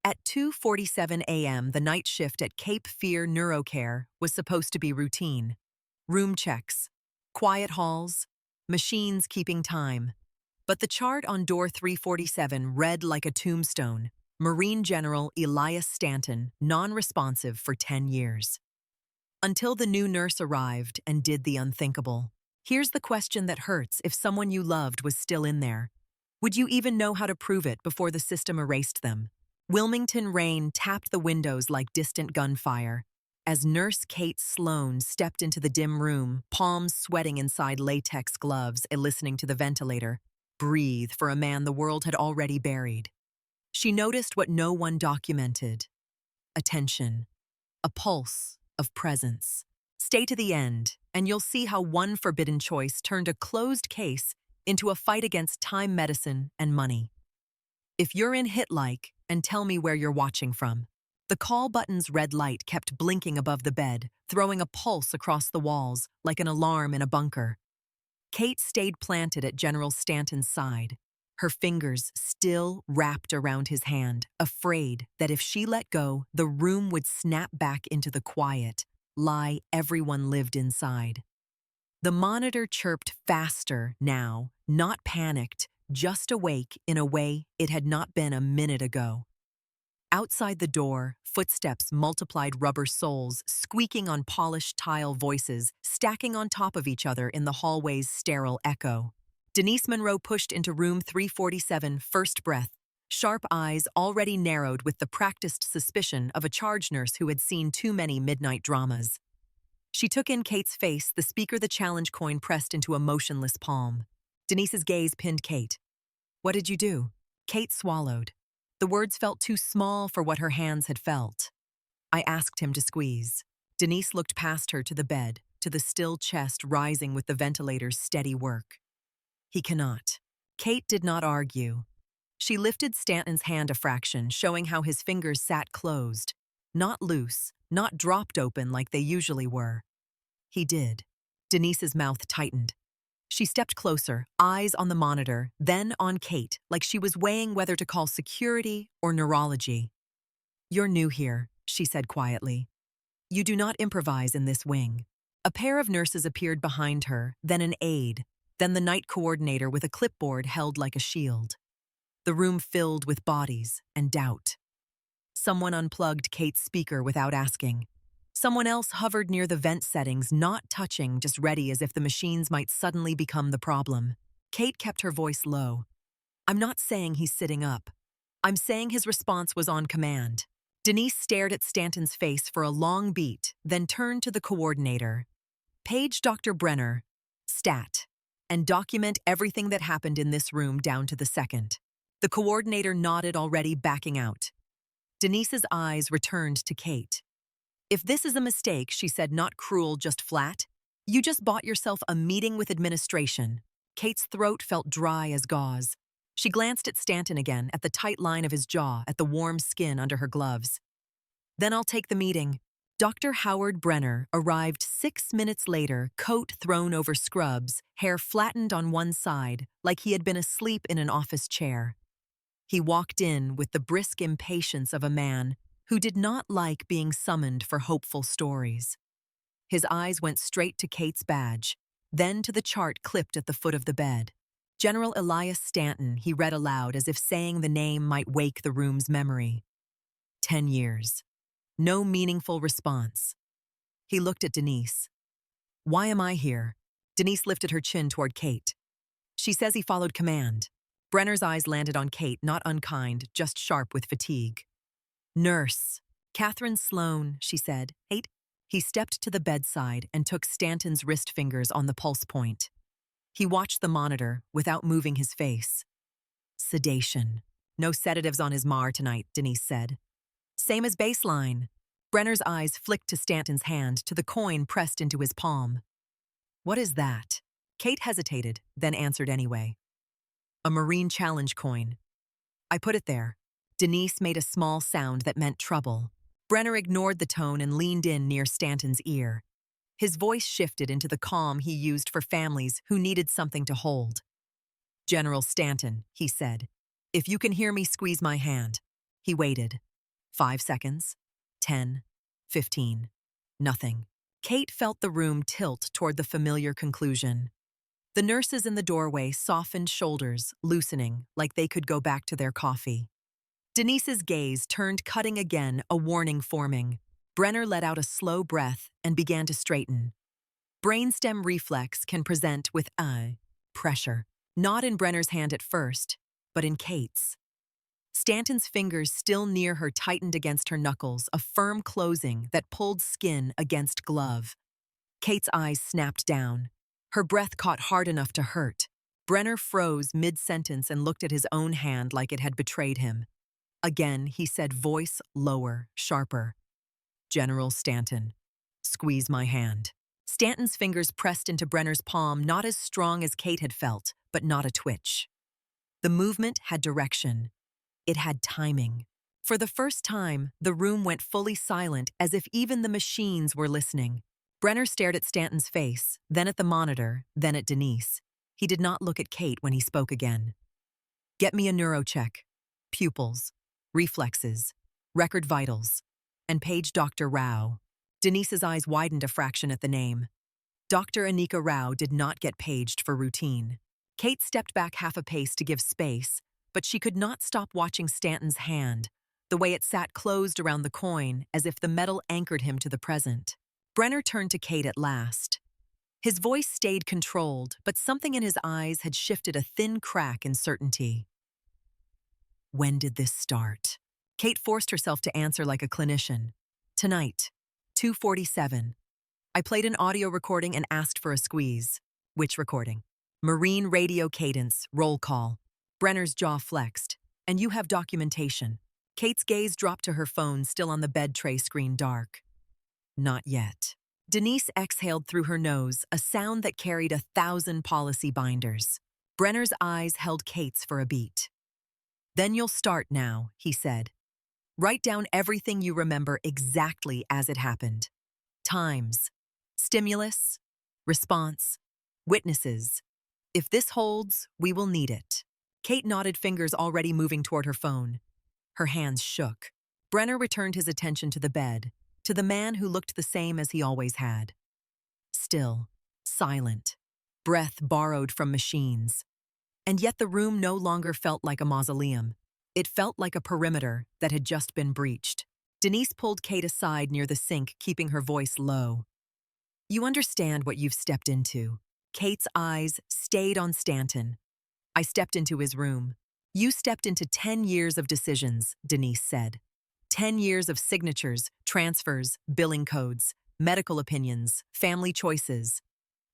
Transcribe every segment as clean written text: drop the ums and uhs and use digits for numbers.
At 2:47 a.m., the night shift at Cape Fear Neurocare was supposed to be routine. Room checks, quiet halls, machines keeping time. But the chart on door 347 read like a tombstone. Marine General Elias Stanton, non-responsive for 10 years. Until the new nurse arrived and did the unthinkable. Here's the question that hurts if someone you loved was still in there. Would you even know how to prove it before the system erased them? Wilmington rain tapped the windows like distant gunfire. As Nurse Kate Sloan stepped into the dim room, palms sweating inside latex gloves and listening to the ventilator, breathe for a man the world had already buried. She noticed what no one documented. Attention. A pulse of presence. Stay to the end, and you'll see how one forbidden choice turned a closed case into a fight against time medicine and money. If you're in hit-like, and tell me where you're watching from. The call button's red light kept blinking above the bed, throwing a pulse across the walls like an alarm in a bunker. Kate stayed planted at General Stanton's side, her fingers still wrapped around his hand, afraid that if she let go, the room would snap back into the quiet lie everyone lived inside. The monitor chirped faster now, not panicked, just awake in a way it had not been a minute ago. Outside the door, footsteps multiplied rubber soles, squeaking on polished tile voices, stacking on top of each other in the hallway's sterile echo. Denise Monroe pushed into room 347, first breath, sharp eyes already narrowed with the practiced suspicion of a charge nurse who had seen too many midnight dramas. She took in Kate's face, the speaker the challenge coin pressed into a motionless palm. Denise's gaze pinned Kate. "What did you do?" Kate swallowed. The words felt too small for what her hands had felt. "I asked him to squeeze." Denise looked past her to the bed, to the still chest rising with the ventilator's steady work. "He cannot." Kate did not argue. She lifted Stanton's hand a fraction, showing how his fingers sat closed, not loose, not dropped open like they usually were. He did. Denise's mouth tightened. She stepped closer, eyes on the monitor, then on Kate, like she was weighing whether to call security or neurology. "You're new here," she said quietly. "You do not improvise in this wing." A pair of nurses appeared behind her, then an aide, then the night coordinator with a clipboard held like a shield. The room filled with bodies and doubt. Someone unplugged Kate's speaker without asking. Someone else hovered near the vent settings, not touching, just ready as if the machines might suddenly become the problem. Kate kept her voice low. "I'm not saying he's sitting up. I'm saying his response was on command." Denise stared at Stanton's face for a long beat, then turned to the coordinator. "Page Dr. Brenner, stat, and document everything that happened in this room down to the second." The coordinator nodded, already backing out. Denise's eyes returned to Kate. "If this is a mistake," she said, not cruel, just flat, "you just bought yourself a meeting with administration." Kate's throat felt dry as gauze. She glanced at Stanton again, at the tight line of his jaw, at the warm skin under her gloves. "Then I'll take the meeting." Dr. Howard Brenner arrived 6 minutes later, coat thrown over scrubs, hair flattened on one side, like he had been asleep in an office chair. He walked in with the brisk impatience of a man who did not like being summoned for hopeful stories. His eyes went straight to Kate's badge, then to the chart clipped at the foot of the bed. "General Elias Stanton," he read aloud as if saying the name might wake the room's memory. 10 years. No meaningful response. He looked at Denise. "Why am I here?" Denise lifted her chin toward Kate. "She says he followed command." Brenner's eyes landed on Kate, not unkind, just sharp with fatigue. "Nurse. Catherine Sloan," she said. "Eight." He stepped to the bedside and took Stanton's wrist fingers on the pulse point. He watched the monitor without moving his face. "Sedation. No sedatives on his MAR tonight," Denise said. "Same as baseline." Brenner's eyes flicked to Stanton's hand, to the coin pressed into his palm. "What is that?" Kate hesitated, then answered anyway. "A Marine challenge coin. I put it there." Denise made a small sound that meant trouble. Brenner ignored the tone and leaned in near Stanton's ear. His voice shifted into the calm he used for families who needed something to hold. "General Stanton," he said, "if you can hear me, squeeze my hand." He waited. 5 seconds. 10. 15. Nothing. Kate felt the room tilt toward the familiar conclusion. The nurses in the doorway softened shoulders, loosening, like they could go back to their coffee. Denise's gaze turned cutting again, a warning forming. Brenner let out a slow breath and began to straighten. Brainstem reflex can present with pressure, not in Brenner's hand at first, but in Kate's. Stanton's fingers still near her tightened against her knuckles, a firm closing that pulled skin against glove. Kate's eyes snapped down. Her breath caught hard enough to hurt. Brenner froze mid-sentence and looked at his own hand like it had betrayed him. Again, he said, voice lower, sharper. General Stanton, squeeze my hand. Stanton's fingers pressed into Brenner's palm, not as strong as Kate had felt, but not a twitch. The movement had direction. It had timing. For the first time, the room went fully silent, as if even the machines were listening. Brenner stared at Stanton's face, then at the monitor, then at Denise. He did not look at Kate when he spoke again. Get me a neurocheck. Pupils, reflexes, record vitals, and page Dr. Rao. Denise's eyes widened a fraction at the name. Dr. Anika Rao did not get paged for routine. Kate stepped back half a pace to give space, but she could not stop watching Stanton's hand, the way it sat closed around the coin as if the metal anchored him to the present. Brenner turned to Kate at last. His voice stayed controlled, but something in his eyes had shifted a thin crack in certainty. When did this start? Kate forced herself to answer like a clinician. Tonight, 2:47. I played an audio recording and asked for a squeeze. Which recording? Marine radio cadence, roll call. Brenner's jaw flexed. And you have documentation. Kate's gaze dropped to her phone, still on the bed tray screen dark. Not yet. Denise exhaled through her nose, a sound that carried 1,000 policy binders. Brenner's eyes held Kate's for a beat. Then you'll start now, he said. Write down everything you remember exactly as it happened. Times, stimulus, response, witnesses. If this holds, we will need it. Kate nodded, fingers already moving toward her phone. Her hands shook. Brenner returned his attention to the bed, to the man who looked the same as he always had. Still, silent, breath borrowed from machines. And yet the room no longer felt like a mausoleum. It felt like a perimeter that had just been breached. Denise pulled Kate aside near the sink, keeping her voice low. You understand what you've stepped into. Kate's eyes stayed on Stanton. I stepped into his room. You stepped into 10 years of decisions, Denise said. 10 years of signatures, transfers, billing codes, medical opinions, family choices.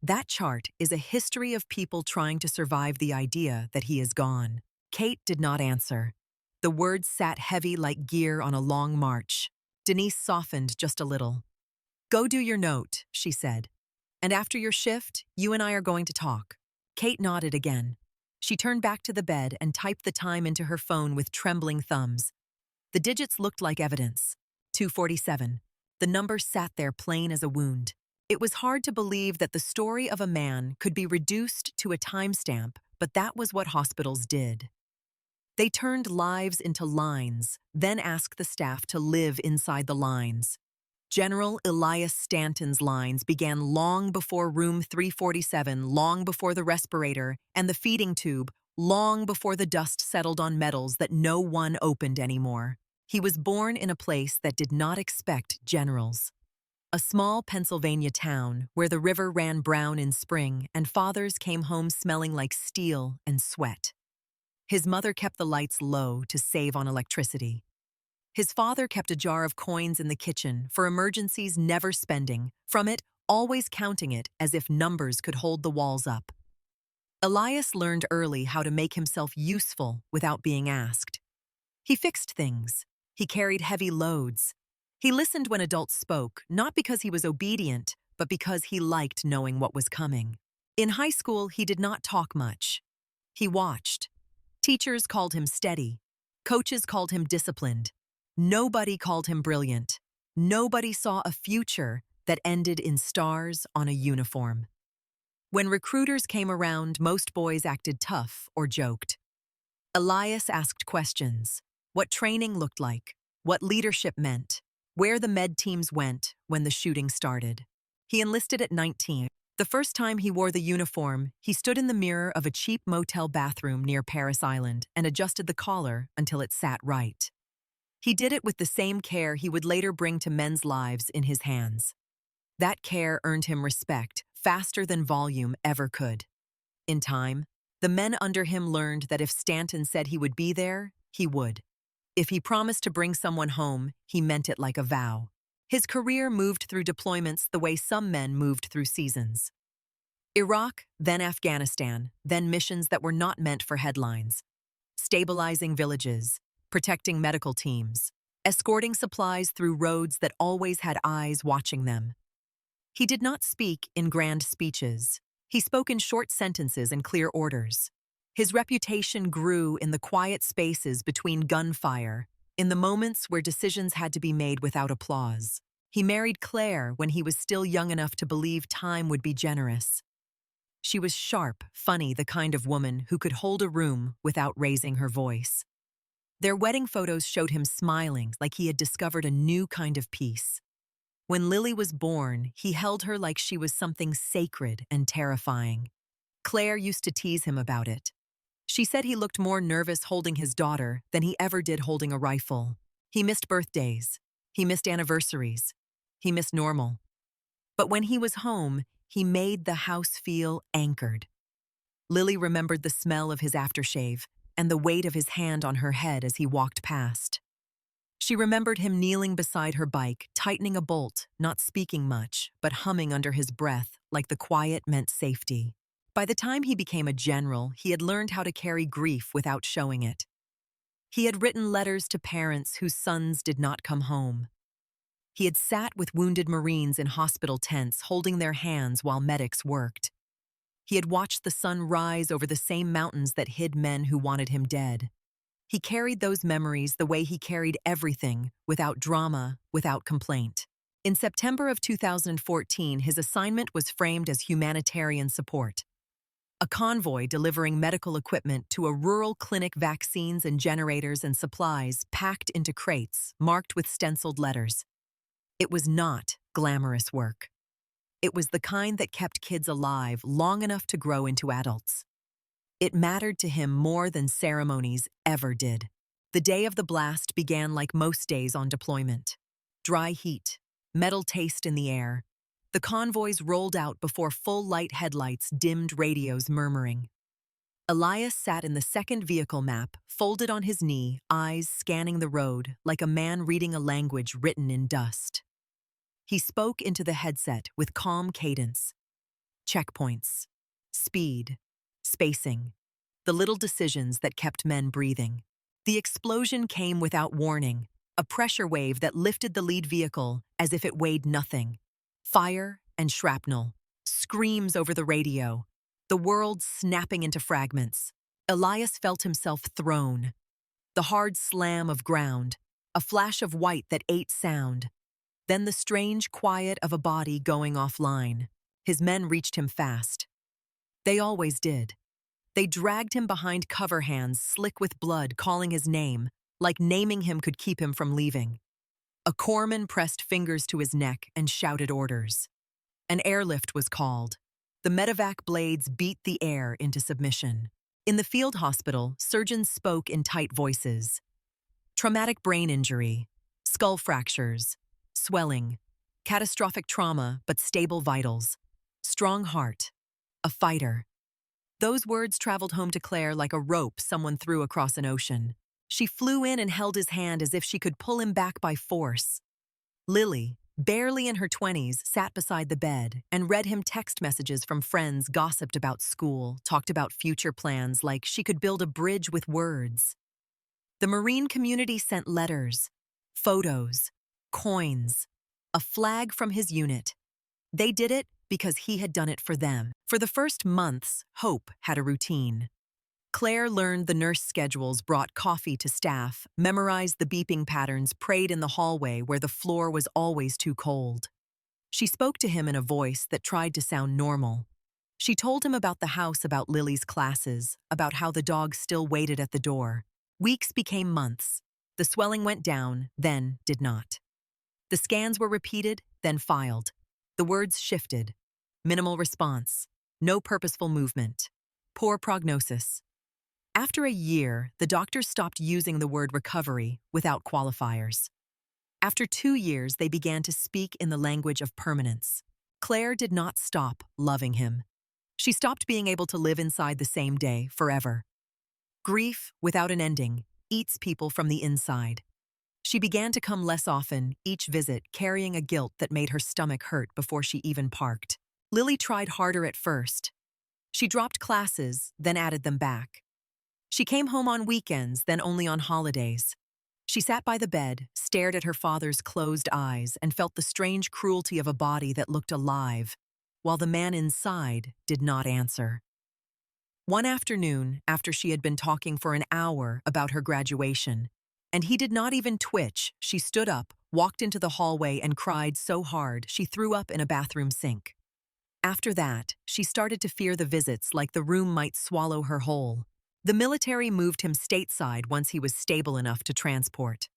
That chart is a history of people trying to survive the idea that he is gone. Kate did not answer. The words sat heavy like gear on a long march. Denise softened just a little. Go do your note, she said. And after your shift, you and I are going to talk. Kate nodded again. She turned back to the bed and typed the time into her phone with trembling thumbs. The digits looked like evidence. 2:47. The number sat there plain as a wound. It was hard to believe that the story of a man could be reduced to a timestamp, but that was what hospitals did. They turned lives into lines, then asked the staff to live inside the lines. General Elias Stanton's lines began long before room 347, long before the respirator and the feeding tube, long before the dust settled on metals that no one opened anymore. He was born in a place that did not expect generals. A small Pennsylvania town where the river ran brown in spring and fathers came home smelling like steel and sweat. His mother kept the lights low to save on electricity. His father kept a jar of coins in the kitchen for emergencies, never spending, from it, always counting it as if numbers could hold the walls up. Elias learned early how to make himself useful without being asked. He fixed things. He carried heavy loads. He listened when adults spoke, not because he was obedient, but because he liked knowing what was coming. In high school, he did not talk much. He watched. Teachers called him steady. Coaches called him disciplined. Nobody called him brilliant. Nobody saw a future that ended in stars on a uniform. When recruiters came around, most boys acted tough or joked. Elias asked questions. What training looked like, what leadership meant, where the med teams went when the shooting started. He enlisted at 19. The first time he wore the uniform, he stood in the mirror of a cheap motel bathroom near Paris Island and adjusted the collar until it sat right. He did it with the same care he would later bring to men's lives in his hands. That care earned him respect faster than volume ever could. In time, the men under him learned that if Stanton said he would be there, he would. If he promised to bring someone home, he meant it like a vow. His career moved through deployments the way some men moved through seasons. Iraq, then Afghanistan, then missions that were not meant for headlines. Stabilizing villages, protecting medical teams, escorting supplies through roads that always had eyes watching them. He did not speak in grand speeches. He spoke in short sentences and clear orders. His reputation grew in the quiet spaces between gunfire, in the moments where decisions had to be made without applause. He married Claire when he was still young enough to believe time would be generous. She was sharp, funny, the kind of woman who could hold a room without raising her voice. Their wedding photos showed him smiling like he had discovered a new kind of peace. When Lily was born, he held her like she was something sacred and terrifying. Claire used to tease him about it. She said he looked more nervous holding his daughter than he ever did holding a rifle. He missed birthdays. He missed anniversaries. He missed normal. But when he was home, he made the house feel anchored. Lily remembered the smell of his aftershave and the weight of his hand on her head as he walked past. She remembered him kneeling beside her bike, tightening a bolt, not speaking much, but humming under his breath like the quiet meant safety. By the time he became a general, he had learned how to carry grief without showing it. He had written letters to parents whose sons did not come home. He had sat with wounded Marines in hospital tents, holding their hands while medics worked. He had watched the sun rise over the same mountains that hid men who wanted him dead. He carried those memories the way he carried everything, without drama, without complaint. In September of 2014, his assignment was framed as humanitarian support. A convoy delivering medical equipment to a rural clinic, vaccines and generators and supplies packed into crates, marked with stenciled letters. It was not glamorous work. It was the kind that kept kids alive long enough to grow into adults. It mattered to him more than ceremonies ever did. The day of the blast began like most days on deployment. Dry heat, metal taste in the air. The convoys rolled out before full-light headlights dimmed radios murmuring. Elias sat in the second vehicle map, folded on his knee, eyes scanning the road like a man reading a language written in dust. He spoke into the headset with calm cadence. Checkpoints, speed, spacing, the little decisions that kept men breathing. The explosion came without warning, a pressure wave that lifted the lead vehicle as if it weighed nothing. Fire and shrapnel, screams over the radio, the world snapping into fragments. Elias felt himself thrown. The hard slam of ground, a flash of white that ate sound. Then the strange quiet of a body going offline. His men reached him fast. They always did. They dragged him behind cover hands, slick with blood, calling his name, like naming him could keep him from leaving. A corpsman pressed fingers to his neck and shouted orders. An airlift was called. The medevac blades beat the air into submission. In the field hospital, surgeons spoke in tight voices. Traumatic brain injury, skull fractures, swelling, catastrophic trauma but stable vitals, strong heart, a fighter. Those words traveled home to Claire like a rope someone threw across an ocean. She flew in and held his hand as if she could pull him back by force. Lily, barely in her 20s, sat beside the bed and read him text messages from friends, gossiped about school, talked about future plans like she could build a bridge with words. The Marine community sent letters, photos, coins, a flag from his unit. They did it because he had done it for them. For the first months, Hope had a routine. Claire learned the nurse schedules, brought coffee to staff, memorized the beeping patterns, prayed in the hallway where the floor was always too cold. She spoke to him in a voice that tried to sound normal. She told him about the house, about Lily's classes, about how the dog still waited at the door. Weeks became months. The swelling went down, then did not. The scans were repeated, then filed. The words shifted. Minimal response. No purposeful movement. Poor prognosis. After a year, the doctors stopped using the word recovery without qualifiers. After 2 years, they began to speak in the language of permanence. Claire did not stop loving him. She stopped being able to live inside the same day forever. Grief, without an ending, eats people from the inside. She began to come less often, each visit carrying a guilt that made her stomach hurt before she even parked. Lily tried harder at first. She dropped classes, then added them back. She came home on weekends, then only on holidays. She sat by the bed, stared at her father's closed eyes, and felt the strange cruelty of a body that looked alive, while the man inside did not answer. One afternoon, after she had been talking for an hour about her graduation, and he did not even twitch, she stood up, walked into the hallway, and cried so hard she threw up in a bathroom sink. After that, she started to fear the visits like the room might swallow her whole. The military moved him stateside once he was stable enough to transport.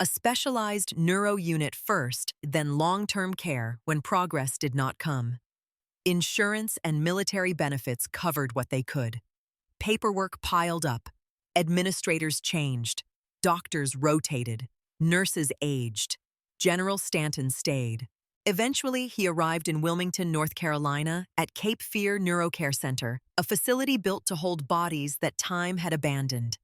A specialized neuro unit first, then long-term care when progress did not come. Insurance and military benefits covered what they could. Paperwork piled up. Administrators changed. Doctors rotated. Nurses aged. General Stanton stayed. Eventually, he arrived in Wilmington, North Carolina, at Cape Fear Neurocare Center, a facility built to hold bodies that time had abandoned.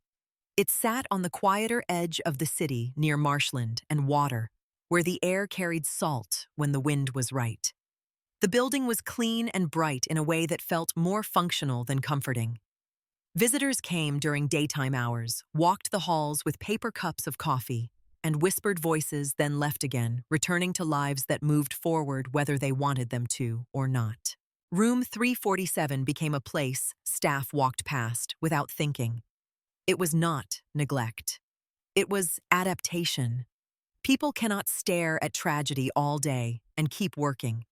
It sat on the quieter edge of the city near marshland and water, where the air carried salt when the wind was right. The building was clean and bright in a way that felt more functional than comforting. Visitors came during daytime hours, walked the halls with paper cups of coffee, and whispered voices then left again, returning to lives that moved forward whether they wanted them to or not. Room 347 became a place staff walked past without thinking. It was not neglect. It was adaptation. People cannot stare at tragedy all day and keep working.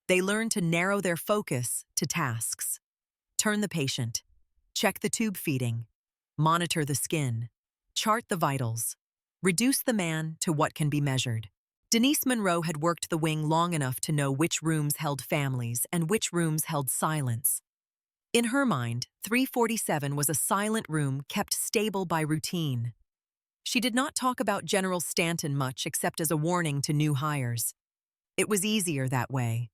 They learn to narrow their focus to tasks. Turn the patient. Check the tube feeding. Monitor the skin. Chart the vitals. Reduce the man to what can be measured. Denise Monroe had worked the wing long enough to know which rooms held families and which rooms held silence. In her mind, 347 was a silent room kept stable by routine. She did not talk about General Stanton much except as a warning to new hires. It was easier that way.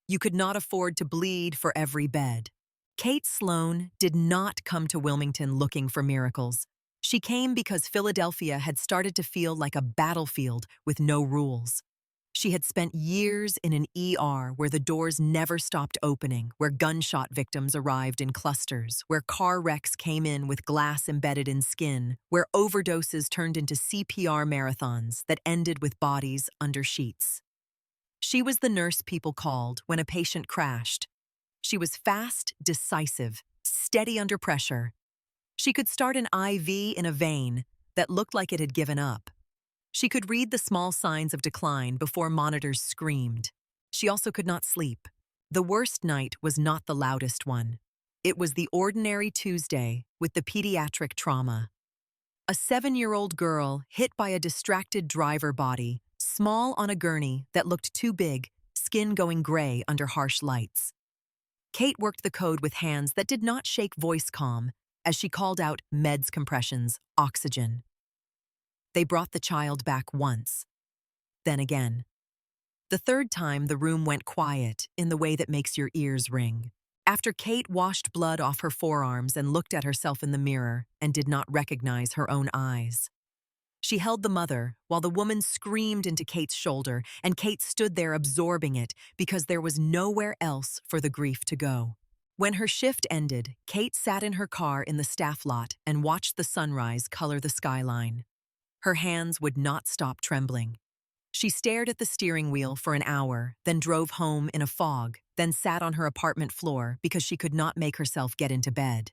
You could not afford to bleed for every bed. Kate Sloan did not come to Wilmington looking for miracles. She came because Philadelphia had started to feel like a battlefield with no rules. She had spent years in an ER where the doors never stopped opening, where gunshot victims arrived in clusters, where car wrecks came in with glass embedded in skin, where overdoses turned into CPR marathons that ended with bodies under sheets. She was the nurse people called when a patient crashed. She was fast, decisive, steady under pressure. She could start an IV in a vein that looked like it had given up. She could read the small signs of decline before monitors screamed. She also could not sleep. The worst night was not the loudest one. It was the ordinary Tuesday with the pediatric trauma. A 7-year-old girl hit by a distracted driver body, small on a gurney that looked too big, skin going gray under harsh lights. Kate worked the code with hands that did not shake voice calm as she called out meds, compressions, oxygen. They brought the child back once, then again. The third time, the room went quiet in the way that makes your ears ring. After Kate washed blood off her forearms and looked at herself in the mirror and did not recognize her own eyes. She held the mother while the woman screamed into Kate's shoulder, and Kate stood there absorbing it because there was nowhere else for the grief to go. When her shift ended, Kate sat in her car in the staff lot and watched the sunrise color the skyline. Her hands would not stop trembling. She stared at the steering wheel for an hour, then drove home in a fog, then sat on her apartment floor because she could not make herself get into bed.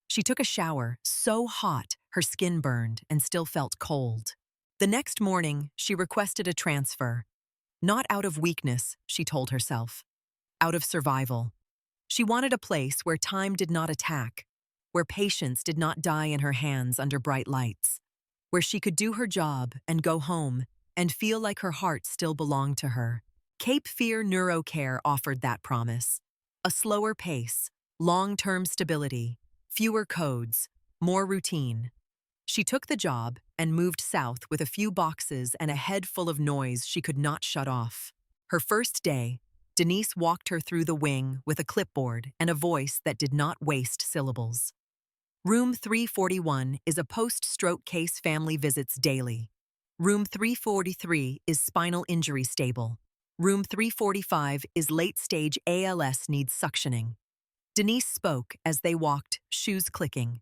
She took a shower, so hot her skin burned and still felt cold. The next morning, she requested a transfer. Not out of weakness, she told herself. Out of survival. She wanted a place where time did not attack, where patients did not die in her hands under bright lights, where she could do her job and go home and feel like her heart still belonged to her. Cape Fear Neurocare offered that promise. A slower pace, long-term stability, fewer codes, more routine. She took the job and moved south with a few boxes and a head full of noise she could not shut off. Her first day, Denise walked her through the wing with a clipboard and a voice that did not waste syllables. Room 341 is a post-stroke case family visits daily. Room 343 is spinal injury stable. Room 345 is late-stage ALS needs suctioning. Denise spoke as they walked, shoes clicking.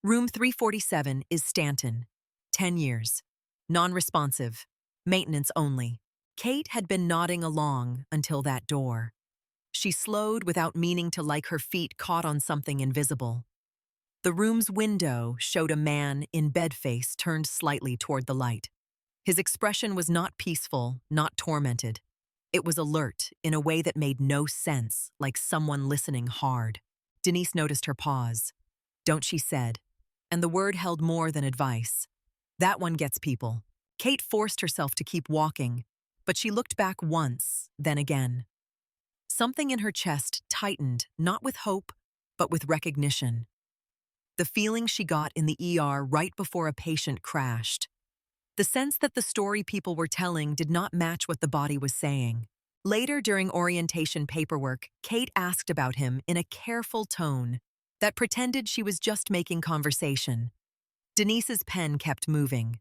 Room 347 is Stanton. 10 years. Non-responsive. Maintenance only. Kate had been nodding along until that door. She slowed without meaning to, like her feet caught on something invisible. The room's window showed a man in bed face turned slightly toward the light. His expression was not peaceful, not tormented. It was alert in a way that made no sense, like someone listening hard. Denise noticed her pause. "Don't," she said, and the word held more than advice. "That one gets people." Kate forced herself to keep walking, but she looked back once, then again. Something in her chest tightened, not with hope, but with recognition. The feeling she got in the ER right before a patient crashed. The sense that the story people were telling did not match what the body was saying. Later, during orientation paperwork, Kate asked about him in a careful tone that pretended she was just making conversation. Denise's pen kept moving.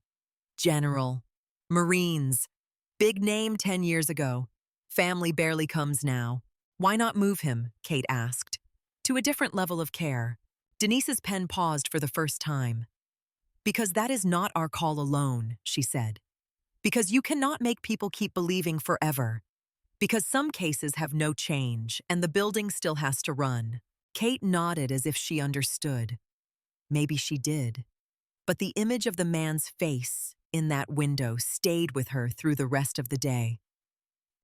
General. Marines. Big name 10 years ago. Family barely comes now. Why not move him, Kate asked. To a different level of care. Denise's pen paused for the first time. Because that is not our call alone, she said. Because you cannot make people keep believing forever. Because some cases have no change, and the building still has to run. Kate nodded as if she understood. Maybe she did. But the image of the man's face in that window stayed with her through the rest of the day.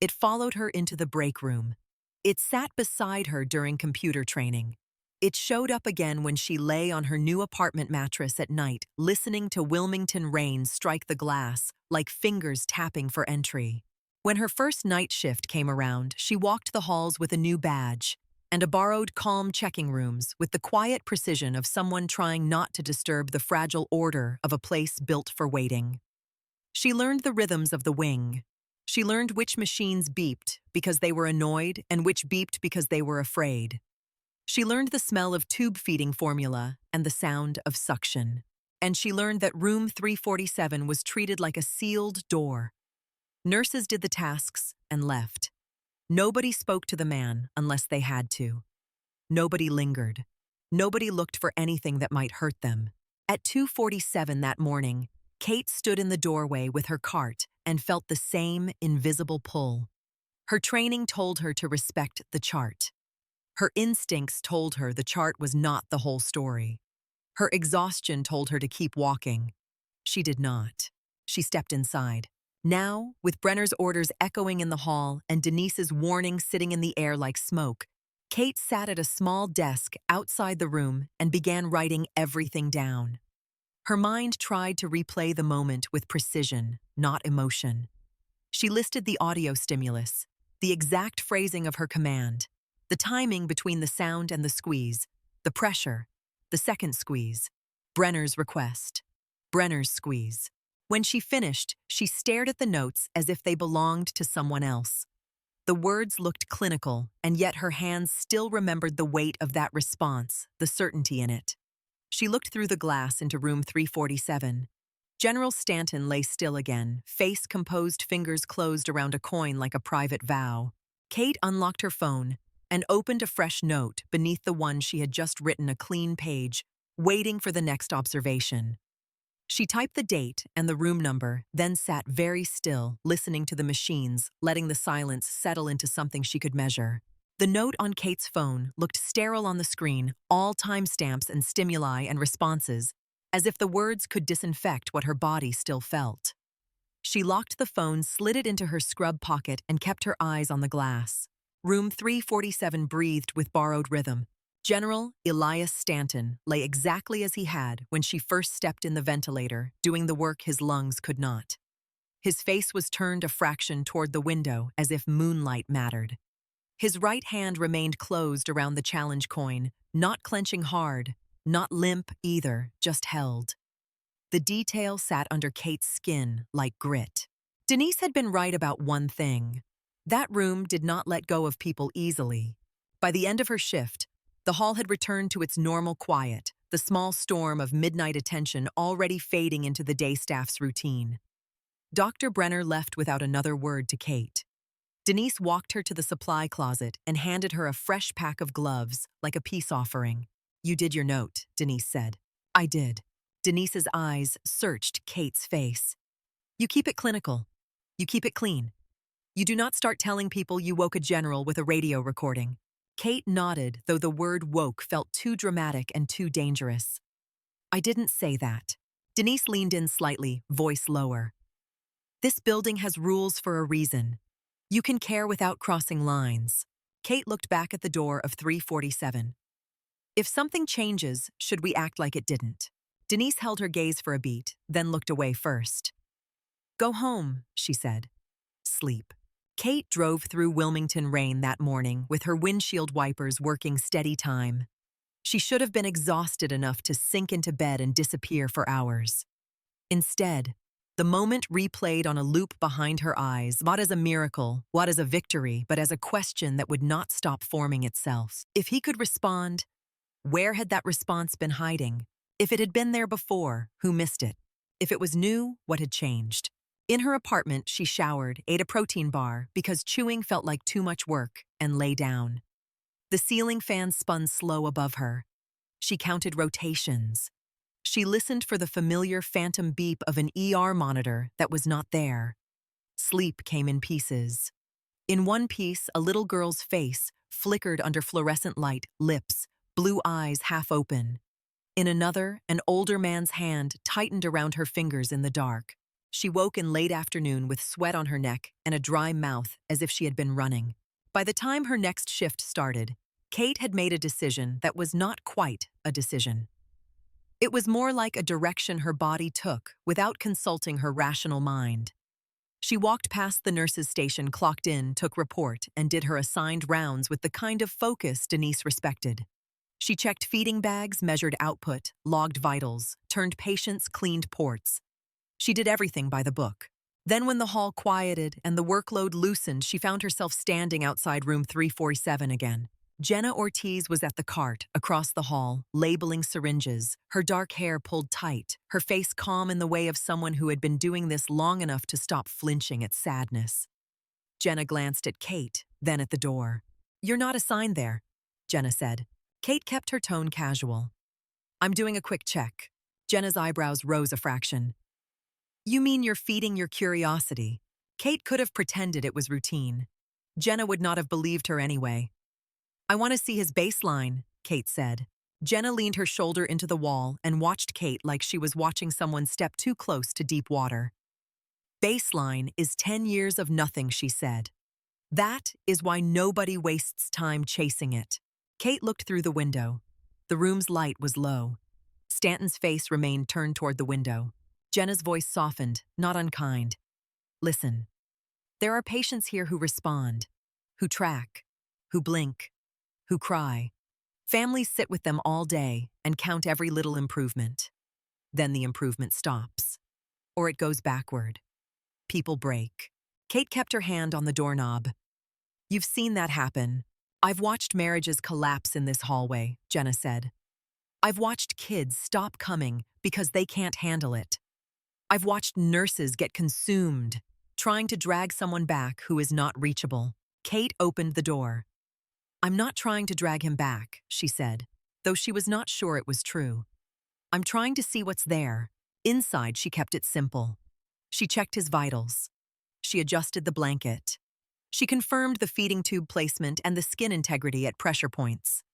It followed her into the break room. It sat beside her during computer training. It showed up again when she lay on her new apartment mattress at night, listening to Wilmington rain strike the glass, like fingers tapping for entry. When her first night shift came around, she walked the halls with a new badge and a borrowed calm checking rooms with the quiet precision of someone trying not to disturb the fragile order of a place built for waiting. She learned the rhythms of the wing. She learned which machines beeped because they were annoyed and which beeped because they were afraid. She learned the smell of tube feeding formula and the sound of suction. And she learned that room 347 was treated like a sealed door. Nurses did the tasks and left. Nobody spoke to the man unless they had to. Nobody lingered. Nobody looked for anything that might hurt them. At 2:47 that morning, Kate stood in the doorway with her cart and felt the same invisible pull. Her training told her to respect the chart. Her instincts told her the chart was not the whole story. Her exhaustion told her to keep walking. She did not. She stepped inside. Now, with Brenner's orders echoing in the hall and Denise's warning sitting in the air like smoke, Kate sat at a small desk outside the room and began writing everything down. Her mind tried to replay the moment with precision, not emotion. She listed the audio stimulus, the exact phrasing of her command, the timing between the sound and the squeeze, the pressure, the second squeeze, Brenner's request, Brenner's squeeze. When she finished, she stared at the notes as if they belonged to someone else. The words looked clinical, and yet her hands still remembered the weight of that response, the certainty in it. She looked through the glass into room 347. General Stanton lay still again, face composed, fingers closed around a coin like a private vow. Kate unlocked her phone and opened a fresh note beneath the one she had just written, a clean page, waiting for the next observation. She typed the date and the room number, then sat very still, listening to the machines, letting the silence settle into something she could measure. The note on Kate's phone looked sterile on the screen, all timestamps and stimuli and responses, as if the words could disinfect what her body still felt. She locked the phone, slid it into her scrub pocket, and kept her eyes on the glass. Room 347 breathed with borrowed rhythm. General Elias Stanton lay exactly as he had when she first stepped in the ventilator, doing the work his lungs could not. His face was turned a fraction toward the window as if moonlight mattered. His right hand remained closed around the challenge coin, not clenching hard, not limp either, just held. The detail sat under Kate's skin like grit. Denise had been right about one thing. That room did not let go of people easily. By the end of her shift, the hall had returned to its normal quiet, the small storm of midnight attention already fading into the day staff's routine. Dr. Brenner left without another word to Kate. Denise walked her to the supply closet and handed her a fresh pack of gloves, like a peace offering. "You did your note," Denise said. "I did." Denise's eyes searched Kate's face. "You keep it clinical. You keep it clean. You do not start telling people you woke a general with a radio recording." Kate nodded, though the word woke felt too dramatic and too dangerous. "I didn't say that." Denise leaned in slightly, voice lower. "This building has rules for a reason. You can care without crossing lines." Kate looked back at the door of 347. "If something changes, should we act like it didn't?" Denise held her gaze for a beat, then looked away first. "Go home," she said. "Sleep." Kate drove through Wilmington rain that morning with her windshield wipers working steady time. She should have been exhausted enough to sink into bed and disappear for hours. Instead, the moment replayed on a loop behind her eyes, not as a miracle, not as a victory, but as a question that would not stop forming itself. If he could respond, where had that response been hiding? If it had been there before, who missed it? If it was new, what had changed? In her apartment, she showered, ate a protein bar because chewing felt like too much work, and lay down. The ceiling fan spun slow above her. She counted rotations. She listened for the familiar phantom beep of an ER monitor that was not there. Sleep came in pieces. In one piece, a little girl's face flickered under fluorescent light, lips, blue eyes half open. In another, an older man's hand tightened around her fingers in the dark. She woke in late afternoon with sweat on her neck and a dry mouth as if she had been running. By the time her next shift started, Kate had made a decision that was not quite a decision. It was more like a direction her body took without consulting her rational mind. She walked past the nurse's station, clocked in, took report, and did her assigned rounds with the kind of focus Denise respected. She checked feeding bags, measured output, logged vitals, turned patients, cleaned ports. She did everything by the book. Then when the hall quieted and the workload loosened, she found herself standing outside room 347 again. Jenna Ortiz was at the cart, across the hall, labeling syringes, her dark hair pulled tight, her face calm in the way of someone who had been doing this long enough to stop flinching at sadness. Jenna glanced at Kate, then at the door. "You're not assigned there," Jenna said. Kate kept her tone casual. "I'm doing a quick check." Jenna's eyebrows rose a fraction. "You mean you're feeding your curiosity?" Kate could have pretended it was routine. Jenna would not have believed her anyway. "I want to see his baseline," Kate said. Jenna leaned her shoulder into the wall and watched Kate like she was watching someone step too close to deep water. "Baseline is 10 years of nothing," she said. "That is why nobody wastes time chasing it." Kate looked through the window. The room's light was low. Stanton's face remained turned toward the window. Jenna's voice softened, not unkind. "Listen, there are patients here who respond, who track, who blink, who cry. Families sit with them all day and count every little improvement. Then the improvement stops. Or it goes backward. People break." Kate kept her hand on the doorknob. "You've seen that happen. I've watched marriages collapse in this hallway," Jenna said. "I've watched kids stop coming because they can't handle it. I've watched nurses get consumed, trying to drag someone back who is not reachable." Kate opened the door. "I'm not trying to drag him back," she said, though she was not sure it was true. "I'm trying to see what's there." Inside, she kept it simple. She checked his vitals. She adjusted the blanket. She confirmed the feeding tube placement and the skin integrity at pressure points.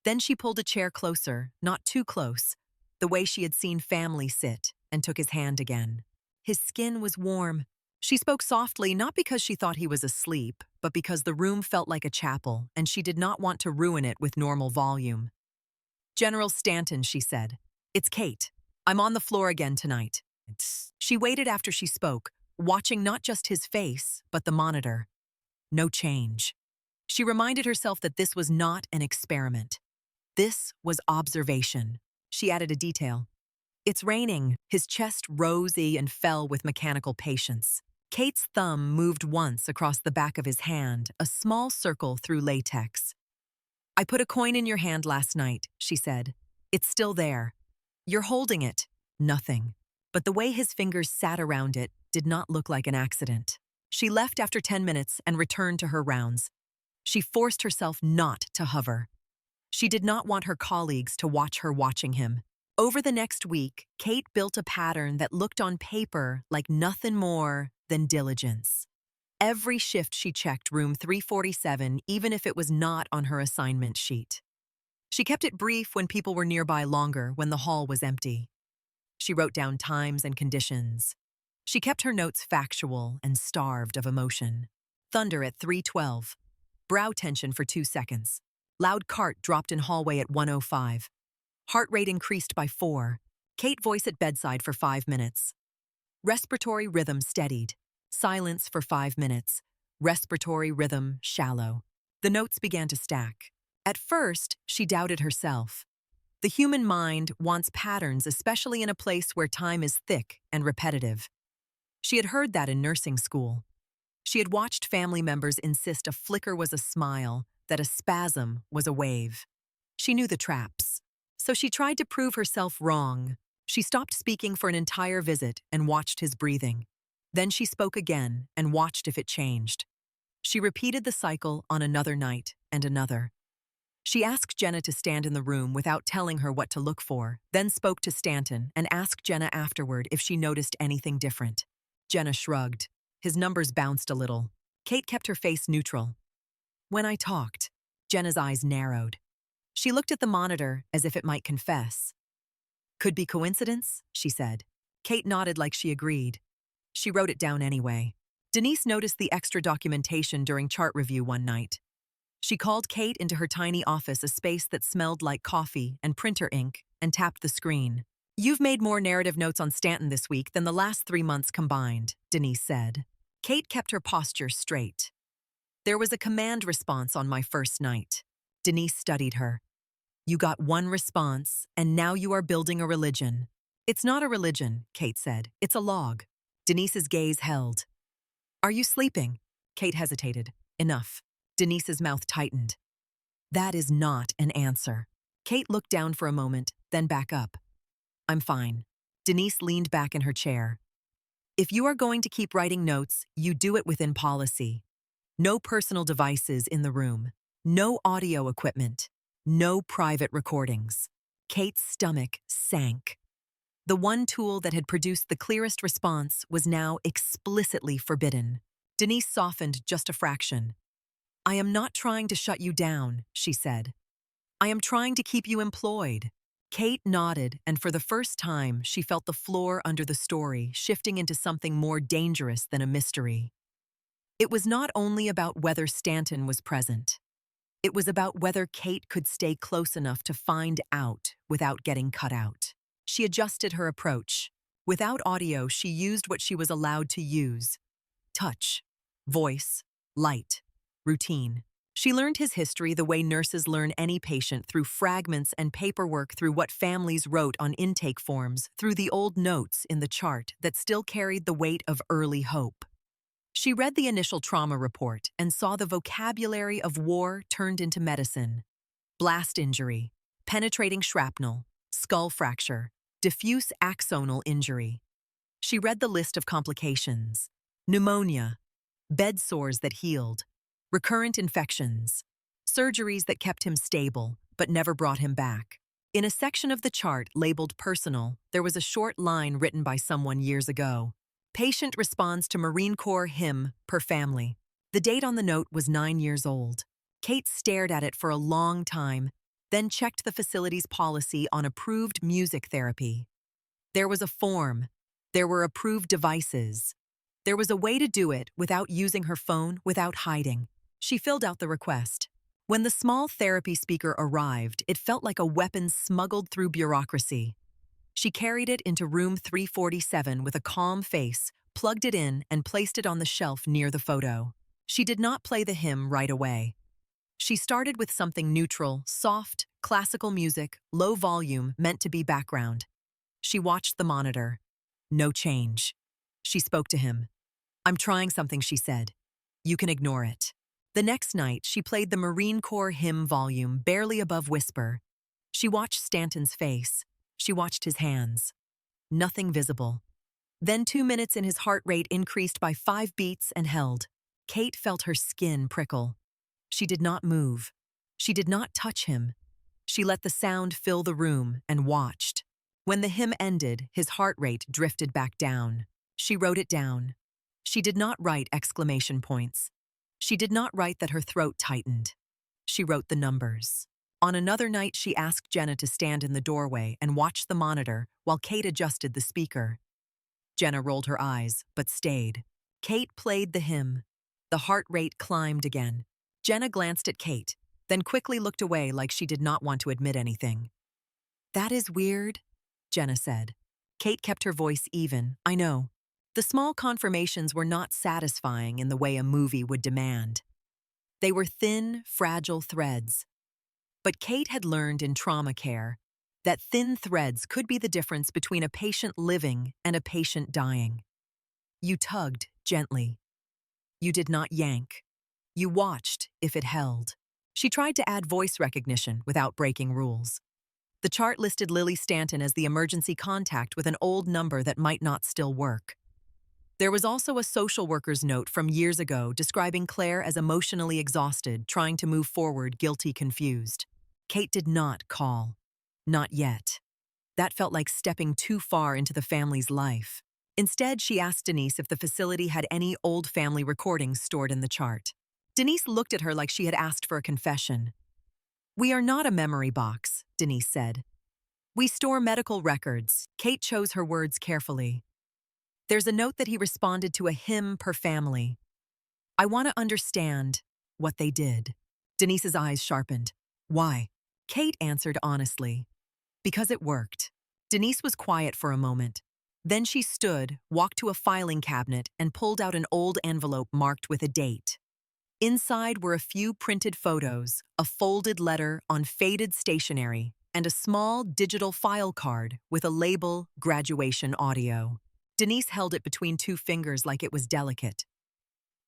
Then she pulled a chair closer, not too close, the way she had seen family sit, and took his hand again. His skin was warm. She spoke softly, not because she thought he was asleep, but because the room felt like a chapel, and she did not want to ruin it with normal volume. General Stanton, she said. It's Kate. I'm on the floor again tonight. She waited after she spoke, watching not just his face, but the monitor. No change. She reminded herself that this was not an experiment. This was observation. She added a detail. It's raining. His chest rose and fell with mechanical patience. Kate's thumb moved once across the back of his hand, a small circle through latex. I put a coin in your hand last night, she said. It's still there. You're holding it. Nothing. But the way his fingers sat around it did not look like an accident. She left after 10 minutes and returned to her rounds. She forced herself not to hover. She did not want her colleagues to watch her watching him. Over the next week, Kate built a pattern that looked on paper like nothing more than diligence. Every shift she checked room 347, even if it was not on her assignment sheet. She kept it brief when people were nearby, longer when the hall was empty. She wrote down times and conditions. She kept her notes factual and starved of emotion. Thunder at 3:12. Brow tension for 2 seconds. Loud cart dropped in hallway at 1:05. Heart rate increased by 4. Kate voice at bedside for 5 minutes. Respiratory rhythm steadied. Silence for 5 minutes. Respiratory rhythm shallow. The notes began to stack. At first, she doubted herself. The human mind wants patterns, especially in a place where time is thick and repetitive. She had heard that in nursing school. She had watched family members insist a flicker was a smile, that a spasm was a wave. She knew the traps. So she tried to prove herself wrong. She stopped speaking for an entire visit and watched his breathing. Then she spoke again and watched if it changed. She repeated the cycle on another night and another. She asked Jenna to stand in the room without telling her what to look for, then spoke to Stanton and asked Jenna afterward if she noticed anything different. Jenna shrugged. His numbers bounced a little. Kate kept her face neutral. When I talked, Jenna's eyes narrowed. She looked at the monitor as if it might confess. Could be coincidence, she said. Kate nodded like she agreed. She wrote it down anyway. Denise noticed the extra documentation during chart review one night. She called Kate into her tiny office, a space that smelled like coffee and printer ink, and tapped the screen. You've made more narrative notes on Stanton this week than the last 3 months combined, Denise said. Kate kept her posture straight. There was a command response on my first night. Denise studied her. You got one response, and now you are building a religion. It's not a religion, Kate said. It's a log. Denise's gaze held. Are you sleeping? Kate hesitated. Enough. Denise's mouth tightened. That is not an answer. Kate looked down for a moment, then back up. I'm fine. Denise leaned back in her chair. If you are going to keep writing notes, you do it within policy. No personal devices in the room. No audio equipment. No private recordings. Kate's stomach sank. The one tool that had produced the clearest response was now explicitly forbidden. Denise softened just a fraction. I am not trying to shut you down, she said. I am trying to keep you employed. Kate nodded, and for the first time, she felt the floor under the story shifting into something more dangerous than a mystery. It was not only about whether Stanton was present. It was about whether Kate could stay close enough to find out without getting cut out. She adjusted her approach. Without audio, she used what she was allowed to use. Touch, voice, light, routine. She learned his history the way nurses learn any patient, through fragments and paperwork, through what families wrote on intake forms, through the old notes in the chart that still carried the weight of early hope. She read the initial trauma report and saw the vocabulary of war turned into medicine. Blast injury, penetrating shrapnel, skull fracture, diffuse axonal injury. She read the list of complications. Pneumonia, bed sores that healed, recurrent infections, surgeries that kept him stable but never brought him back. In a section of the chart labeled personal, there was a short line written by someone years ago. Patient responds to Marine Corps hymn per family. The date on the note was 9 years old. Kate stared at it for a long time, then checked the facility's policy on approved music therapy. There was a form. There were approved devices. There was a way to do it without using her phone, without hiding. She filled out the request. When the small therapy speaker arrived, it felt like a weapon smuggled through bureaucracy. She carried it into room 347 with a calm face, plugged it in, and placed it on the shelf near the photo. She did not play the hymn right away. She started with something neutral, soft, classical music, low volume, meant to be background. She watched the monitor. No change. She spoke to him. "I'm trying something," she said. "You can ignore it." The next night, she played the Marine Corps hymn volume, barely above whisper. She watched Stanton's face. She watched his hands. Nothing visible. Then 2 minutes in, his heart rate increased by 5 beats and held. Kate felt her skin prickle. She did not move. She did not touch him. She let the sound fill the room and watched. When the hymn ended, his heart rate drifted back down. She wrote it down. She did not write exclamation points. She did not write that her throat tightened. She wrote the numbers. On another night, she asked Jenna to stand in the doorway and watch the monitor while Kate adjusted the speaker. Jenna rolled her eyes, but stayed. Kate played the hymn. The heart rate climbed again. Jenna glanced at Kate, then quickly looked away like she did not want to admit anything. "That is weird," Jenna said. Kate kept her voice even. "I know." The small confirmations were not satisfying in the way a movie would demand. They were thin, fragile threads. But Kate had learned in trauma care that thin threads could be the difference between a patient living and a patient dying. You tugged gently. You did not yank. You watched if it held. She tried to add voice recognition without breaking rules. The chart listed Lily Stanton as the emergency contact with an old number that might not still work. There was also a social worker's note from years ago describing Claire as emotionally exhausted, trying to move forward, guilty, confused. Kate did not call. Not yet. That felt like stepping too far into the family's life. Instead, she asked Denise if the facility had any old family recordings stored in the chart. Denise looked at her like she had asked for a confession. "We are not a memory box," Denise said. "We store medical records." Kate chose her words carefully. "There's a note that he responded to a hymn per family. I want to understand what they did." Denise's eyes sharpened. "Why?" Kate answered honestly. "Because it worked." Denise was quiet for a moment. Then she stood, walked to a filing cabinet, and pulled out an old envelope marked with a date. Inside were a few printed photos, a folded letter on faded stationery, and a small digital file card with a label, "Graduation Audio." Denise held it between 2 fingers like it was delicate.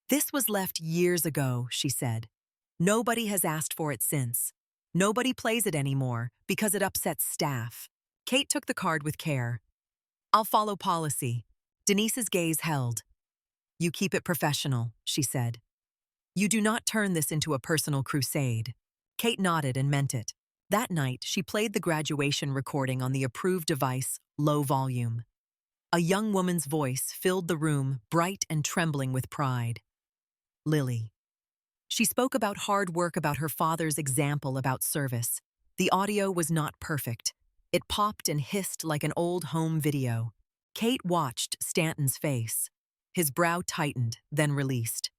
"This was left years ago," she said. "Nobody has asked for it since. Nobody plays it anymore because it upsets staff." Kate took the card with care. "I'll follow policy." Denise's gaze held. "You keep it professional," she said. "You do not turn this into a personal crusade." Kate nodded and meant it. That night, she played the graduation recording on the approved device, low volume. A young woman's voice filled the room, bright and trembling with pride. Lily. She spoke about hard work, about her father's example, about service. The audio was not perfect. It popped and hissed like an old home video. Kate watched Stanton's face. His brow tightened, then released.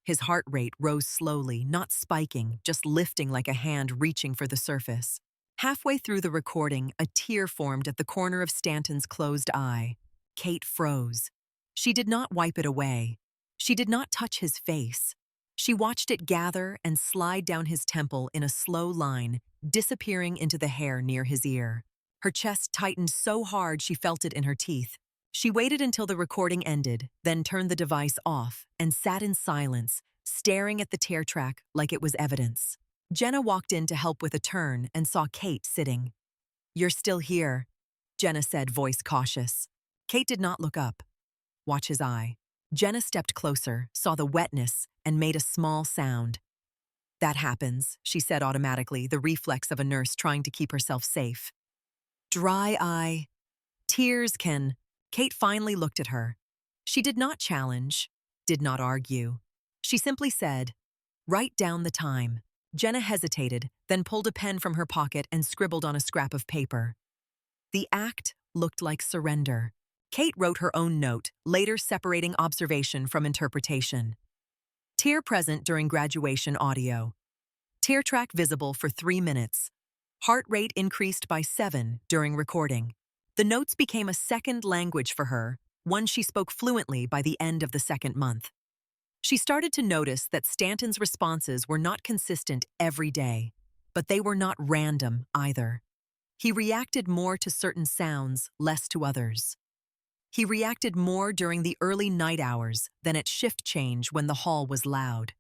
His heart rate rose slowly, not spiking, just lifting like a hand reaching for the surface. Halfway through the recording, a tear formed at the corner of Stanton's closed eye. Kate froze. She did not wipe it away. She did not touch his face. She watched it gather and slide down his temple in a slow line, disappearing into the hair near his ear. Her chest tightened so hard she felt it in her teeth. She waited until the recording ended, then turned the device off and sat in silence, staring at the tear track like it was evidence. Jenna walked in to help with a turn and saw Kate sitting. "You're still here," Jenna said, voice cautious. Kate did not look up. "Watch his eye." Jenna stepped closer, saw the wetness, and made a small sound. "That happens," she said automatically, the reflex of a nurse trying to keep herself safe. "Dry eye. Tears can..." Kate finally looked at her. She did not challenge, did not argue. She simply said, "Write down the time." Jenna hesitated, then pulled a pen from her pocket and scribbled on a scrap of paper. The act looked like surrender. Kate wrote her own note, later separating observation from interpretation. Tear present during graduation audio. Tear track visible for 3 minutes. Heart rate increased by 7 during recording. The notes became a second language for her, one she spoke fluently by the end of the second month. She started to notice that Stanton's responses were not consistent every day, but they were not random either. He reacted more to certain sounds, less to others. He reacted more during the early night hours than at shift change when the hall was loud.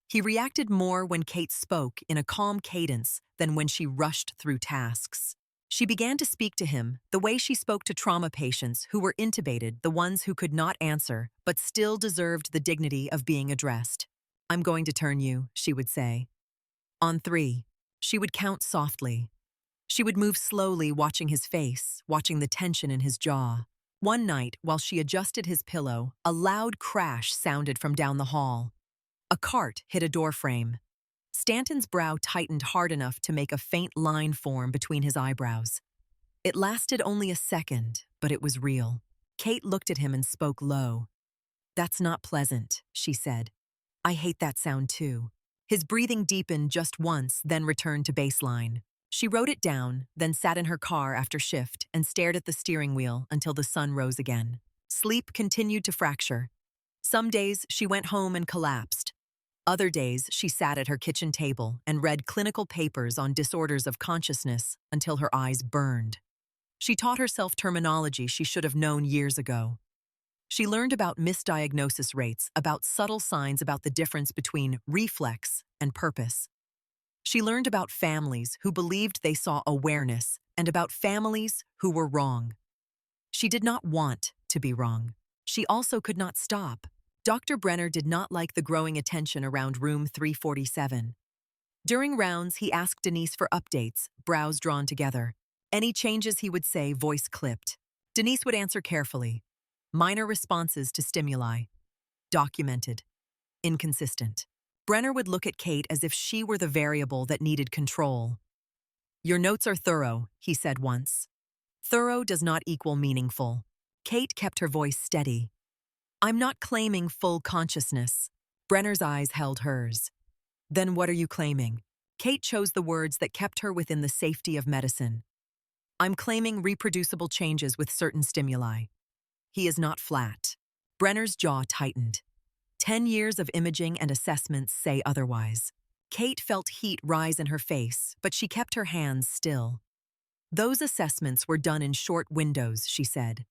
He reacted more when Kate spoke in a calm cadence than when she rushed through tasks. She began to speak to him the way she spoke to trauma patients who were intubated, the ones who could not answer but still deserved the dignity of being addressed. "I'm going to turn you," she would say. On 3, she would count softly. She would move slowly, watching his face, watching the tension in his jaw. One night, while she adjusted his pillow, a loud crash sounded from down the hall. A cart hit a doorframe. Stanton's brow tightened hard enough to make a faint line form between his eyebrows. It lasted only a second, but it was real. Kate looked at him and spoke low. "That's not pleasant," she said. "I hate that sound too." His breathing deepened just once, then returned to baseline. She wrote it down, then sat in her car after shift and stared at the steering wheel until the sun rose again. Sleep continued to fracture. Some days she went home and collapsed. Other days she sat at her kitchen table and read clinical papers on disorders of consciousness until her eyes burned. She taught herself terminology she should have known years ago. She learned about misdiagnosis rates, about subtle signs about the difference between reflex and purpose. She learned about families who believed they saw awareness and about families who were wrong. She did not want to be wrong. She also could not stop. Dr. Brenner did not like the growing attention around room 347. During rounds, he asked Denise for updates, brows drawn together. Any changes, he would say, voice clipped. Denise would answer carefully. Minor responses to stimuli. Documented. Inconsistent. Brenner would look at Kate as if she were the variable that needed control. "Your notes are thorough," he said once. Thorough does not equal meaningful. Kate kept her voice steady. "I'm not claiming full consciousness." Brenner's eyes held hers. "Then what are you claiming?" Kate chose the words that kept her within the safety of medicine. "I'm claiming reproducible changes with certain stimuli." He is not flat. Brenner's jaw tightened. 10 years of imaging and assessments say otherwise. Kate felt heat rise in her face, but she kept her hands still. "Those assessments were done in short windows," she said.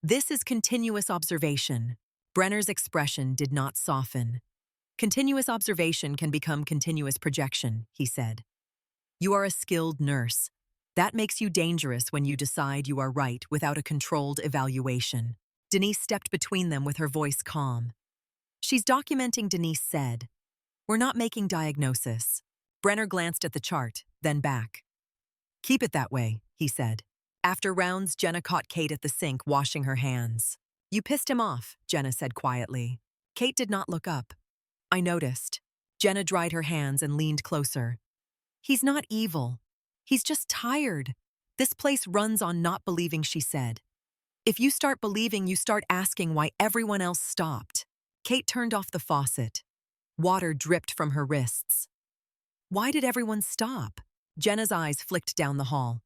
"This is continuous observation." Brenner's expression did not soften. "Continuous observation can become continuous projection," he said. "You are a skilled nurse. That makes you dangerous when you decide you are right without a controlled evaluation." Denise stepped between them with her voice calm. "She's documenting," Denise said. "We're not making diagnosis." Brenner glanced at the chart, then back. "Keep it that way," he said. After rounds, Jenna caught Kate at the sink washing her hands. "You pissed him off," Jenna said quietly. Kate did not look up. "I noticed." Jenna dried her hands and leaned closer. "He's not evil. He's just tired. This place runs on not believing," she said. "If you start believing, you start asking why everyone else stopped." Kate turned off the faucet. Water dripped from her wrists. "Why did everyone stop?" Jenna's eyes flicked down the hall.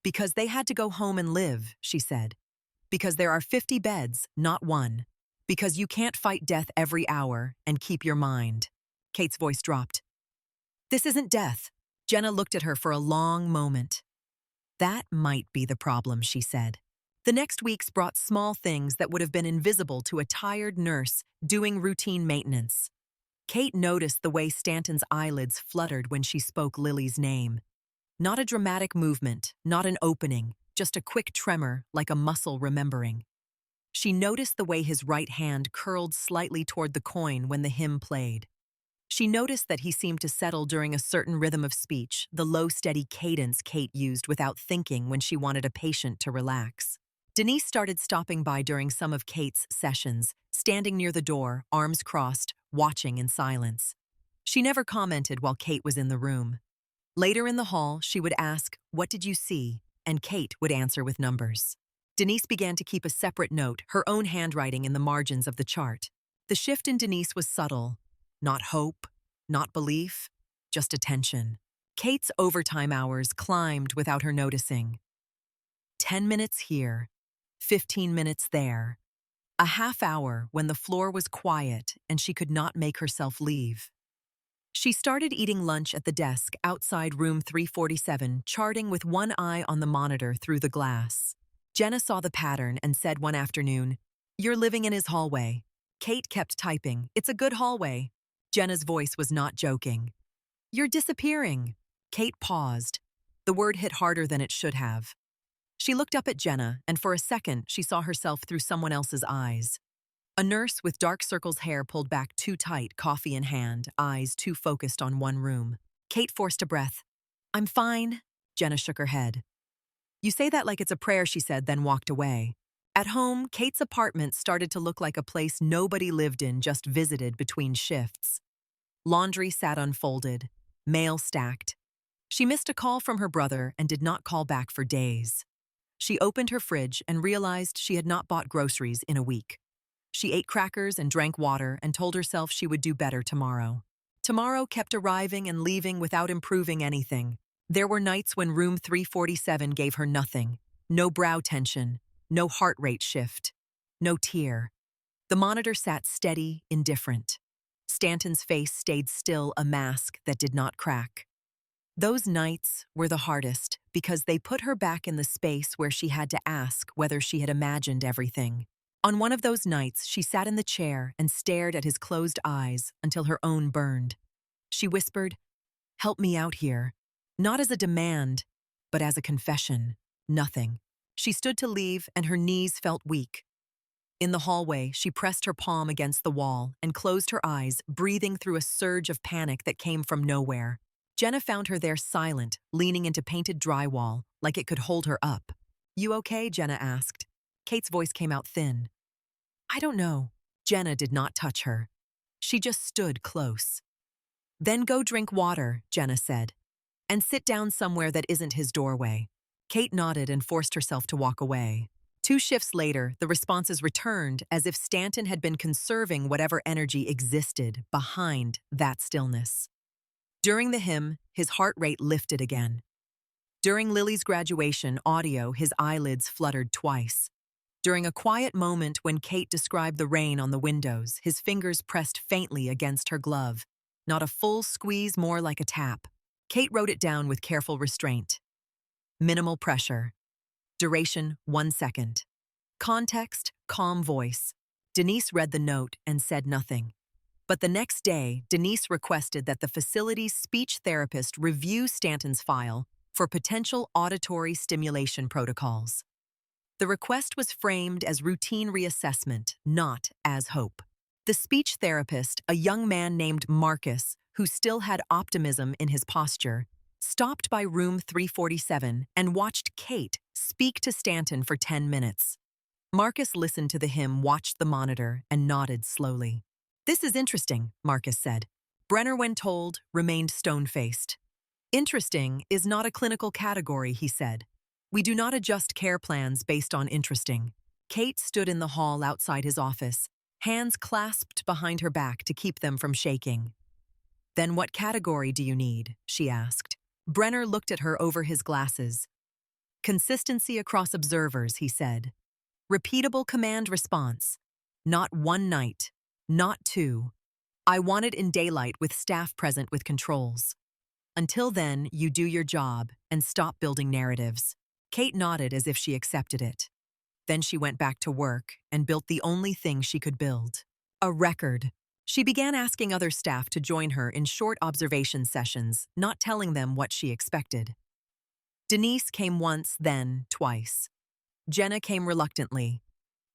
"Because they had to go home and live," she said. "Because there are 50 beds, not one. Because you can't fight death every hour and keep your mind." Kate's voice dropped. "This isn't death." Jenna looked at her for a long moment. "That might be the problem," she said. The next weeks brought small things that would have been invisible to a tired nurse doing routine maintenance. Kate noticed the way Stanton's eyelids fluttered when she spoke Lily's name. Not a dramatic movement, not an opening, just a quick tremor like a muscle remembering. She noticed the way his right hand curled slightly toward the coin when the hymn played. She noticed that he seemed to settle during a certain rhythm of speech, the low, steady cadence Kate used without thinking when she wanted a patient to relax. Denise started stopping by during some of Kate's sessions, standing near the door, arms crossed, watching in silence. She never commented while Kate was in the room. Later in the hall, she would ask, "What did you see?" and Kate would answer with numbers. Denise began to keep a separate note, her own handwriting in the margins of the chart. The shift in Denise was subtle. Not hope, not belief, just attention. Kate's overtime hours climbed without her noticing. 10 minutes here, 15 minutes there. A half hour when the floor was quiet and she could not make herself leave. She started eating lunch at the desk outside room 347, charting with one eye on the monitor through the glass. Jenna saw the pattern and said one afternoon, "You're living in his hallway." Kate kept typing, "It's a good hallway." Jenna's voice was not joking. "You're disappearing." Kate paused. The word hit harder than it should have. She looked up at Jenna, and for a second she saw herself through someone else's eyes. A nurse with dark circles hair pulled back too tight, coffee in hand, eyes too focused on one room. Kate forced a breath. "I'm fine." Jenna shook her head. "You say that like it's a prayer," she said, then walked away. At home, Kate's apartment started to look like a place nobody lived in, just visited between shifts. Laundry sat unfolded, mail stacked. She missed a call from her brother and did not call back for days. She opened her fridge and realized she had not bought groceries in a week. She ate crackers and drank water and told herself she would do better tomorrow. Tomorrow kept arriving and leaving without improving anything. There were nights when room 347 gave her nothing. No brow tension, no heart rate shift, no tear. The monitor sat steady, indifferent. Stanton's face stayed still, a mask that did not crack. Those nights were the hardest because they put her back in the space where she had to ask whether she had imagined everything. On one of those nights, she sat in the chair and stared at his closed eyes until her own burned. She whispered, "Help me out here." Not as a demand, but as a confession. Nothing. She stood to leave and her knees felt weak. In the hallway, she pressed her palm against the wall and closed her eyes, breathing through a surge of panic that came from nowhere. Jenna found her there silent, leaning into painted drywall, like it could hold her up. "You okay?" Jenna asked. Kate's voice came out thin. "I don't know." Jenna did not touch her. She just stood close. "Then go drink water," Jenna said, "and sit down somewhere that isn't his doorway." Kate nodded and forced herself to walk away. 2 shifts later, the responses returned as if Stanton had been conserving whatever energy existed behind that stillness. During the hymn, his heart rate lifted again. During Lily's graduation audio, his eyelids fluttered twice. During a quiet moment when Kate described the rain on the windows, his fingers pressed faintly against her glove. Not a full squeeze, more like a tap. Kate wrote it down with careful restraint. Minimal pressure. Duration, 1 second. Context, calm voice. Denise read the note and said nothing. But the next day, Denise requested that the facility's speech therapist review Stanton's file for potential auditory stimulation protocols. The request was framed as routine reassessment, not as hope. The speech therapist, a young man named Marcus, who still had optimism in his posture, stopped by room 347 and watched Kate speak to Stanton for 10 minutes. Marcus listened to the hymn, watched the monitor, and nodded slowly. "This is interesting," Marcus said. Brenner, when told, remained stone-faced. "Interesting is not a clinical category," he said. "We do not adjust care plans based on interesting." Kate stood in the hall outside his office, hands clasped behind her back to keep them from shaking. "Then what category do you need?" she asked. Brenner looked at her over his glasses. "Consistency across observers," he said. "Repeatable command response. Not 1 night, not 2. I want it in daylight with staff present with controls. Until then, you do your job and stop building narratives." Kate nodded as if she accepted it. Then she went back to work and built the only thing she could build. A record. She began asking other staff to join her in short observation sessions, not telling them what she expected. Denise came once, then twice. Jenna came reluctantly.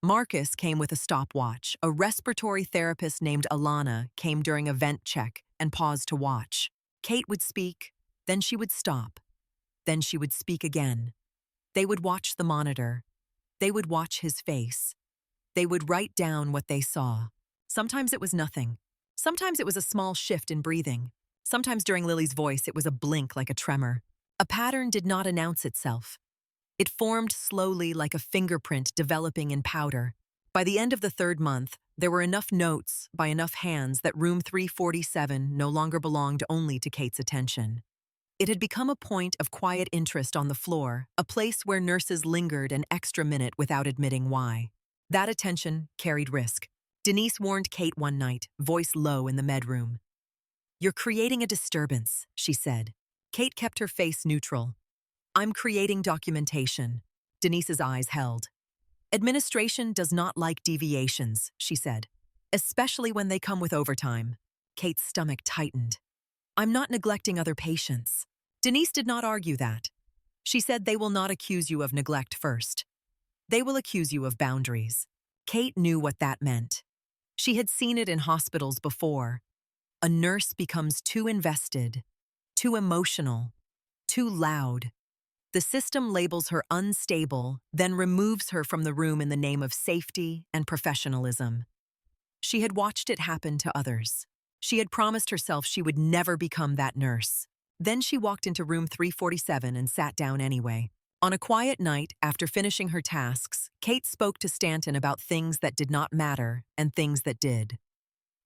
Marcus came with a stopwatch. A respiratory therapist named Alana came during a vent check and paused to watch. Kate would speak, then she would stop. Then she would speak again. They would watch the monitor. They would watch his face. They would write down what they saw. Sometimes it was nothing. Sometimes it was a small shift in breathing. Sometimes during Lily's voice, it was a blink like a tremor. A pattern did not announce itself. It formed slowly like a fingerprint developing in powder. By the end of the third month, there were enough notes by enough hands that room 347 no longer belonged only to Kate's attention. It had become a point of quiet interest on the floor, a place where nurses lingered an extra minute without admitting why. That attention carried risk. Denise warned Kate one night, voice low in the med room. "You're creating a disturbance," she said. Kate kept her face neutral. "I'm creating documentation." Denise's eyes held. "Administration does not like deviations," she said, "especially when they come with overtime." Kate's stomach tightened. "I'm not neglecting other patients." Denise did not argue that. She said, "They will not accuse you of neglect first. They will accuse you of boundaries." Kate knew what that meant. She had seen it in hospitals before. A nurse becomes too invested, too emotional, too loud. The system labels her unstable, then removes her from the room in the name of safety and professionalism. She had watched it happen to others. She had promised herself she would never become that nurse. Then she walked into room 347 and sat down anyway. On a quiet night, after finishing her tasks, Kate spoke to Stanton about things that did not matter and things that did.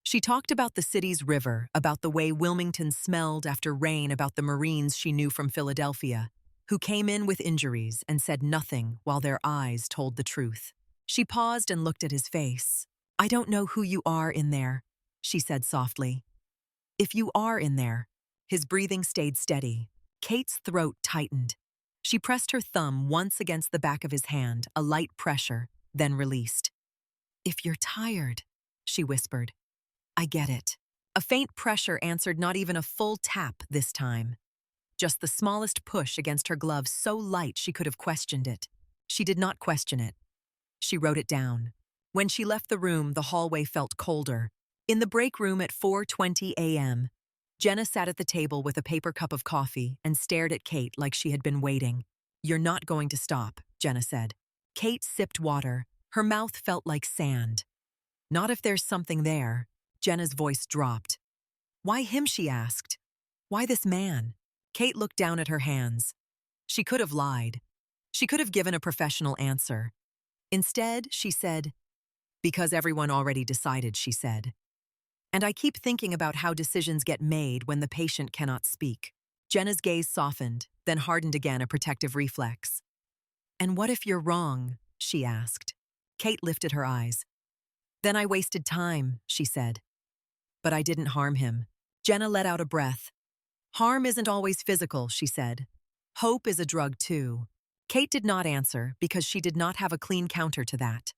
She talked about the city's river, about the way Wilmington smelled after rain, about the Marines she knew from Philadelphia, who came in with injuries and said nothing while their eyes told the truth. She paused and looked at his face. "I don't know who you are in there," she said softly. "If you are in there." His breathing stayed steady. Kate's throat tightened. She pressed her thumb once against the back of his hand, a light pressure, then released. "If you're tired," she whispered. "I get it." A faint pressure answered, not even a full tap this time. Just the smallest push against her glove, so light she could have questioned it. She did not question it. She wrote it down. When she left the room, the hallway felt colder. In the break room at 4:20 a.m., Jenna sat at the table with a paper cup of coffee and stared at Kate like she had been waiting. "You're not going to stop," Jenna said. Kate sipped water. Her mouth felt like sand. "Not if there's something there." Jenna's voice dropped. "Why him?" she asked. "Why this man?" Kate looked down at her hands. She could have lied. She could have given a professional answer. Instead, she said, "Because everyone already decided," she said. "And I keep thinking about how decisions get made when the patient cannot speak." Jenna's gaze softened, then hardened again, a protective reflex. "And what if you're wrong?" she asked. Kate lifted her eyes. "Then I wasted time," she said. "But I didn't harm him." Jenna let out a breath. "Harm isn't always physical," she said. "Hope is a drug too." Kate did not answer because she did not have a clean counter to that.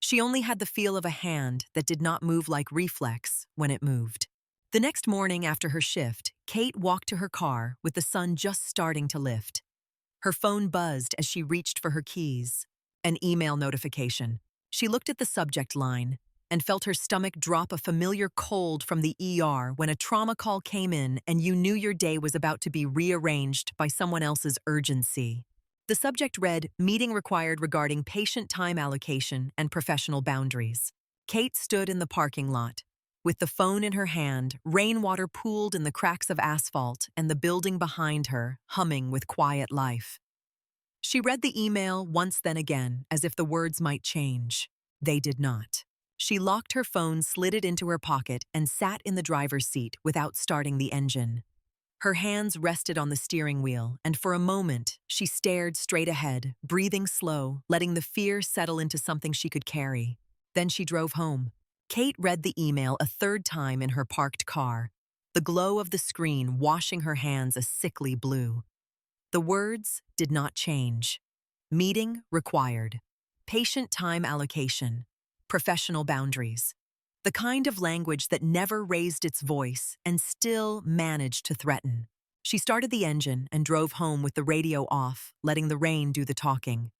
She only had the feel of a hand that did not move like reflex when it moved. The next morning after her shift, Kate walked to her car with the sun just starting to lift. Her phone buzzed as she reached for her keys. An email notification. She looked at the subject line and felt her stomach drop, a familiar cold from the ER when a trauma call came in and you knew your day was about to be rearranged by someone else's urgency. The subject read, "Meeting required regarding patient time allocation and professional boundaries." Kate stood in the parking lot. With the phone in her hand, rainwater pooled in the cracks of asphalt and the building behind her, humming with quiet life. She read the email once, then again, as if the words might change. They did not. She locked her phone, slid it into her pocket, and sat in the driver's seat without starting the engine. Her hands rested on the steering wheel, and for a moment, she stared straight ahead, breathing slow, letting the fear settle into something she could carry. Then she drove home. Kate read the email a third time in her parked car, the glow of the screen washing her hands a sickly blue. The words did not change. Meeting required. Patient time allocation. Professional boundaries. The kind of language that never raised its voice and still managed to threaten. She started the engine and drove home with the radio off, letting the rain do the talking.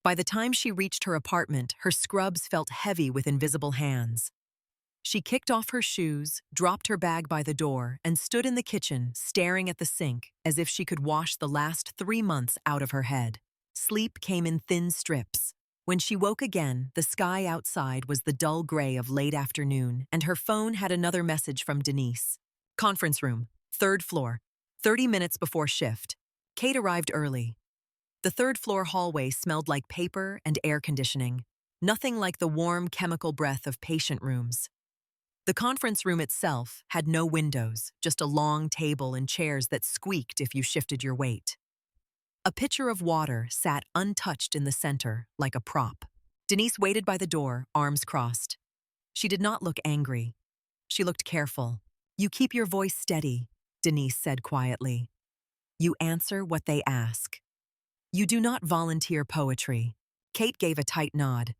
By the time she reached her apartment, her scrubs felt heavy with invisible hands. She kicked off her shoes, dropped her bag by the door, and stood in the kitchen, staring at the sink as if she could wash the last 3 months out of her head. Sleep came in thin strips. When she woke again, the sky outside was the dull gray of late afternoon, and her phone had another message from Denise. "Conference room, 3rd floor, 30 minutes before shift." Kate arrived early. The 3rd floor hallway smelled like paper and air conditioning. nothing like the warm chemical breath of patient rooms. The conference room itself had no windows, just a long table and chairs that squeaked if you shifted your weight. A pitcher of water sat untouched in the center, like a prop. Denise waited by the door, arms crossed. She did not look angry. She looked careful. "You keep your voice steady," Denise said quietly. "You answer what they ask. You do not volunteer poetry." Kate gave a tight nod.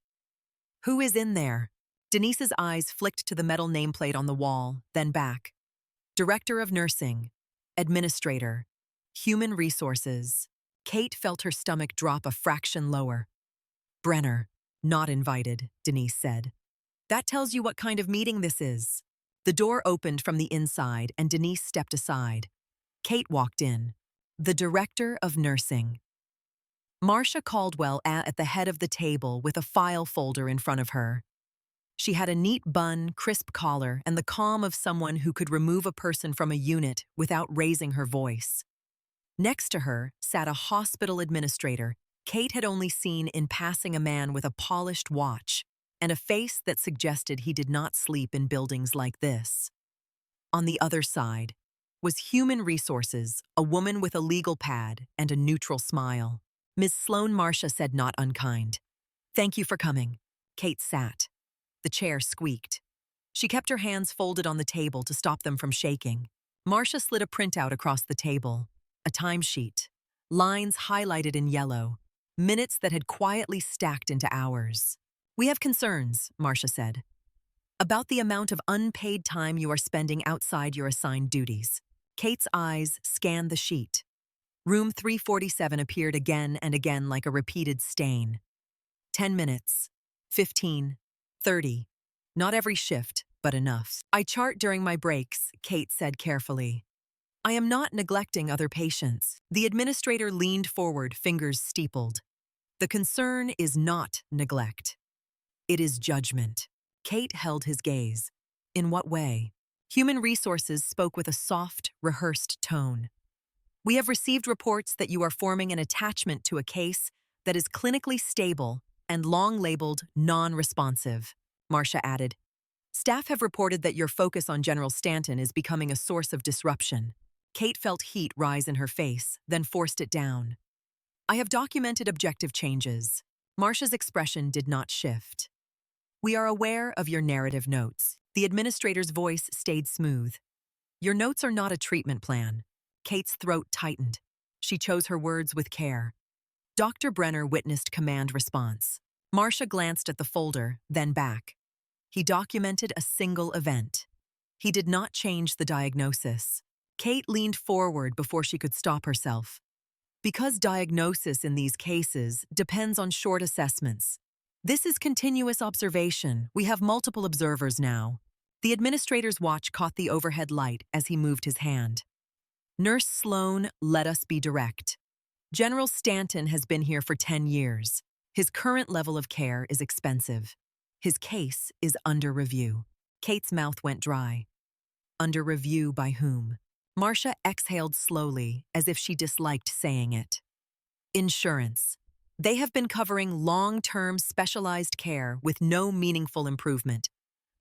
"Who is in there?" Denise's eyes flicked to the metal nameplate on the wall, then back. "Director of Nursing, Administrator, Human Resources." Kate felt her stomach drop a fraction lower. "Brenner, not invited," Denise said. "That tells you what kind of meeting this is." The door opened from the inside and Denise stepped aside. Kate walked in. The Director of Nursing. Marcia Caldwell at the head of the table with a file folder in front of her. She had a neat bun, crisp collar, and the calm of someone who could remove a person from a unit without raising her voice. Next to her sat a hospital administrator Kate had only seen in passing a man with a polished watch and a face that suggested he did not sleep in buildings like this. On the other side was Human Resources, a woman with a legal pad and a neutral smile. Ms. Sloan, Marcia said, not unkind. "Thank you for coming." Kate sat. The chair squeaked. She kept her hands folded on the table to stop them from shaking. Marcia slid a printout across the table. A timesheet. Lines highlighted in yellow. Minutes that had quietly stacked into hours. "We have concerns," Marcia said, "about the amount of unpaid time you are spending outside your assigned duties." Kate's eyes scanned the sheet. Room 347 appeared again and again like a repeated stain. 10 minutes. 15. 30. Not every shift, but enough. "I chart during my breaks," Kate said carefully. "I am not neglecting other patients." The administrator leaned forward, fingers steepled. "The concern is not neglect. It is judgment." Kate held his gaze. "In what way?" Human Resources spoke with a soft, rehearsed tone. "We have received reports that you are forming an attachment to a case that is clinically stable and long-labeled non-responsive," Marcia added. "Staff have reported that your focus on General Stanton is becoming a source of disruption." Kate felt heat rise in her face, then forced it down. "I have documented objective changes." Marcia's expression did not shift. "We are aware of your narrative notes." The administrator's voice stayed smooth. "Your notes are not a treatment plan." Kate's throat tightened. She chose her words with care. Dr. Brenner witnessed command response. Marcia glanced at the folder, then back. He documented a single event. He did not change the diagnosis. Kate leaned forward before she could stop herself. "Because diagnosis in these cases depends on short assessments. This is continuous observation. We have multiple observers now." The administrator's watch caught the overhead light as he moved his hand. "Nurse Sloan, let us be direct. General Stanton has been here for 10 years. His current level of care is expensive. His case is under review." Kate's mouth went dry. Under review by whom? Marcia exhaled slowly, as if she disliked saying it. "Insurance. They have been covering long-term specialized care with no meaningful improvement.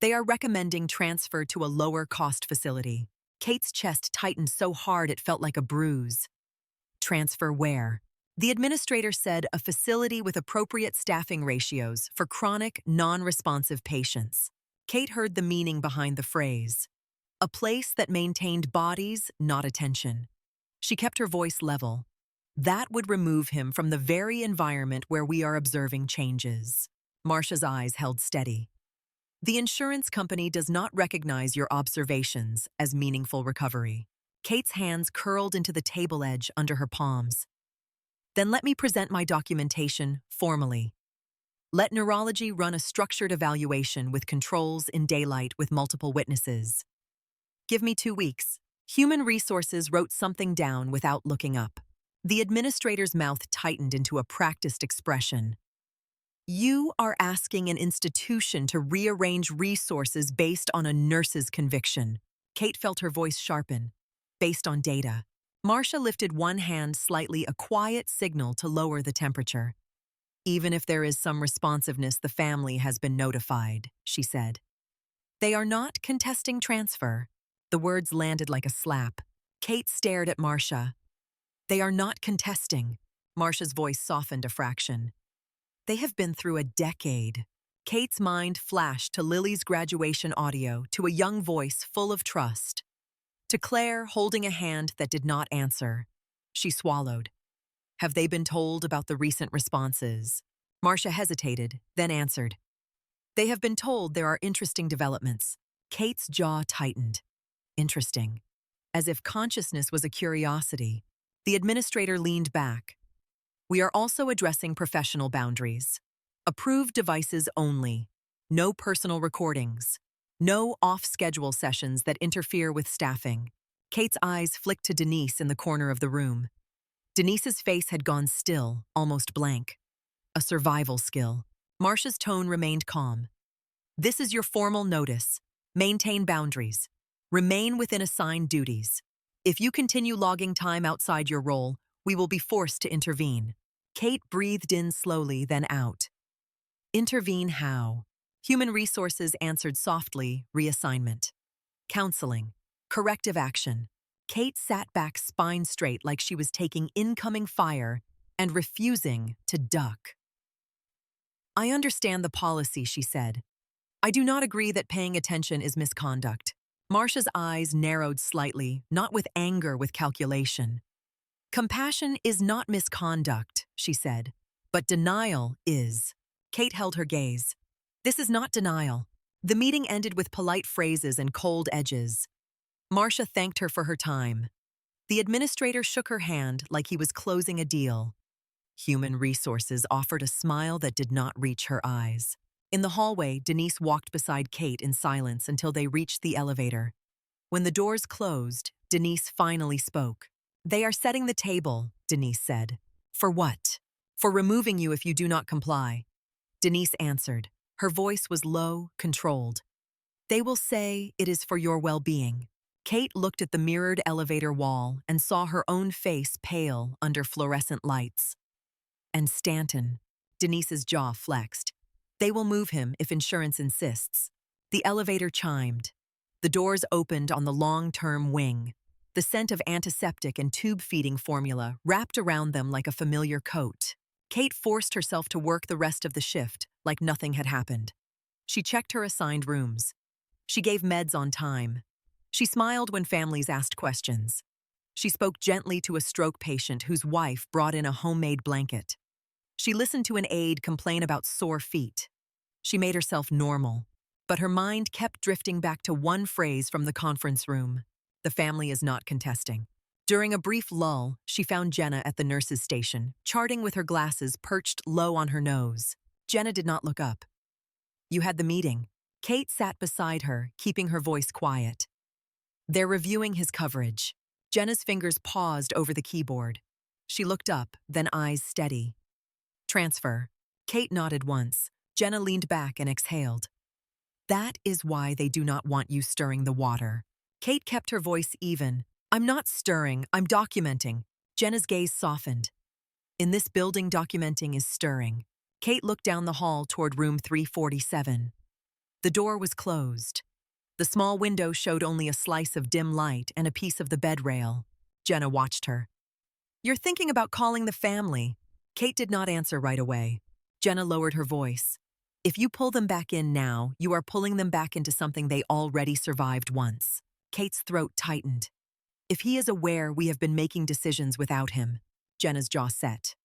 They are recommending transfer to a lower-cost facility." Kate's chest tightened so hard it felt like a bruise. "Transfer where?" The administrator said a facility with appropriate staffing ratios for chronic, non-responsive patients. Kate heard the meaning behind the phrase. A place that maintained bodies, not attention. She kept her voice level. That would remove him from the very environment where we are observing changes. Marcia's eyes held steady. "The insurance company does not recognize your observations as meaningful recovery." Kate's hands curled into the table edge under her palms. "Then let me present my documentation formally. Let neurology run a structured evaluation with controls in daylight with multiple witnesses. Give me 2 weeks." Human Resources wrote something down without looking up. The administrator's mouth tightened into a practiced expression. "You are asking an institution to rearrange resources based on a nurse's conviction." Kate felt her voice sharpen. "Based on data." Marcia lifted one hand slightly, a quiet signal to lower the temperature. Even if there is some responsiveness, the family has been notified, she said. They are not contesting transfer. The words landed like a slap. Kate stared at Marcia. They are not contesting. Marcia's voice softened a fraction. They have been through a decade. Kate's mind flashed to Lily's graduation audio, to a young voice full of trust. To Claire holding a hand that did not answer. She swallowed. Have they been told about the recent responses? Marcia hesitated, then answered. They have been told there are interesting developments. Kate's jaw tightened. Interesting. As if consciousness was a curiosity, the administrator leaned back. We are also addressing professional boundaries. Approved devices only. No personal recordings. No off-schedule sessions that interfere with staffing. Kate's eyes flicked to Denise in the corner of the room. Denise's face had gone still, almost blank. A survival skill. Marcia's tone remained calm. This is your formal notice. Maintain boundaries. Remain within assigned duties. If you continue logging time outside your role, we will be forced to intervene. Kate breathed in slowly, then out. Intervene how? Human Resources answered softly, reassignment. Counseling. Corrective action. Kate sat back spine straight like she was taking incoming fire and refusing to duck. I understand the policy, she said. I do not agree that paying attention is misconduct. Marcia's eyes narrowed slightly, not with anger, with calculation. Compassion is not misconduct, she said, but denial is. Kate held her gaze. This is not denial. The meeting ended with polite phrases and cold edges. Marcia thanked her for her time. The administrator shook her hand like he was closing a deal. Human Resources offered a smile that did not reach her eyes. In the hallway, Denise walked beside Kate in silence until they reached the elevator. When the doors closed, Denise finally spoke. They are setting the table, Denise said. For what? For removing you if you do not comply. Denise answered. Her voice was low, controlled. They will say it is for your well-being. Kate looked at the mirrored elevator wall and saw her own face pale under fluorescent lights. And Stanton. Denise's jaw flexed. They will move him if insurance insists. The elevator chimed. The doors opened on the long-term wing. The scent of antiseptic and tube-feeding formula wrapped around them like a familiar coat. Kate forced herself to work the rest of the shift like nothing had happened. She checked her assigned rooms. She gave meds on time. She smiled when families asked questions. She spoke gently to a stroke patient whose wife brought in a homemade blanket. She listened to an aide complain about sore feet. She made herself normal, but her mind kept drifting back to one phrase from the conference room. The family is not contesting. During a brief lull, she found Jenna at the nurse's station, charting with her glasses perched low on her nose. Jenna did not look up. You had the meeting. Kate sat beside her, keeping her voice quiet. They're reviewing his coverage. Jenna's fingers paused over the keyboard. She looked up, then eyes steady. Transfer. Kate nodded once. Jenna leaned back and exhaled. That is why they do not want you stirring the water. Kate kept her voice even. I'm not stirring, I'm documenting. Jenna's gaze softened. In this building, documenting is stirring. Kate looked down the hall toward room 347. The door was closed. The small window showed only a slice of dim light and a piece of the bed rail. Jenna watched her. You're thinking about calling the family. Kate did not answer right away. Jenna lowered her voice. If you pull them back in now, you are pulling them back into something they already survived once. Kate's throat tightened. If he is aware we have been making decisions without him. Jenna's jaw set.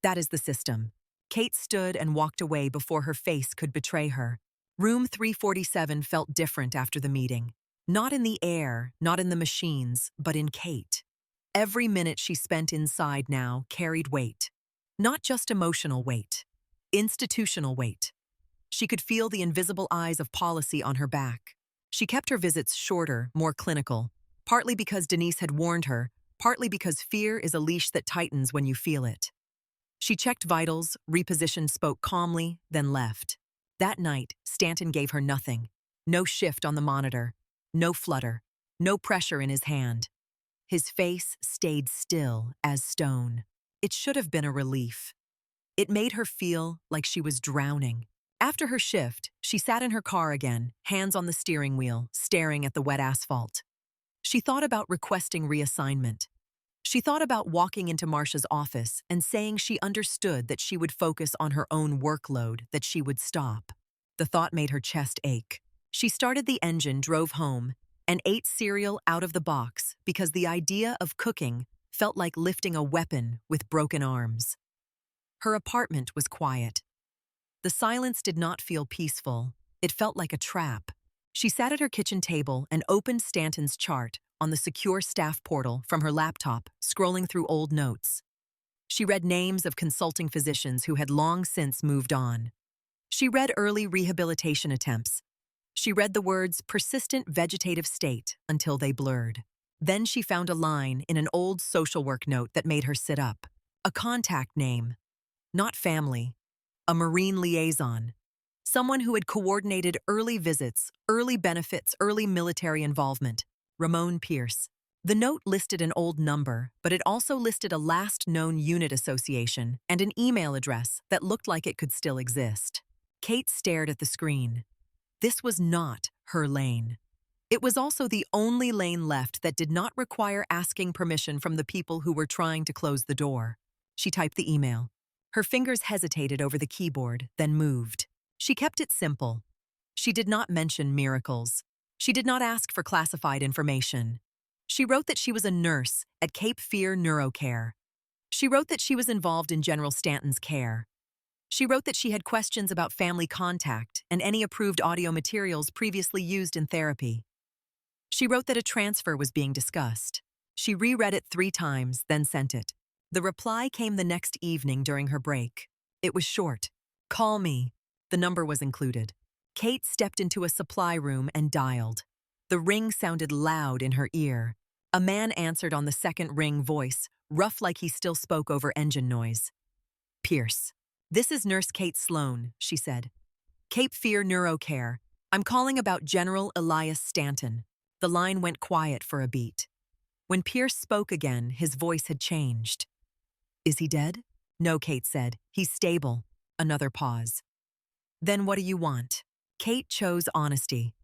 That is the system. Kate stood and walked away before her face could betray her. Room 347 felt different after the meeting. Not in the air, not in the machines, but in Kate. Every minute she spent inside now carried weight. Not just emotional weight. Institutional weight. She could feel the invisible eyes of policy on her back. She kept her visits shorter, more clinical, partly because Denise had warned her, partly because fear is a leash that tightens when you feel it. She checked vitals, repositioned, spoke calmly, then left. That night, Stanton gave her nothing. No shift on the monitor, no flutter, no pressure in his hand. His face stayed still as stone. It should have been a relief. It made her feel like she was drowning. After her shift, she sat in her car again, hands on the steering wheel, staring at the wet asphalt. She thought about requesting reassignment. She thought about walking into Marcia's office and saying she understood that she would focus on her own workload, that she would stop. The thought made her chest ache. She started the engine, drove home, and ate cereal out of the box because the idea of cooking felt like lifting a weapon with broken arms. Her apartment was quiet. The silence did not feel peaceful. It felt like a trap. She sat at her kitchen table and opened Stanton's chart on the secure staff portal from her laptop, scrolling through old notes. She read names of consulting physicians who had long since moved on. She read early rehabilitation attempts. She read the words persistent vegetative state until they blurred. Then she found a line in an old social work note that made her sit up. A contact name. Not family. A Marine liaison. Someone who had coordinated early visits, early benefits, early military involvement. Ramon Pierce. The note listed an old number, but it also listed a last known unit association and an email address that looked like it could still exist. Kate stared at the screen. This was not her lane. It was also the only lane left that did not require asking permission from the people who were trying to close the door. She typed the email. Her fingers hesitated over the keyboard, then moved. She kept it simple. She did not mention miracles. She did not ask for classified information. She wrote that she was a nurse at Cape Fear Neurocare. She wrote that she was involved in General Stanton's care. She wrote that she had questions about family contact and any approved audio materials previously used in therapy. She wrote that a transfer was being discussed. She reread it 3 times, then sent it. The reply came the next evening during her break. It was short. Call me. The number was included. Kate stepped into a supply room and dialed. The ring sounded loud in her ear. A man answered on the second ring, voice, rough like he still spoke over engine noise. Pierce. This is Nurse Kate Sloan, she said. Cape Fear Neurocare. I'm calling about General Elias Stanton. The line went quiet for a beat. When Pierce spoke again, his voice had changed. Is he dead? No, Kate said. He's stable. Another pause. Then what do you want? Kate chose honesty.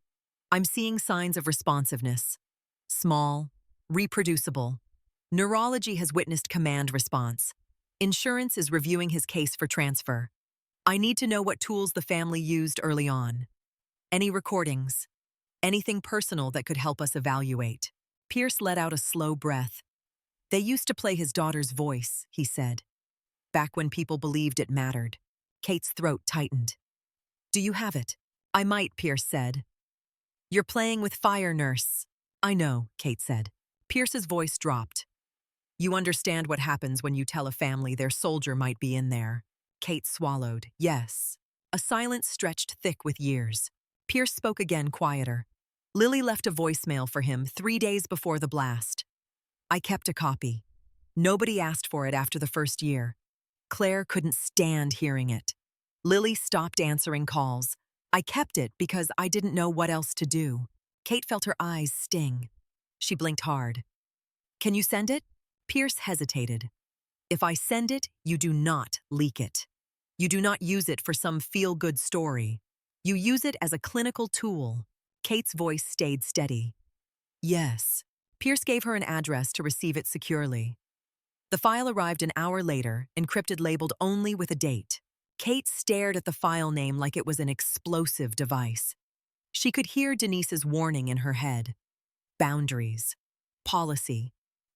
I'm seeing signs of responsiveness. Small, reproducible. Neurology has witnessed command response. Insurance is reviewing his case for transfer. I need to know what tools the family used early on. Any recordings? Anything personal that could help us evaluate. Pierce let out a slow breath. They used to play his daughter's voice, he said. Back when people believed it mattered. Kate's throat tightened. Do you have it? I might, Pierce said. You're playing with fire, nurse. I know, Kate said. Pierce's voice dropped. You understand what happens when you tell a family their soldier might be in there. Kate swallowed. Yes. A silence stretched thick with years. Pierce spoke again, quieter. Lily left a voicemail for him 3 days before the blast. I kept a copy. Nobody asked for it after the first year. Claire couldn't stand hearing it. Lily stopped answering calls. I kept it because I didn't know what else to do. Kate felt her eyes sting. She blinked hard. Can you send it? Pierce hesitated. If I send it, you do not leak it. You do not use it for some feel-good story. You use it as a clinical tool. Kate's voice stayed steady. Yes. Pierce gave her an address to receive it securely. The file arrived an hour later, encrypted, labeled only with a date. Kate stared at the file name like it was an explosive device. She could hear Denise's warning in her head. Boundaries. Policy.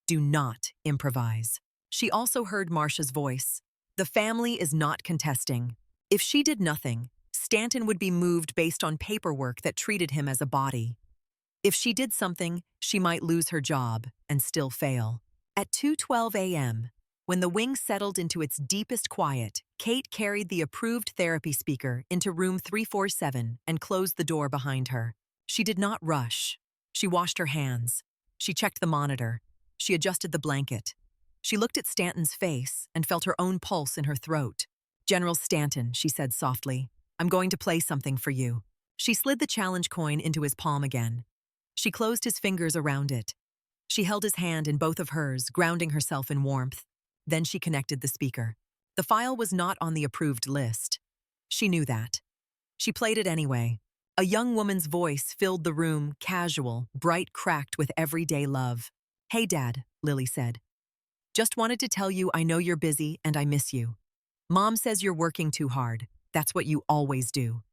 Do not improvise. She also heard Marcia's voice. The family is not contesting. If she did nothing, Stanton would be moved based on paperwork that treated him as a body. If she did something, she might lose her job and still fail. At 2:12 a.m., when the wing settled into its deepest quiet, Kate carried the approved therapy speaker into room 347 and closed the door behind her. She did not rush. She washed her hands. She checked the monitor. She adjusted the blanket. She looked at Stanton's face and felt her own pulse in her throat. General Stanton, she said softly, I'm going to play something for you. She slid the challenge coin into his palm again. She closed his fingers around it. She held his hand in both of hers, grounding herself in warmth. Then she connected the speaker. The file was not on the approved list. She knew that. She played it anyway. A young woman's voice filled the room, casual, bright, cracked with everyday love. "Hey, Dad," Lily said. "Just wanted to tell you I know you're busy and I miss you. Mom says you're working too hard. That's what you always do.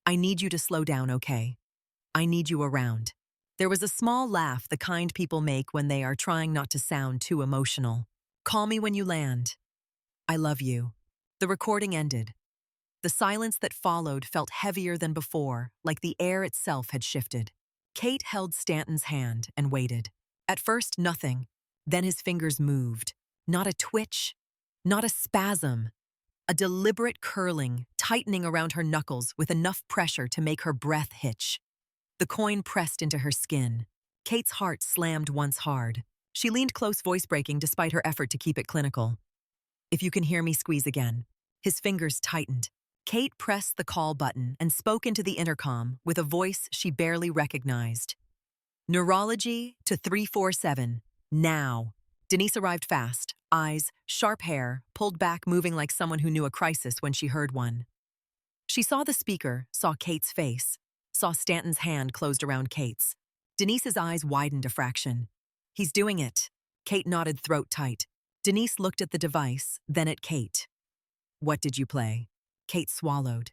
I need you to slow down, okay? I need you around." There was a small laugh, the kind people make when they are trying not to sound too emotional. "Call me when you land. I love you." The recording ended. The silence that followed felt heavier than before, like the air itself had shifted. Kate held Stanton's hand and waited. At first, nothing. Then his fingers moved. Not a twitch, not a spasm. A deliberate curling, tightening around her knuckles with enough pressure to make her breath hitch. The coin pressed into her skin. Kate's heart slammed once hard. She leaned close, voice breaking despite her effort to keep it clinical. "If you can hear me, squeeze again." His fingers tightened. Kate pressed the call button and spoke into the intercom with a voice she barely recognized. "Neurology to 347. Now." Denise arrived fast, eyes, sharp hair, pulled back, moving like someone who knew a crisis when she heard one. She saw the speaker, saw Kate's face, saw Stanton's hand closed around Kate's. Denise's eyes widened a fraction. "He's doing it." Kate nodded, throat tight. Denise looked at the device, then at Kate. "What did you play?" Kate swallowed.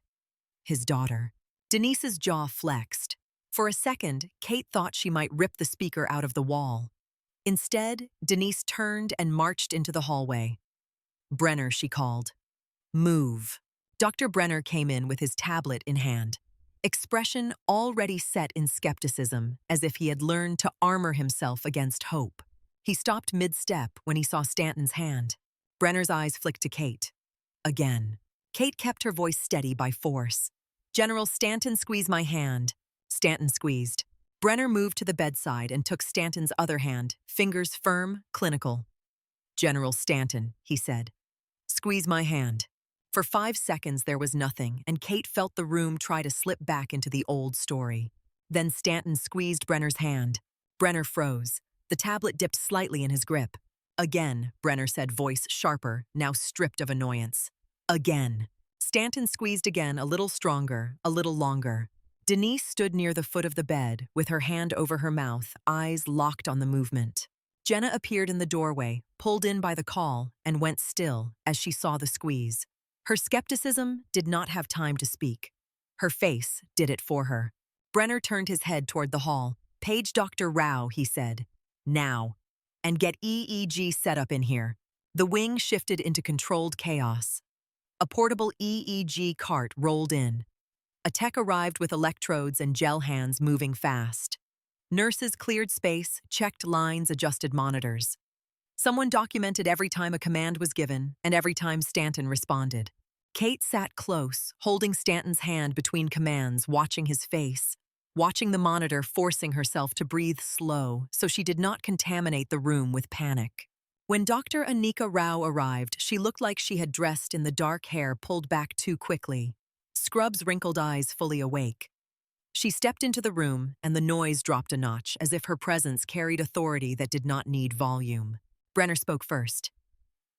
"His daughter." Denise's jaw flexed. For a second, Kate thought she might rip the speaker out of the wall. Instead, Denise turned and marched into the hallway. "Brenner," she called. "Move." Dr. Brenner came in with his tablet in hand, expression already set in skepticism, as if he had learned to armor himself against hope. He stopped mid-step when he saw Stanton's hand. Brenner's eyes flicked to Kate. Again. Kate kept her voice steady by force. "General Stanton, squeeze my hand." Stanton squeezed. Brenner moved to the bedside and took Stanton's other hand, fingers firm, clinical. "General Stanton," he said. "Squeeze my hand." For 5 seconds there was nothing, and Kate felt the room try to slip back into the old story. Then Stanton squeezed Brenner's hand. Brenner froze. The tablet dipped slightly in his grip. "Again," Brenner said, voice sharper, now stripped of annoyance. "Again." Stanton squeezed again, a little stronger, a little longer. Denise stood near the foot of the bed, with her hand over her mouth, eyes locked on the movement. Jenna appeared in the doorway, pulled in by the call, and went still as she saw the squeeze. Her skepticism did not have time to speak. Her face did it for her. Brenner turned his head toward the hall. "Page Dr. Rao," he said. "Now. And get EEG set up in here." The wing shifted into controlled chaos. A portable EEG cart rolled in. A tech arrived with electrodes and gel hands moving fast. Nurses cleared space, checked lines, adjusted monitors. Someone documented every time a command was given and every time Stanton responded. Kate sat close, holding Stanton's hand between commands, watching his face, watching the monitor, forcing herself to breathe slow so she did not contaminate the room with panic. When Dr. Anika Rao arrived, she looked like she had dressed in the dark hair pulled back too quickly. Scrub's wrinkled eyes fully awake. She stepped into the room, and the noise dropped a notch, as if her presence carried authority that did not need volume. Brenner spoke first.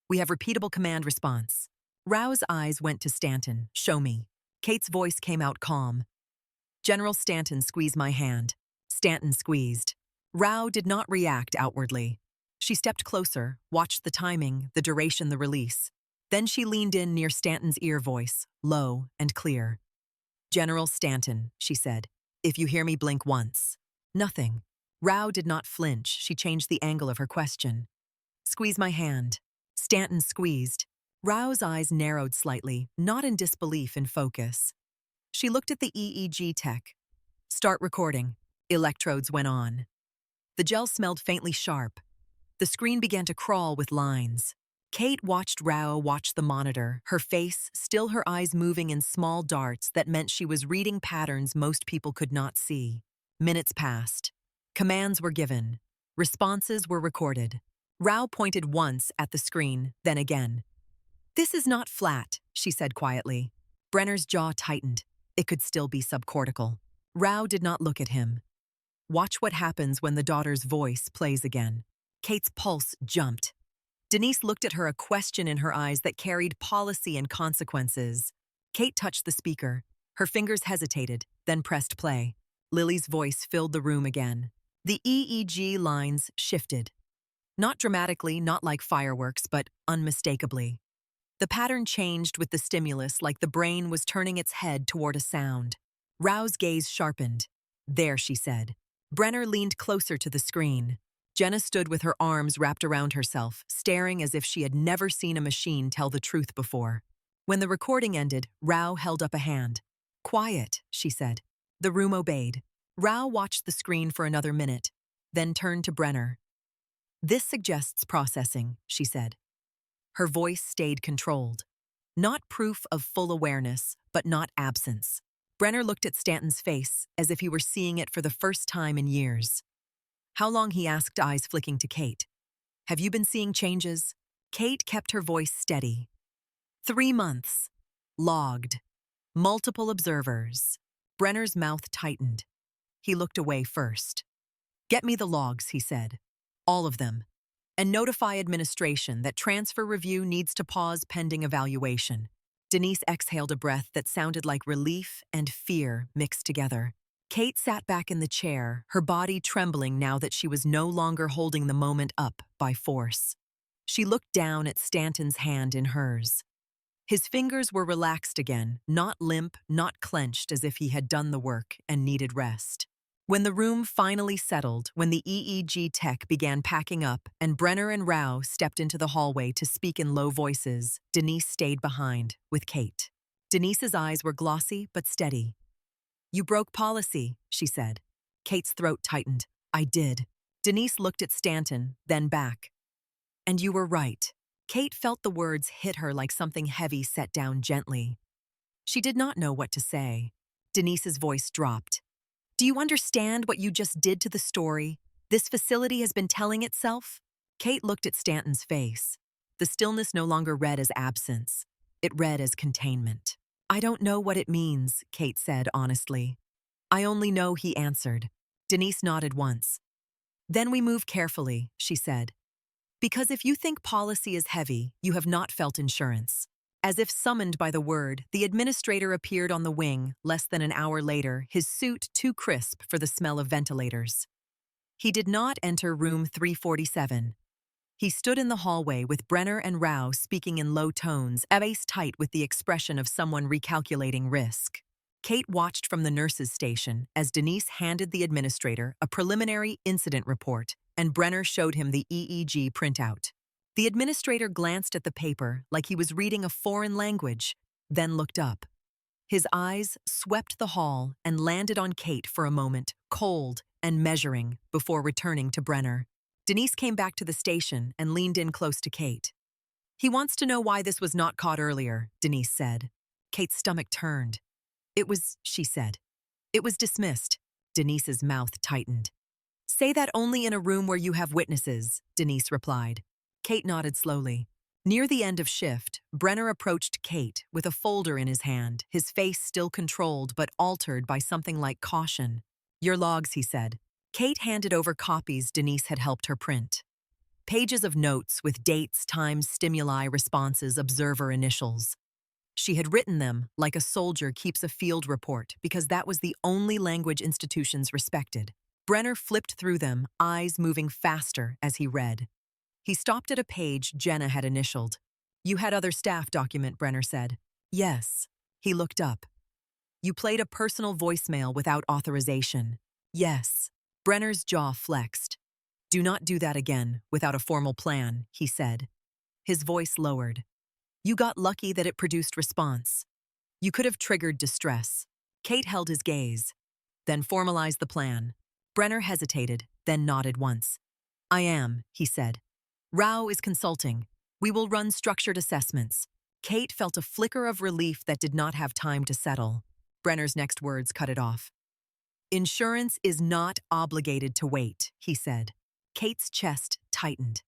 "We have repeatable command response." Rao's eyes went to Stanton. "Show me." Kate's voice came out calm. "General Stanton, squeeze my hand." Stanton squeezed. Rao did not react outwardly. She stepped closer, watched the timing, the duration, the release. Then she leaned in near Stanton's ear, voice, low and clear. "General Stanton," she said, "if you hear me, blink once." Nothing. Rao did not flinch. She changed the angle of her question. "Squeeze my hand." Stanton squeezed. Rao's eyes narrowed slightly, not in disbelief, in focus. She looked at the EEG tech. "Start recording." Electrodes went on. The gel smelled faintly sharp. The screen began to crawl with lines. Kate watched Rao watch the monitor, her face, still her eyes moving in small darts that meant she was reading patterns most people could not see. Minutes passed. Commands were given. Responses were recorded. Rao pointed once at the screen, then again. "This is not flat," she said quietly. Brenner's jaw tightened. It could still be subcortical. Rao did not look at him. "Watch what happens when the daughter's voice plays again." Kate's pulse jumped. Denise looked at her, a question in her eyes that carried policy and consequences. Kate touched the speaker. Her fingers hesitated, then pressed play. Lily's voice filled the room again. The EEG lines shifted. Not dramatically, not like fireworks, but unmistakably. The pattern changed with the stimulus, like the brain was turning its head toward a sound. Rao's gaze sharpened. "There," she said. Brenner leaned closer to the screen. Jenna stood with her arms wrapped around herself, staring as if she had never seen a machine tell the truth before. When the recording ended, Rao held up a hand. "Quiet," she said. The room obeyed. Rao watched the screen for another minute, then turned to Brenner. "This suggests processing," she said. Her voice stayed controlled. Not proof of full awareness, but not absence. Brenner looked at Stanton's face as if he were seeing it for the first time in years. "How long?" he asked, eyes flicking to Kate. "Have you been seeing changes?" Kate kept her voice steady. 3 months. Logged. Multiple observers. Brenner's mouth tightened. He looked away first. "Get me the logs," he said. "All of them. And notify administration that transfer review needs to pause pending evaluation." Denise exhaled a breath that sounded like relief and fear mixed together. Kate sat back in the chair, her body trembling now that she was no longer holding the moment up by force. She looked down at Stanton's hand in hers. His fingers were relaxed again, not limp, not clenched as if he had done the work and needed rest. When the room finally settled, when the EEG tech began packing up and Brenner and Rao stepped into the hallway to speak in low voices, Denise stayed behind, with Kate. Denise's eyes were glossy but steady. "You broke policy," she said. Kate's throat tightened. "I did." Denise looked at Stanton, then back. "And you were right." Kate felt the words hit her like something heavy set down gently. She did not know what to say. Denise's voice dropped. "Do you understand what you just did to the story? This facility has been telling itself?" Kate looked at Stanton's face. The stillness no longer read as absence. It read as containment. "I don't know what it means," Kate said honestly. "I only know," he answered. Denise nodded once. "Then we move carefully," she said. "Because if you think policy is heavy, you have not felt insurance." As if summoned by the word, the administrator appeared on the wing less than an hour later, his suit too crisp for the smell of ventilators. He did not enter room 347. He stood in the hallway with Brenner and Rao speaking in low tones, face tight with the expression of someone recalculating risk. Kate watched from the nurse's station as Denise handed the administrator a preliminary incident report, and Brenner showed him the EEG printout. The administrator glanced at the paper like he was reading a foreign language, then looked up. His eyes swept the hall and landed on Kate for a moment, cold and measuring, before returning to Brenner. Denise came back to the station and leaned in close to Kate. "He wants to know why this was not caught earlier," Denise said. Kate's stomach turned. She said. "It was dismissed." Denise's mouth tightened. "Say that only in a room where you have witnesses," Denise replied. Kate nodded slowly. Near the end of shift, Brenner approached Kate with a folder in his hand, his face still controlled but altered by something like caution. "Your logs," he said. Kate handed over copies Denise had helped her print. Pages of notes with dates, times, stimuli, responses, observer initials. She had written them like a soldier keeps a field report because that was the only language institutions respected. Brenner flipped through them, eyes moving faster as he read. He stopped at a page Jenna had initialed. "You had other staff document," Brenner said. "Yes." He looked up. "You played a personal voicemail without authorization." "Yes." Brenner's jaw flexed. "Do not do that again, without a formal plan," he said. His voice lowered. "You got lucky that it produced response. You could have triggered distress." Kate held his gaze. "Then formalize the plan." Brenner hesitated, then nodded once. "I am," he said. "Rao is consulting. We will run structured assessments." Kate felt a flicker of relief that did not have time to settle. Brenner's next words cut it off. "Insurance is not obligated to wait," he said. Kate's chest tightened.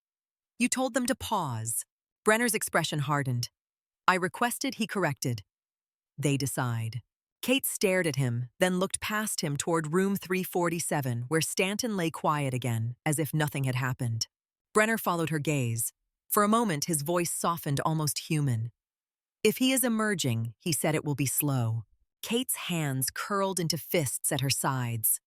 "You told them to pause." Brenner's expression hardened. "I requested," he corrected. "They decide." Kate stared at him, then looked past him toward room 347, where Stanton lay quiet again, as if nothing had happened. Brenner followed her gaze. For a moment, his voice softened almost human. If he is emerging, he said it will be slow. Kate's hands curled into fists at her sides.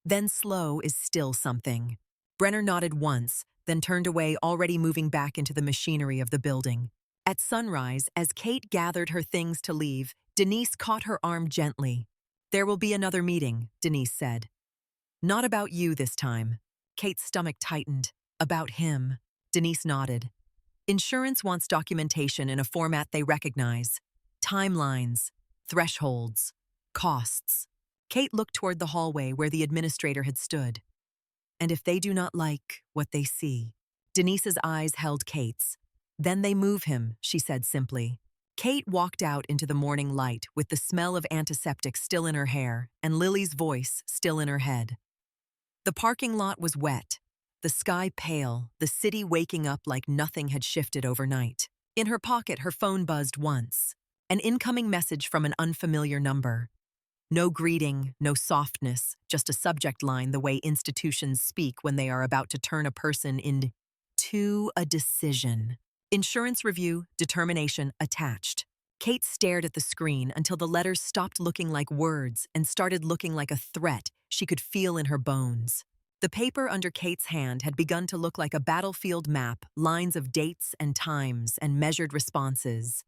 Then slow is still something. Brenner nodded once, then turned away, already moving back into the machinery of the building. At sunrise, as Kate gathered her things to leave, Denise caught her arm gently. "There will be another meeting," Denise said. "Not about you this time." Kate's stomach tightened. "About him." Denise nodded. "Insurance wants documentation in a format they recognize. Timelines, thresholds, costs." Kate looked toward the hallway where the administrator had stood. "And if they do not like what they see?" Denise's eyes held Kate's. "Then they move him," she said simply. Kate walked out into the morning light with the smell of antiseptic still in her hair and Lily's voice still in her head. The parking lot was wet, the sky pale, the city waking up like nothing had shifted overnight. In her pocket, her phone buzzed once. An incoming message from an unfamiliar number. No greeting, no softness, just a subject line the way institutions speak when they are about to turn a person into a decision. Insurance review, determination, attached. Kate stared at the screen until the letters stopped looking like words and started looking like a threat she could feel in her bones. The paper under Kate's hand had begun to look like a battlefield map, lines of dates and times and measured responses.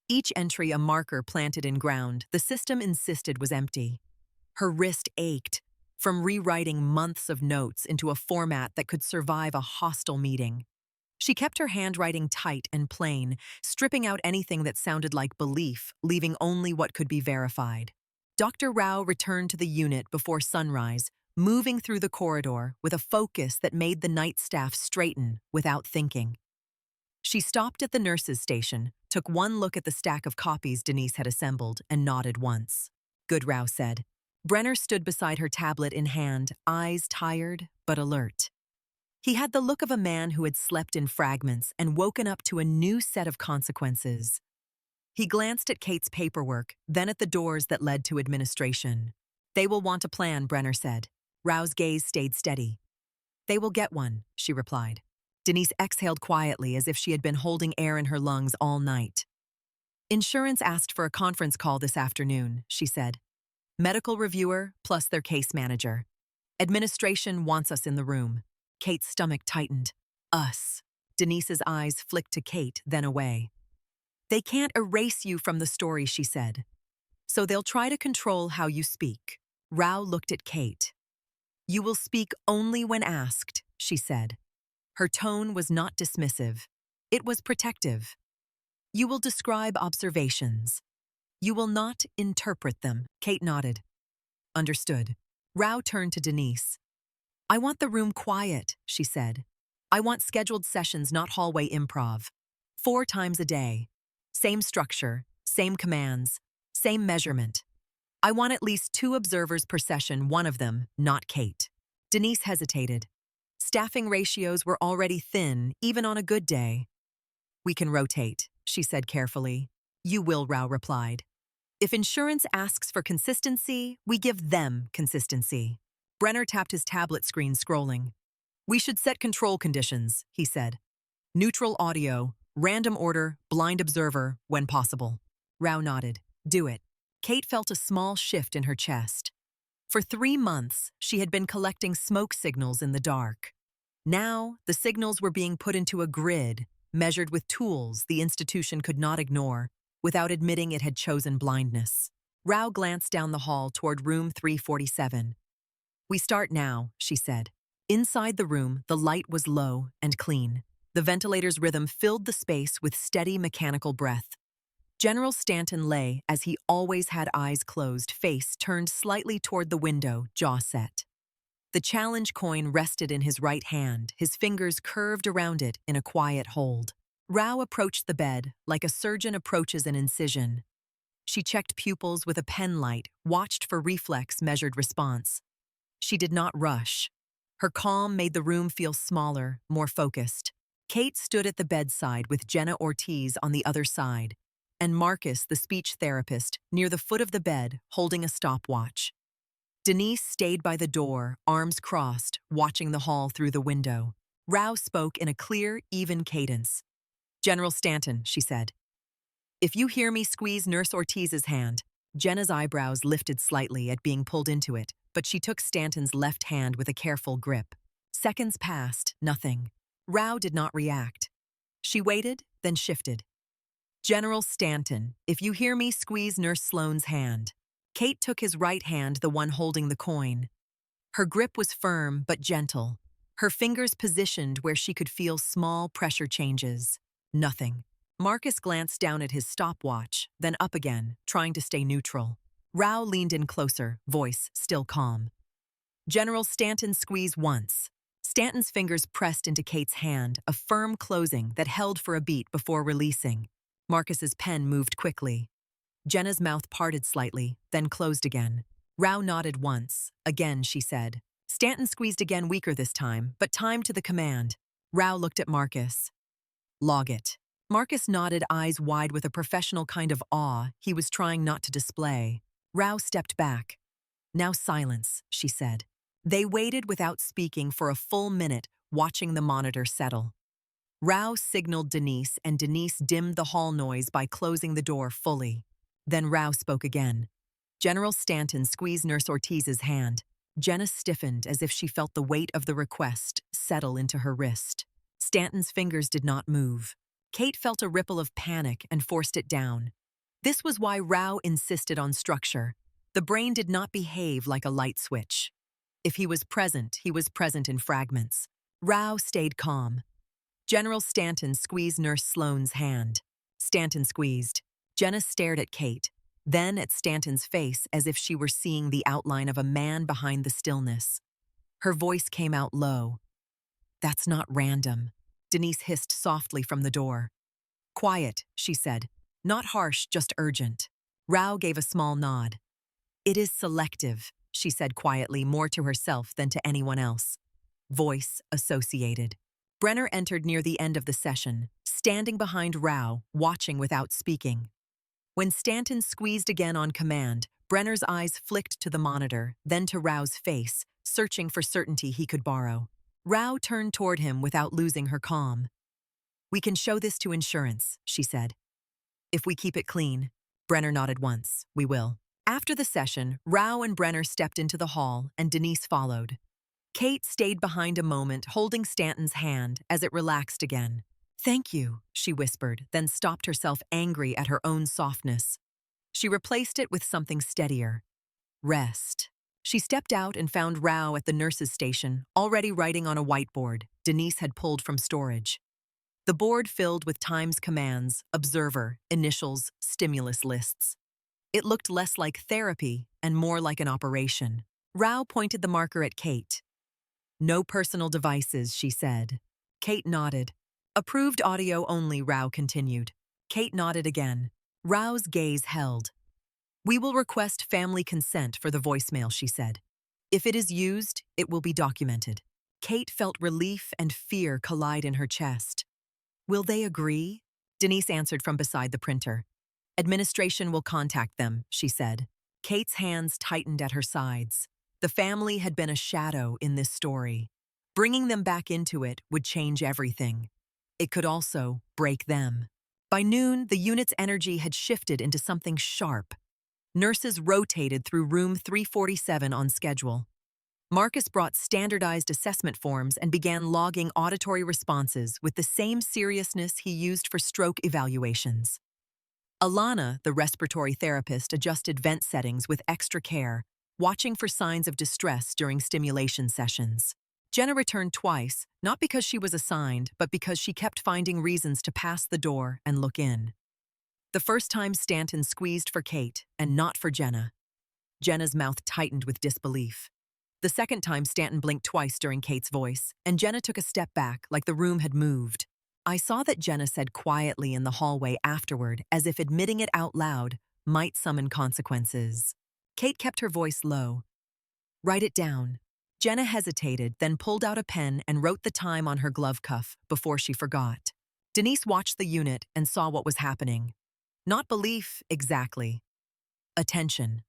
Each entry a marker planted in ground the system insisted was empty. Her wrist ached from rewriting months of notes into a format that could survive a hostile meeting. She kept her handwriting tight and plain, stripping out anything that sounded like belief, leaving only what could be verified. Dr. Rao returned to the unit before sunrise, moving through the corridor with a focus that made the night staff straighten without thinking. She stopped at the nurse's station, took one look at the stack of copies Denise had assembled, and nodded once. "Good," Rao said. Brenner stood beside her, tablet in hand, eyes tired but alert. He had the look of a man who had slept in fragments and woken up to a new set of consequences. He glanced at Kate's paperwork, then at the doors that led to administration. "They will want a plan," Brenner said. Rao's gaze stayed steady. "They will get one," she replied. Denise exhaled quietly as if she had been holding air in her lungs all night. "Insurance asked for a conference call this afternoon," she said. "Medical reviewer plus their case manager. Administration wants us in the room." Kate's stomach tightened. "Us." Denise's eyes flicked to Kate, then away. "They can't erase you from the story," she said. "So they'll try to control how you speak." Rao looked at Kate. "You will speak only when asked," she said. Her tone was not dismissive. It was protective. "You will describe observations. You will not interpret them." Kate nodded. "Understood." Rao turned to Denise. "I want the room quiet," she said. "I want scheduled sessions, not hallway improv. 4 times a day. Same structure, same commands, same measurement. I want at least 2 observers per session, one of them, not Kate." Denise hesitated. Staffing ratios were already thin, even on a good day. "We can rotate," she said carefully. "You will," Rao replied. "If insurance asks for consistency, we give them consistency." Brenner tapped his tablet screen, scrolling. "We should set control conditions," he said. "Neutral audio, random order, blind observer, when possible." Rao nodded. "Do it." Kate felt a small shift in her chest. For 3 months, she had been collecting smoke signals in the dark. Now, the signals were being put into a grid, measured with tools the institution could not ignore, without admitting it had chosen blindness. Rao glanced down the hall toward room 347. "We start now," she said. Inside the room, the light was low and clean. The ventilator's rhythm filled the space with steady mechanical breath. General Stanton lay, as he always had, eyes closed, face turned slightly toward the window, jaw set. The challenge coin rested in his right hand, his fingers curved around it in a quiet hold. Rao approached the bed like a surgeon approaches an incision. She checked pupils with a pen light, watched for reflex, measured response. She did not rush. Her calm made the room feel smaller, more focused. Kate stood at the bedside with Jenna Ortiz on the other side, and Marcus, the speech therapist, near the foot of the bed, holding a stopwatch. Denise stayed by the door, arms crossed, watching the hall through the window. Rao spoke in a clear, even cadence. General Stanton, she said. If you hear me squeeze Nurse Ortiz's hand. Jenna's eyebrows lifted slightly at being pulled into it, but she took Stanton's left hand with a careful grip. Seconds passed, nothing. Rao did not react. She waited, then shifted. General Stanton, if you hear me squeeze Nurse Sloane's hand. Kate took his right hand, the one holding the coin. Her grip was firm but gentle, her fingers positioned where she could feel small pressure changes. Nothing. Marcus glanced down at his stopwatch, then up again, trying to stay neutral. Rao leaned in closer, voice still calm. General Stanton squeezed once. Stanton's fingers pressed into Kate's hand, a firm closing that held for a beat before releasing. Marcus's pen moved quickly. Jenna's mouth parted slightly, then closed again. Rao nodded once. Again, she said. Stanton squeezed again, weaker this time, but timed to the command. Rao looked at Marcus. Log it. Marcus nodded, eyes wide with a professional kind of awe he was trying not to display. Rao stepped back. Now silence, she said. They waited without speaking for a full minute, watching the monitor settle. Rao signaled Denise, and Denise dimmed the hall noise by closing the door fully. Then Rao spoke again. General Stanton squeezed Nurse Ortiz's hand. Jenna stiffened as if she felt the weight of the request settle into her wrist. Stanton's fingers did not move. Kate felt a ripple of panic and forced it down. This was why Rao insisted on structure. The brain did not behave like a light switch. If he was present in fragments. Rao stayed calm. General Stanton squeezed Nurse Sloane's hand. Stanton squeezed. Jenna stared at Kate, then at Stanton's face as if she were seeing the outline of a man behind the stillness. Her voice came out low. That's not random. Denise hissed softly from the door. Quiet, she said. Not harsh, just urgent. Rao gave a small nod. It is selective, she said quietly, more to herself than to anyone else. Voice associated. Brenner entered near the end of the session, standing behind Rao, watching without speaking. When Stanton squeezed again on command, Brenner's eyes flicked to the monitor, then to Rao's face, searching for certainty he could borrow. Rao turned toward him without losing her calm. We can show this to insurance, she said. If we keep it clean. Brenner nodded once. We will. After the session, Rao and Brenner stepped into the hall, and Denise followed. Kate stayed behind a moment, holding Stanton's hand as it relaxed again. Thank you, she whispered, then stopped herself, angry at her own softness. She replaced it with something steadier. Rest. She stepped out and found Rao at the nurse's station, already writing on a whiteboard Denise had pulled from storage. The board filled with Times commands, observer, initials, stimulus lists. It looked less like therapy and more like an operation. Rao pointed the marker at Kate. No personal devices, she said. Kate nodded. Approved audio only, Rao continued. Kate nodded again. Rao's gaze held. We will request family consent for the voicemail, she said. If it is used, it will be documented. Kate felt relief and fear collide in her chest. Will they agree? Denise answered from beside the printer. Administration will contact them, she said. Kate's hands tightened at her sides. The family had been a shadow in this story. Bringing them back into it would change everything. It could also break them. By noon, the unit's energy had shifted into something sharp. Nurses rotated through room 347 on schedule. Marcus brought standardized assessment forms and began logging auditory responses with the same seriousness he used for stroke evaluations. Alana, the respiratory therapist, adjusted vent settings with extra care, watching for signs of distress during stimulation sessions. Jenna returned twice, not because she was assigned, but because she kept finding reasons to pass the door and look in. The first time Stanton squeezed for Kate, and not for Jenna. Jenna's mouth tightened with disbelief. The second time Stanton blinked twice during Kate's voice, and Jenna took a step back, like the room had moved. I saw that, Jenna said quietly in the hallway afterward, as if admitting it out loud might summon consequences. Kate kept her voice low. Write it down. Jenna hesitated, then pulled out a pen and wrote the time on her glove cuff before she forgot. Denise watched the unit and saw what was happening. Not belief, exactly. Attention.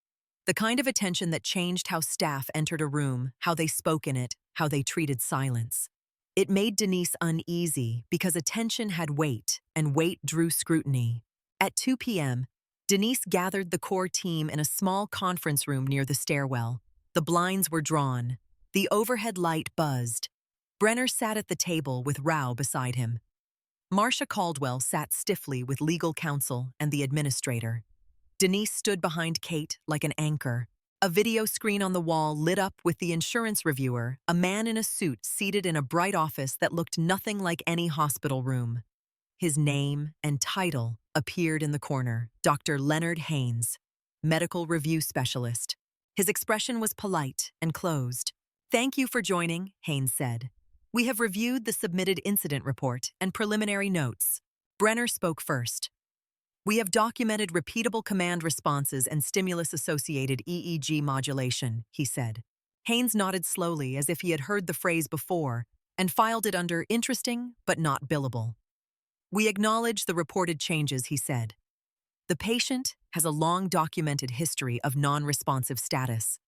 The kind of attention that changed how staff entered a room, how they spoke in it, how they treated silence. It made Denise uneasy because attention had weight, and weight drew scrutiny. At 2 p.m., Denise gathered the core team in a small conference room near the stairwell. The blinds were drawn. The overhead light buzzed. Brenner sat at the table with Rao beside him. Marcia Caldwell sat stiffly with legal counsel and the administrator. Denise stood behind Kate like an anchor. A video screen on the wall lit up with the insurance reviewer, a man in a suit seated in a bright office that looked nothing like any hospital room. His name and title appeared in the corner: Dr. Leonard Haynes, medical review specialist. His expression was polite and closed. "Thank you for joining," Haynes said. "We have reviewed the submitted incident report and preliminary notes." Brenner spoke first. "We have documented repeatable command responses and stimulus-associated EEG modulation," he said. Haynes nodded slowly as if he had heard the phrase before and filed it under interesting but not billable. "We acknowledge the reported changes," he said. "The patient has a long documented history of non-responsive status.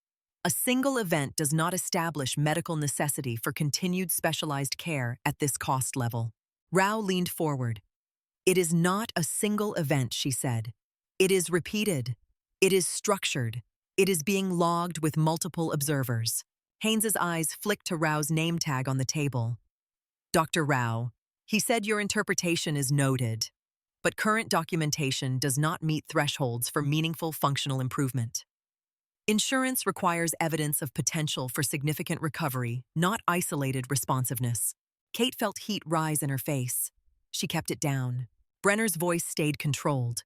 A single event does not establish medical necessity for continued specialized care at this cost level." Rao leaned forward. "It is not a single event," she said. "It is repeated. It is structured. It is being logged with multiple observers." Haynes's eyes flicked to Rao's name tag on the table. "Dr. Rao, he said your interpretation is noted, but current documentation does not meet thresholds for meaningful functional improvement. Insurance requires evidence of potential for significant recovery, not isolated responsiveness." Kate felt heat rise in her face. She kept it down. Brenner's voice stayed controlled.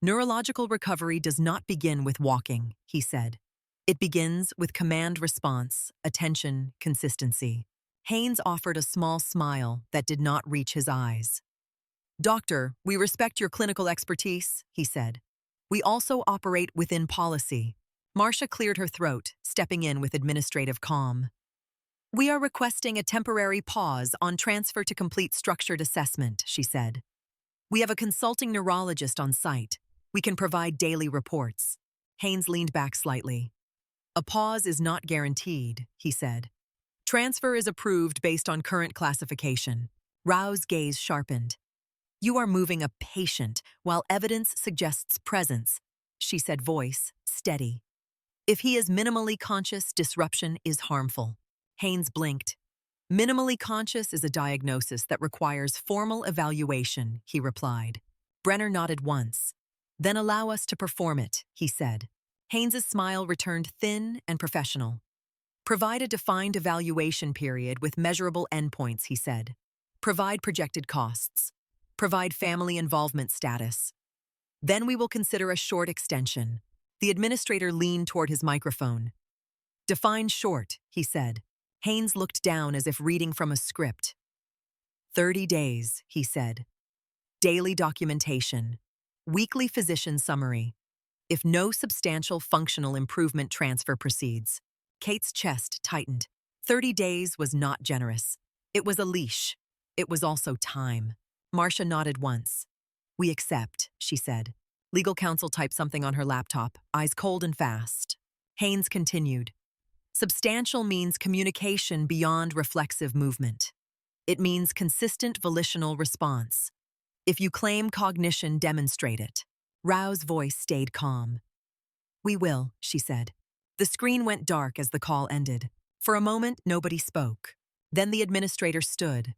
"Neurological recovery does not begin with walking," he said. "It begins with command response, attention, consistency." Haynes offered a small smile that did not reach his eyes. "Doctor, we respect your clinical expertise," he said. "We also operate within policy." Marcia cleared her throat, stepping in with administrative calm. "We are requesting a temporary pause on transfer to complete structured assessment," she said. "We have a consulting neurologist on site. We can provide daily reports." Haynes leaned back slightly. "A pause is not guaranteed," he said. "Transfer is approved based on current classification." Rao's gaze sharpened. "You are moving a patient while evidence suggests presence," she said, voice steady. "If he is minimally conscious, disruption is harmful." Haynes blinked. "Minimally conscious is a diagnosis that requires formal evaluation," he replied. Brenner nodded once. "Then allow us to perform it," he said. Haynes's smile returned thin and professional. "Provide a defined evaluation period with measurable endpoints," he said. "Provide projected costs. Provide family involvement status. Then we will consider a short extension." The administrator leaned toward his microphone. "Define short," he said. Haynes looked down as if reading from a script. 30 days, he said. Daily documentation. Weekly physician summary. If no substantial functional improvement, transfer proceeds. Kate's chest tightened. 30 days was not generous. It was a leash. It was also time. Marcia nodded once. "We accept," she said. Legal counsel typed something on her laptop, eyes cold and fast. Haynes continued. "Substantial means communication beyond reflexive movement. It means consistent volitional response. If you claim cognition, demonstrate it." Rao's voice stayed calm. "We will," she said. The screen went dark as the call ended. For a moment, nobody spoke. Then the administrator stood.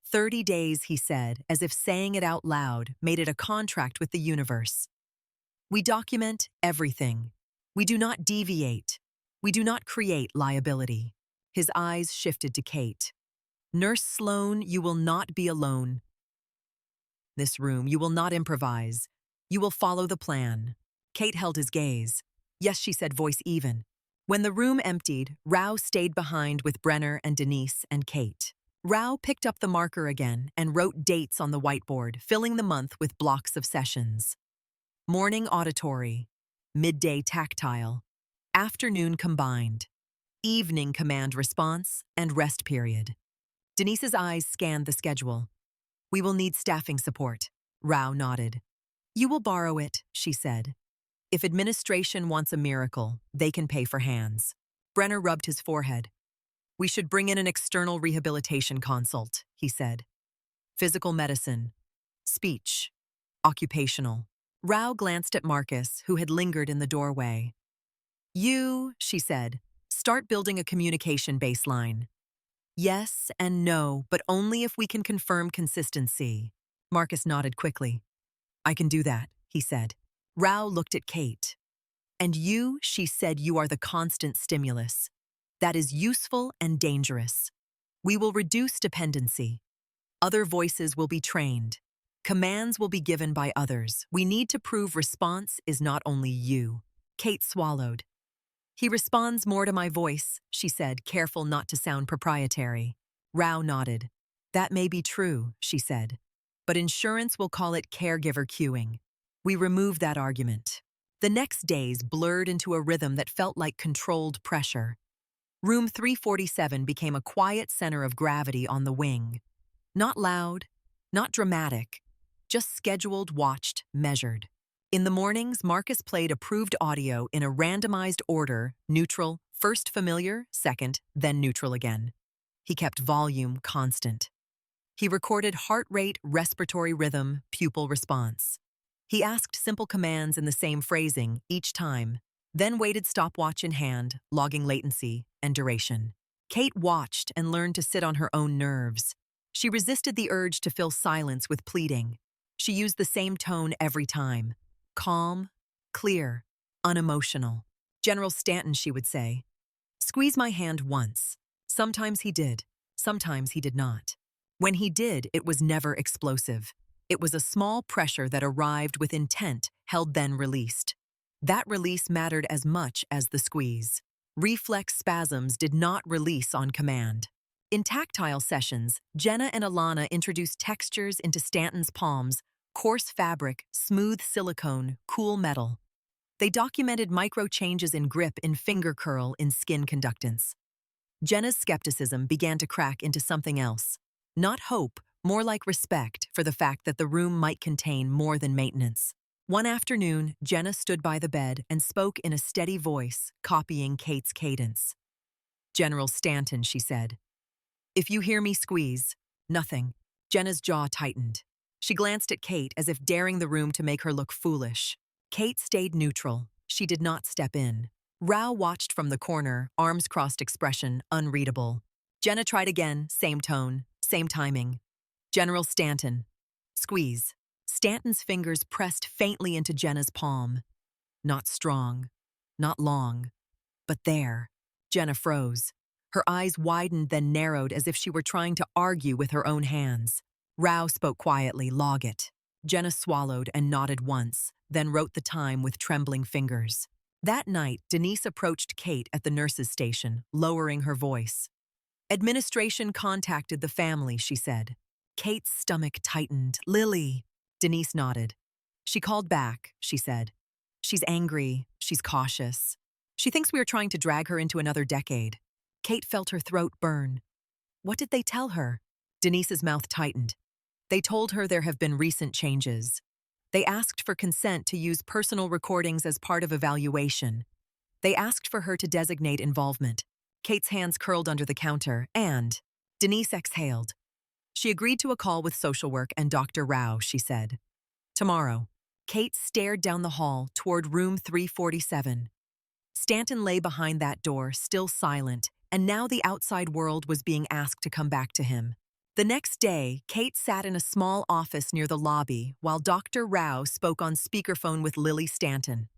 30 days, he said, as if saying it out loud made it a contract with the universe. "We document everything. We do not deviate. We do not create liability." His eyes shifted to Kate. "Nurse Sloan, you will not be alone. This room, you will not improvise. You will follow the plan." Kate held his gaze. "Yes," she said, voice even. When the room emptied, Rao stayed behind with Brenner and Denise and Kate. Rao picked up the marker again and wrote dates on the whiteboard, filling the month with blocks of sessions. Morning auditory, midday tactile, afternoon combined, evening command response, and rest period. Denise's eyes scanned the schedule. "We will need staffing support." Rao nodded. "You will borrow it," she said. "If administration wants a miracle, they can pay for hands." Brenner rubbed his forehead. We should bring in an external rehabilitation consult, he said. Physical medicine, speech, occupational. Rao glanced at Marcus, who had lingered in the doorway. You, she said, start building a communication baseline. Yes and no, but only if we can confirm consistency. Marcus nodded quickly. I can do that, he said. Rao looked at Kate. And you, she said, you are the constant stimulus. That is useful and dangerous. We will reduce dependency. Other voices will be trained. Commands will be given by others. We need to prove response is not only you. Kate swallowed. He responds more to my voice, she said, careful not to sound proprietary. Rao nodded. That may be true, she said. But insurance will call it caregiver queuing. We remove that argument. The next days blurred into a rhythm that felt like controlled pressure. Room 347 became a quiet center of gravity on the wing. Not loud, not dramatic, just scheduled, watched, measured. In the mornings, Marcus played approved audio in a randomized order, neutral, first familiar, second, then neutral again. He kept volume constant. He recorded heart rate, respiratory rhythm, pupil response. He asked simple commands in the same phrasing each time, then waited stopwatch in hand, logging latency and duration. Kate watched and learned to sit on her own nerves. She resisted the urge to fill silence with pleading. She used the same tone every time. Calm, clear, unemotional. General Stanton, she would say. Squeeze my hand once. Sometimes he did. Sometimes he did not. When he did, it was never explosive. It was a small pressure that arrived with intent, held then released. That release mattered as much as the squeeze. Reflex spasms did not release on command. In tactile sessions, Jenna and Alana introduced textures into Stanton's palms, coarse fabric, smooth silicone, cool metal. They documented micro changes in grip, in finger curl, in skin conductance. Jenna's skepticism began to crack into something else. Not hope, more like respect for the fact that the room might contain more than maintenance. One afternoon, Jenna stood by the bed and spoke in a steady voice, copying Kate's cadence. General Stanton, she said. If you hear me squeeze, nothing. Jenna's jaw tightened. She glanced at Kate as if daring the room to make her look foolish. Kate stayed neutral. She did not step in. Rao watched from the corner, arms crossed expression, unreadable. Jenna tried again, same tone, same timing. General Stanton. Squeeze. Stanton's fingers pressed faintly into Jenna's palm. Not strong, not long, but there. Jenna froze. Her eyes widened then narrowed as if she were trying to argue with her own hands. Rao spoke quietly, log it. Jenna swallowed and nodded once, then wrote the time with trembling fingers. That night, Denise approached Kate at the nurse's station, lowering her voice. Administration contacted the family, she said. Kate's stomach tightened. Lily. Denise nodded. She called back, she said. She's angry. She's cautious. She thinks we are trying to drag her into another decade. Kate felt her throat burn. What did they tell her? Denise's mouth tightened. They told her there have been recent changes. They asked for consent to use personal recordings as part of evaluation. They asked for her to designate involvement. Kate's hands curled under the counter, and Denise exhaled. She agreed to a call with social work and Dr. Rao, she said. Tomorrow. Kate stared down the hall toward room 347. Stanton lay behind that door, still silent, and now the outside world was being asked to come back to him. The next day, Kate sat in a small office near the lobby while Dr. Rao spoke on speakerphone with Lily Stanton.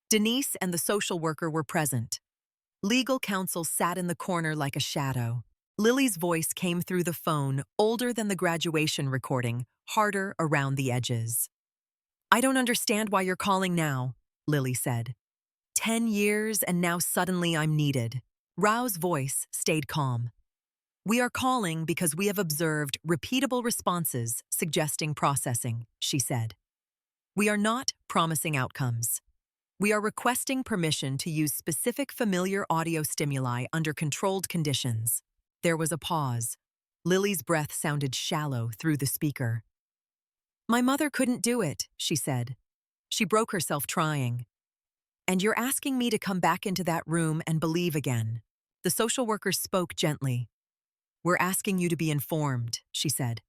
Denise and the social worker were present. Legal counsel sat in the corner like a shadow. Lily's voice came through the phone, older than the graduation recording, harder around the edges. I don't understand why you're calling now, Lily said. 10 years and now suddenly I'm needed. Rao's voice stayed calm. We are calling because we have observed repeatable responses suggesting processing, she said. We are not promising outcomes. We are requesting permission to use specific familiar audio stimuli under controlled conditions. There was a pause. Lily's breath sounded shallow through the speaker. My mother couldn't do it, she said. She broke herself trying. And you're asking me to come back into that room and believe again. The social worker spoke gently. "We're asking you to be informed," she said,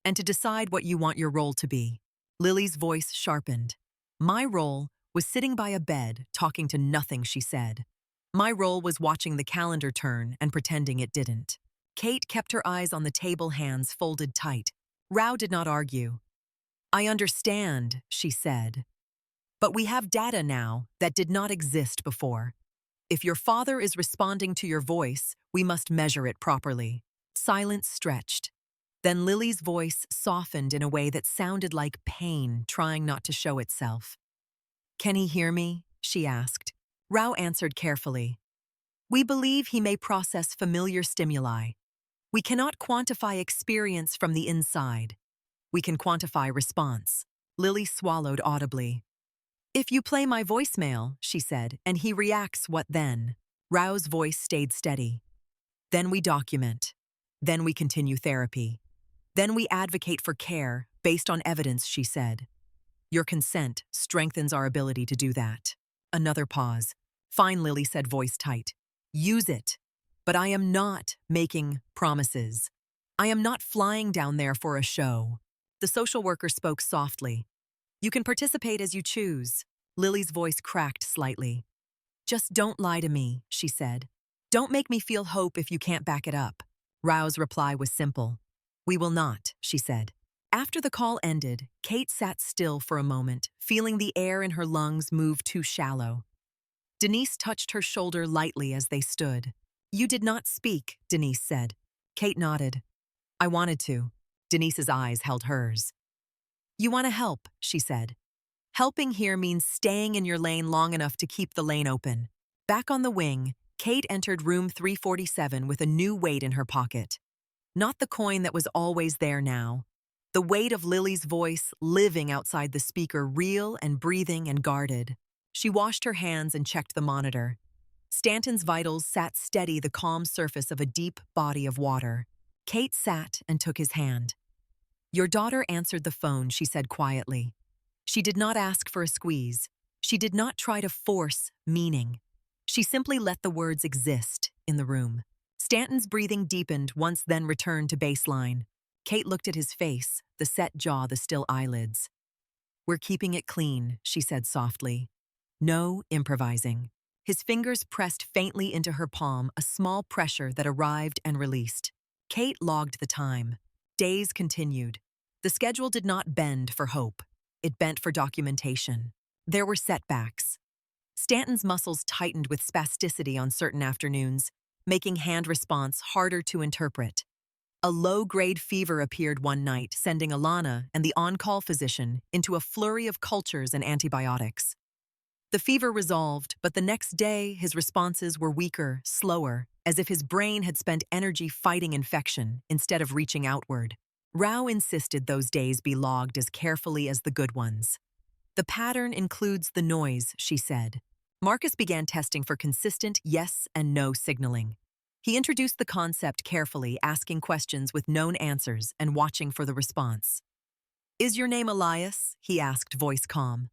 "and to decide what you want your role to be." Lily's voice sharpened. "My role was sitting by a bed, talking to nothing," she said. "My role was watching the calendar turn and pretending it didn't." Kate kept her eyes on the table, hands folded tight. Rao did not argue. "I understand," she said. "But we have data now that did not exist before. If your father is responding to your voice, we must measure it properly." Silence stretched. Then Lily's voice softened in a way that sounded like pain trying not to show itself. "Can he hear me?" she asked. Rao answered carefully. "We believe he may process familiar stimuli. We cannot quantify experience from the inside. We can quantify response." Lily swallowed audibly. "If you play my voicemail," she said, "and he reacts, what then?" Rao's voice stayed steady. "Then we document. Then we continue therapy. Then we advocate for care based on evidence," she said. "Your consent strengthens our ability to do that." Another pause. "Fine," Lily said, voice tight. "Use it. But I am not making promises. I am not flying down there for a show." The social worker spoke softly. "You can participate as you choose." Lily's voice cracked slightly. "Just don't lie to me," she said. "Don't make me feel hope if you can't back it up." Rao's reply was simple. "We will not," she said. After the call ended, Kate sat still for a moment, feeling the air in her lungs move too shallow. Denise touched her shoulder lightly as they stood. "You did not speak," Denise said. Kate nodded. "I wanted to." Denise's eyes held hers. "You want to help," she said. "Helping here means staying in your lane long enough to keep the lane open." Back on the wing, Kate entered room 347 with a new weight in her pocket. Not the coin that was always there now. The weight of Lily's voice living outside the speaker, real and breathing and guarded. She washed her hands and checked the monitor. Stanton's vitals sat steady, the calm surface of a deep body of water. Kate sat and took his hand. "Your daughter answered the phone," she said quietly. She did not ask for a squeeze. She did not try to force meaning. She simply let the words exist in the room. Stanton's breathing deepened once, then returned to baseline. Kate looked at his face, the set jaw, the still eyelids. "We're keeping it clean," she said softly. "No improvising." His fingers pressed faintly into her palm, a small pressure that arrived and released. Kate logged the time. Days continued. The schedule did not bend for hope. It bent for documentation. There were setbacks. Stanton's muscles tightened with spasticity on certain afternoons, making hand response harder to interpret. A low-grade fever appeared one night, sending Alana and the on-call physician into a flurry of cultures and antibiotics. The fever resolved, but the next day his responses were weaker, slower, as if his brain had spent energy fighting infection instead of reaching outward. Rao insisted those days be logged as carefully as the good ones. "The pattern includes the noise," she said. Marcus began testing for consistent yes and no signaling. He introduced the concept carefully, asking questions with known answers and watching for the response. "Is your name Elias?" he asked, voice calm.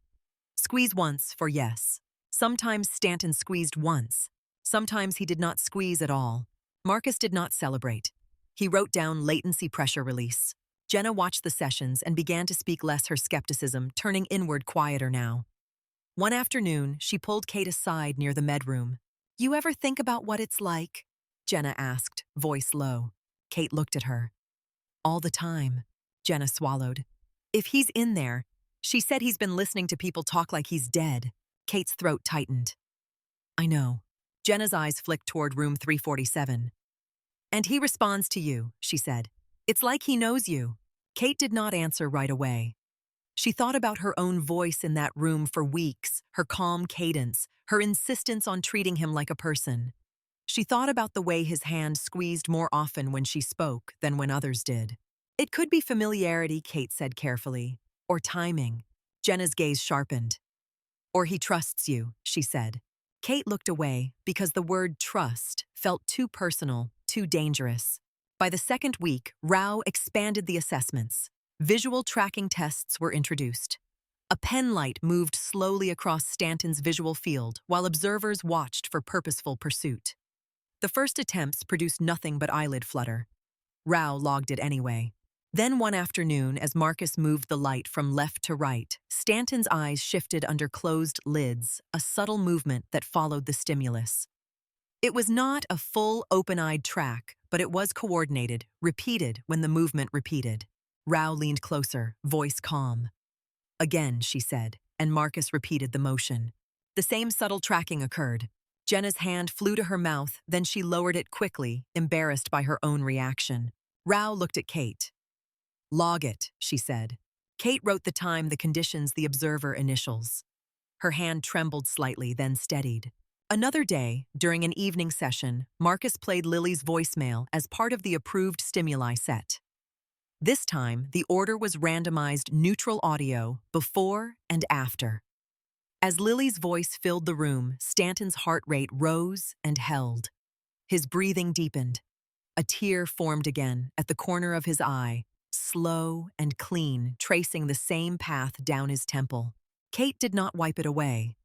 Squeeze once for yes. Sometimes Stanton squeezed once. Sometimes he did not squeeze at all. Marcus did not celebrate. He wrote down latency pressure release. Jenna watched the sessions and began to speak less, her skepticism turning inward, quieter now. One afternoon, she pulled Kate aside near the medroom. "You ever think about what it's like?" Jenna asked, voice low. Kate looked at her. "All the time," Jenna swallowed. "If he's in there," she said, "he's been listening to people talk like he's dead." Kate's throat tightened. "I know." Jenna's eyes flicked toward room 347. "And he responds to you," she said. "It's like he knows you." Kate did not answer right away. She thought about her own voice in that room for weeks, her calm cadence, her insistence on treating him like a person. She thought about the way his hand squeezed more often when she spoke than when others did. "It could be familiarity," Kate said carefully, "or timing." Jenna's gaze sharpened. "Or he trusts you," she said. Kate looked away because the word trust felt too personal, too dangerous. By the second week, Rao expanded the assessments. Visual tracking tests were introduced. A pen light moved slowly across Stanton's visual field while observers watched for purposeful pursuit. The first attempts produced nothing but eyelid flutter. Rao logged it anyway. Then one afternoon, as Marcus moved the light from left to right, Stanton's eyes shifted under closed lids, a subtle movement that followed the stimulus. It was not a full, open-eyed track, but it was coordinated, repeated when the movement repeated. Rao leaned closer, voice calm. Again, she said, and Marcus repeated the motion. The same subtle tracking occurred. Jenna's hand flew to her mouth, then she lowered it quickly, embarrassed by her own reaction. Rao looked at Kate. Log it, she said. Kate wrote the time, the conditions, the observer initials. Her hand trembled slightly, then steadied. Another day, during an evening session, Marcus played Lily's voicemail as part of the approved stimuli set. This time, the order was randomized neutral audio before and after. As Lily's voice filled the room, Stanton's heart rate rose and held. His breathing deepened. A tear formed again at the corner of his eye, slow and clean, tracing the same path down his temple. Kate did not wipe it away.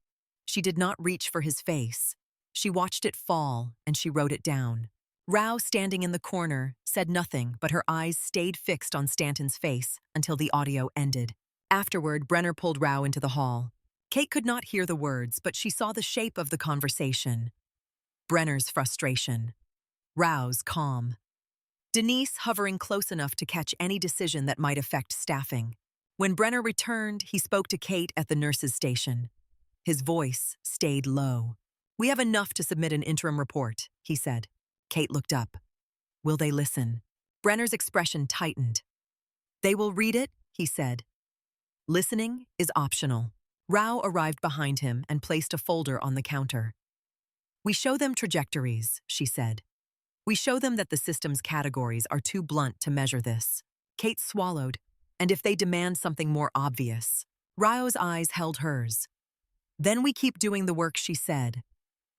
She did not reach for his face. She watched it fall, and she wrote it down. Rao, standing in the corner, said nothing, but her eyes stayed fixed on Stanton's face until the audio ended. Afterward, Brenner pulled Rao into the hall. Kate could not hear the words, but she saw the shape of the conversation. Brenner's frustration. Rao's calm. Denise hovering close enough to catch any decision that might affect staffing. When Brenner returned, he spoke to Kate at the nurse's station. His voice stayed low. "We have enough to submit an interim report," he said. Kate looked up. "Will they listen?" Brenner's expression tightened. "They will read it," he said. "Listening is optional." Rao arrived behind him and placed a folder on the counter. "We show them trajectories," she said. "We show them that the system's categories are too blunt to measure this." Kate swallowed. "And if they demand something more obvious?" Rao's eyes held hers. "Then we keep doing the work," she said.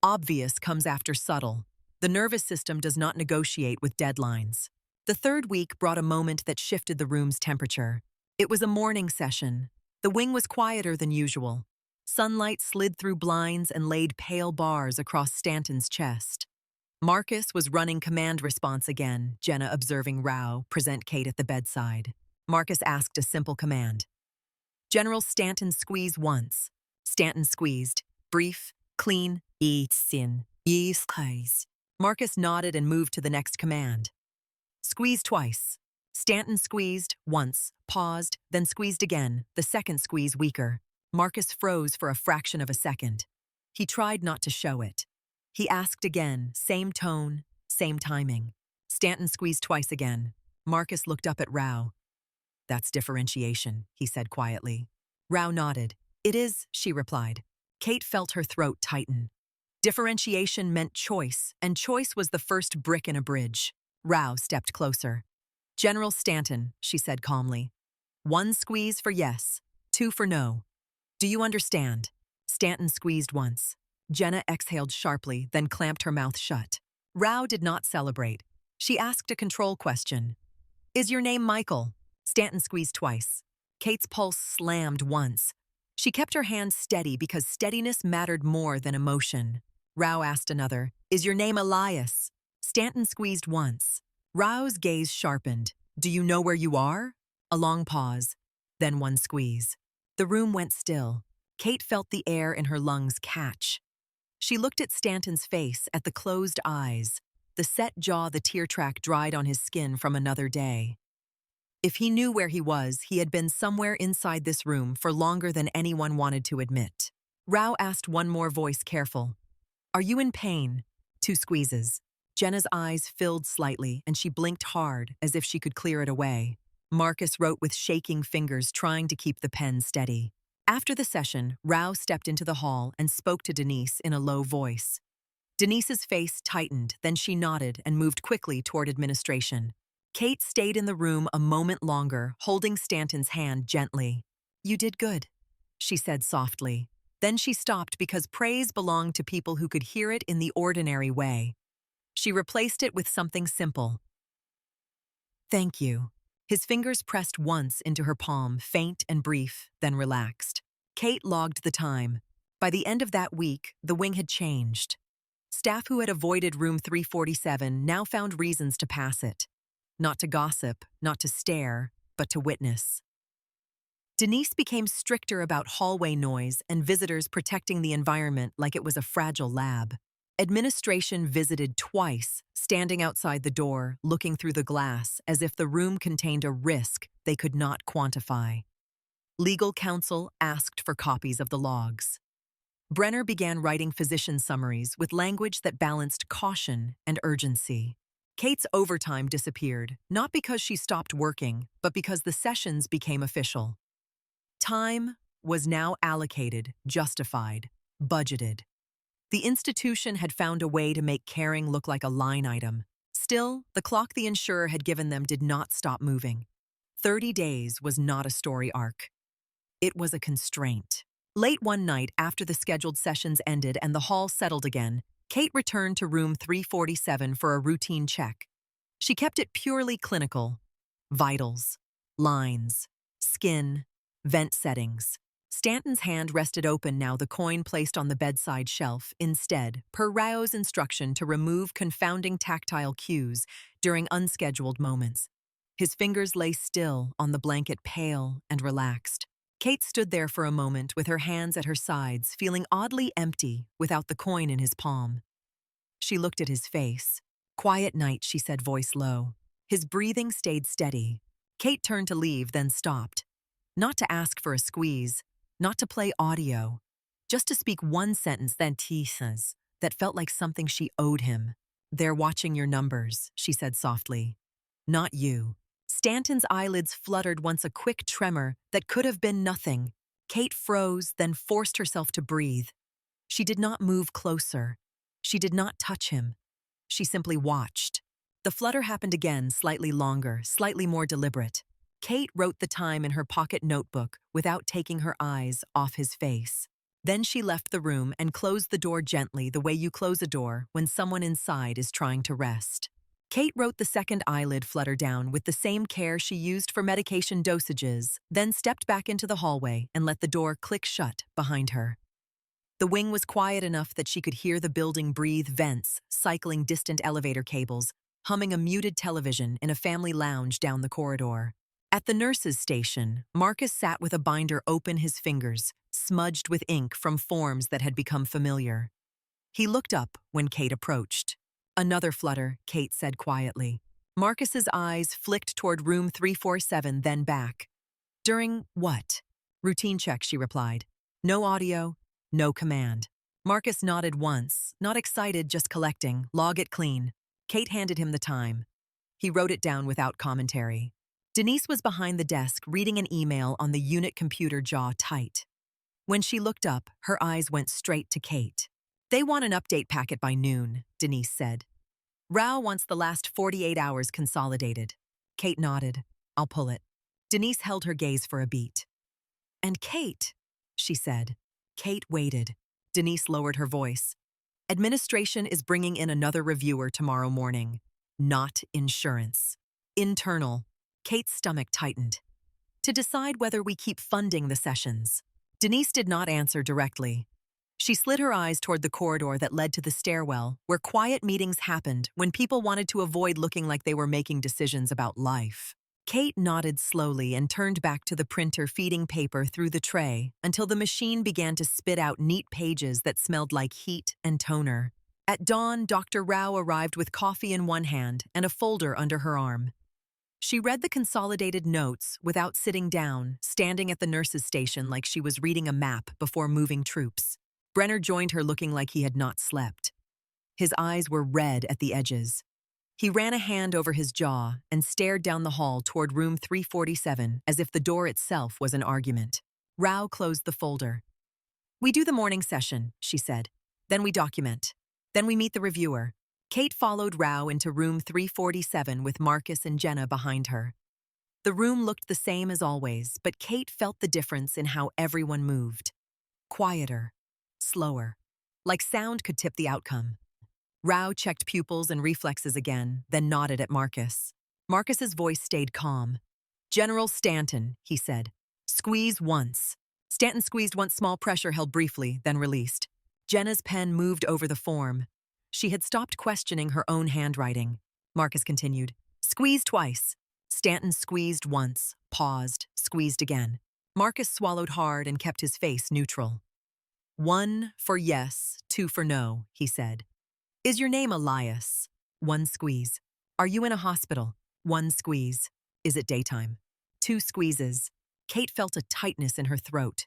"Obvious comes after subtle. The nervous system does not negotiate with deadlines." The third week brought a moment that shifted the room's temperature. It was a morning session. The wing was quieter than usual. Sunlight slid through blinds and laid pale bars across Stanton's chest. Marcus was running command response again, Jenna observing Rao present Kate at the bedside. Marcus asked a simple command. "General Stanton, squeeze once." Stanton squeezed. Brief, clean, sin, squeeze. Marcus nodded and moved to the next command. "Squeeze twice." Stanton squeezed once, paused, then squeezed again, the second squeeze weaker. Marcus froze for a fraction of a second. He tried not to show it. He asked again, same tone, same timing. Stanton squeezed twice again. Marcus looked up at Rao. "That's differentiation," he said quietly. Rao nodded. "It is," she replied. Kate felt her throat tighten. Differentiation meant choice, and choice was the first brick in a bridge. Rao stepped closer. "General Stanton," she said calmly. "One squeeze for yes, two for no. Do you understand?" Stanton squeezed once. Jenna exhaled sharply, then clamped her mouth shut. Rao did not celebrate. She asked a control question. "Is your name Michael?" Stanton squeezed twice. Kate's pulse slammed once. She kept her hand steady because steadiness mattered more than emotion. Rao asked another, "Is your name Elias?" Stanton squeezed once. Rao's gaze sharpened. "Do you know where you are?" A long pause, then one squeeze. The room went still. Kate felt the air in her lungs catch. She looked at Stanton's face, at the closed eyes, the set jaw, the tear track dried on his skin from another day. If he knew where he was, he had been somewhere inside this room for longer than anyone wanted to admit. Rao asked, one more voice careful. "Are you in pain?" Two squeezes. Jenna's eyes filled slightly, and she blinked hard, as if she could clear it away. Marcus wrote with shaking fingers, trying to keep the pen steady. After the session, Rao stepped into the hall and spoke to Denise in a low voice. Denise's face tightened, then she nodded and moved quickly toward administration. Kate stayed in the room a moment longer, holding Stanton's hand gently. "You did good," she said softly. Then she stopped because praise belonged to people who could hear it in the ordinary way. She replaced it with something simple. "Thank you." His fingers pressed once into her palm, faint and brief, then relaxed. Kate logged the time. By the end of that week, the wing had changed. Staff who had avoided room 347 now found reasons to pass it. Not to gossip, not to stare, but to witness. Denise became stricter about hallway noise and visitors protecting the environment like it was a fragile lab. Administration visited twice, standing outside the door, looking through the glass as if the room contained a risk they could not quantify. Legal counsel asked for copies of the logs. Brenner began writing physician summaries with language that balanced caution and urgency. Kate's overtime disappeared, not because she stopped working, but because the sessions became official. Time was now allocated, justified, budgeted. The institution had found a way to make caring look like a line item. Still, the clock the insurer had given them did not stop moving. 30 days was not a story arc. It was a constraint. Late one night, after the scheduled sessions ended and the hall settled again, Kate returned to room 347 for a routine check. She kept it purely clinical. Vitals, lines, skin, vent settings. Stanton's hand rested open now, the coin placed on the bedside shelf, instead, per Rao's instruction to remove confounding tactile cues during unscheduled moments. His fingers lay still on the blanket, pale and relaxed. Kate stood there for a moment with her hands at her sides, feeling oddly empty without the coin in his palm. She looked at his face. "Quiet night," she said, voice low. His breathing stayed steady. Kate turned to leave, then stopped. Not to ask for a squeeze, not to play audio, just to speak one sentence that felt like something she owed him. "They're watching your numbers," she said softly. "Not you." Stanton's eyelids fluttered once, a quick tremor that could have been nothing. Kate froze, then forced herself to breathe. She did not move closer. She did not touch him. She simply watched. The flutter happened again, slightly longer, slightly more deliberate. Kate wrote the time in her pocket notebook without taking her eyes off his face. Then she left the room and closed the door gently, the way you close a door when someone inside is trying to rest. Kate wrote the second eyelid flutter down with the same care she used for medication dosages, then stepped back into the hallway and let the door click shut behind her. The wing was quiet enough that she could hear the building breathe, vents, cycling distant elevator cables, humming a muted television in a family lounge down the corridor. At the nurse's station, Marcus sat with a binder open, his fingers smudged with ink from forms that had become familiar. He looked up when Kate approached. "Another flutter," Kate said quietly. Marcus's eyes flicked toward room 347, then back. "During what?" "Routine check," she replied. "No audio, no command." Marcus nodded once, not excited, just collecting. "Log it clean." Kate handed him the time. He wrote it down without commentary. Denise was behind the desk, reading an email on the unit computer, jaw tight. When she looked up, her eyes went straight to Kate. "They want an update packet by noon," Denise said. "Rao wants the last 48 hours consolidated." Kate nodded. "I'll pull it." Denise held her gaze for a beat. "And Kate," she said. Kate waited. Denise lowered her voice. "Administration is bringing in another reviewer tomorrow morning. Not insurance. Internal." Kate's stomach tightened. "To decide whether we keep funding the sessions." Denise did not answer directly. She slid her eyes toward the corridor that led to the stairwell, where quiet meetings happened when people wanted to avoid looking like they were making decisions about life. Kate nodded slowly and turned back to the printer, feeding paper through the tray until the machine began to spit out neat pages that smelled like heat and toner. At dawn, Dr. Rao arrived with coffee in one hand and a folder under her arm. She read the consolidated notes without sitting down, standing at the nurse's station like she was reading a map before moving troops. Brenner joined her, looking like he had not slept. His eyes were red at the edges. He ran a hand over his jaw and stared down the hall toward room 347 as if the door itself was an argument. Rao closed the folder. "We do the morning session," she said. "Then we document. Then we meet the reviewer." Kate followed Rao into room 347 with Marcus and Jenna behind her. The room looked the same as always, but Kate felt the difference in how everyone moved. Quieter, slower, like sound could tip the outcome. Rao checked pupils and reflexes again, then nodded at Marcus. Marcus's voice stayed calm. "General Stanton," he said. "Squeeze once." Stanton squeezed once, small pressure held briefly, then released. Jenna's pen moved over the form. She had stopped questioning her own handwriting. Marcus continued. Squeeze twice. Stanton squeezed once, paused, squeezed again. Marcus swallowed hard and kept his face neutral. 1 for yes, 2 for no, he said. Is your name Elias? 1 squeeze. Are you in a hospital? 1 squeeze. Is it daytime? 2 squeezes. Kate felt a tightness in her throat.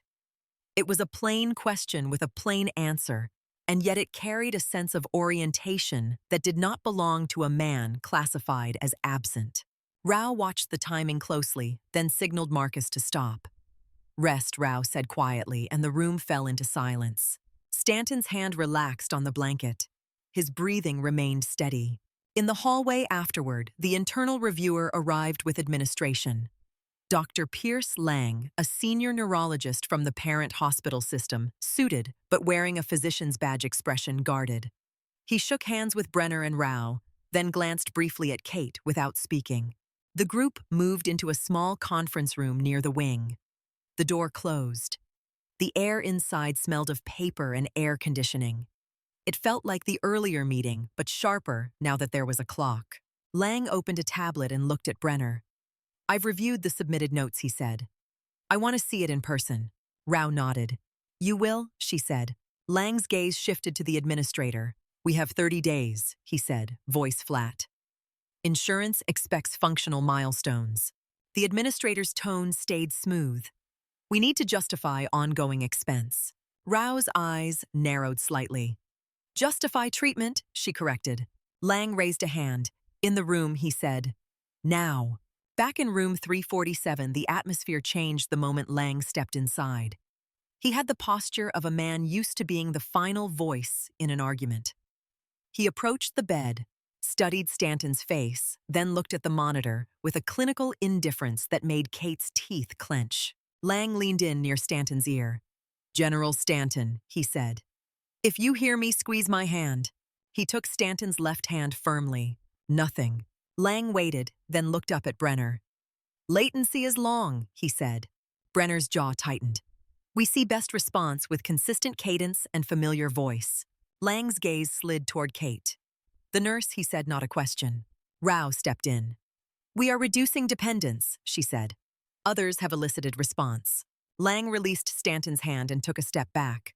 It was a plain question with a plain answer, and yet it carried a sense of orientation that did not belong to a man classified as absent. Rao watched the timing closely, then signaled Marcus to stop. Rest, Rao said quietly, and the room fell into silence. Stanton's hand relaxed on the blanket. His breathing remained steady. In the hallway afterward, the internal reviewer arrived with administration. Dr. Pierce Lang, a senior neurologist from the parent hospital system, suited but wearing a physician's badge expression, guarded. He shook hands with Brenner and Rao, then glanced briefly at Kate without speaking. The group moved into a small conference room near the wing. The door closed. The air inside smelled of paper and air conditioning. It felt like the earlier meeting, but sharper now that there was a clock. Lang opened a tablet and looked at Brenner. I've reviewed the submitted notes, he said. I want to see it in person. Rao nodded. You will, she said. Lang's gaze shifted to the administrator. We have 30 days, he said, voice flat. Insurance expects functional milestones. The administrator's tone stayed smooth. We need to justify ongoing expense. Rao's eyes narrowed slightly. Justify treatment, she corrected. Lang raised a hand. In the room, he said. Now. Back in room 347, the atmosphere changed the moment Lang stepped inside. He had the posture of a man used to being the final voice in an argument. He approached the bed, studied Stanton's face, then looked at the monitor with a clinical indifference that made Kate's teeth clench. Lang leaned in near Stanton's ear. General Stanton, he said. If you hear me, squeeze my hand. He took Stanton's left hand firmly. Nothing. Lang waited, then looked up at Brenner. Latency is long, he said. Brenner's jaw tightened. We see best response with consistent cadence and familiar voice. Lang's gaze slid toward Kate. The nurse, he said, not a question. Rao stepped in. We are reducing dependence, she said. Others have elicited response. Lang released Stanton's hand and took a step back.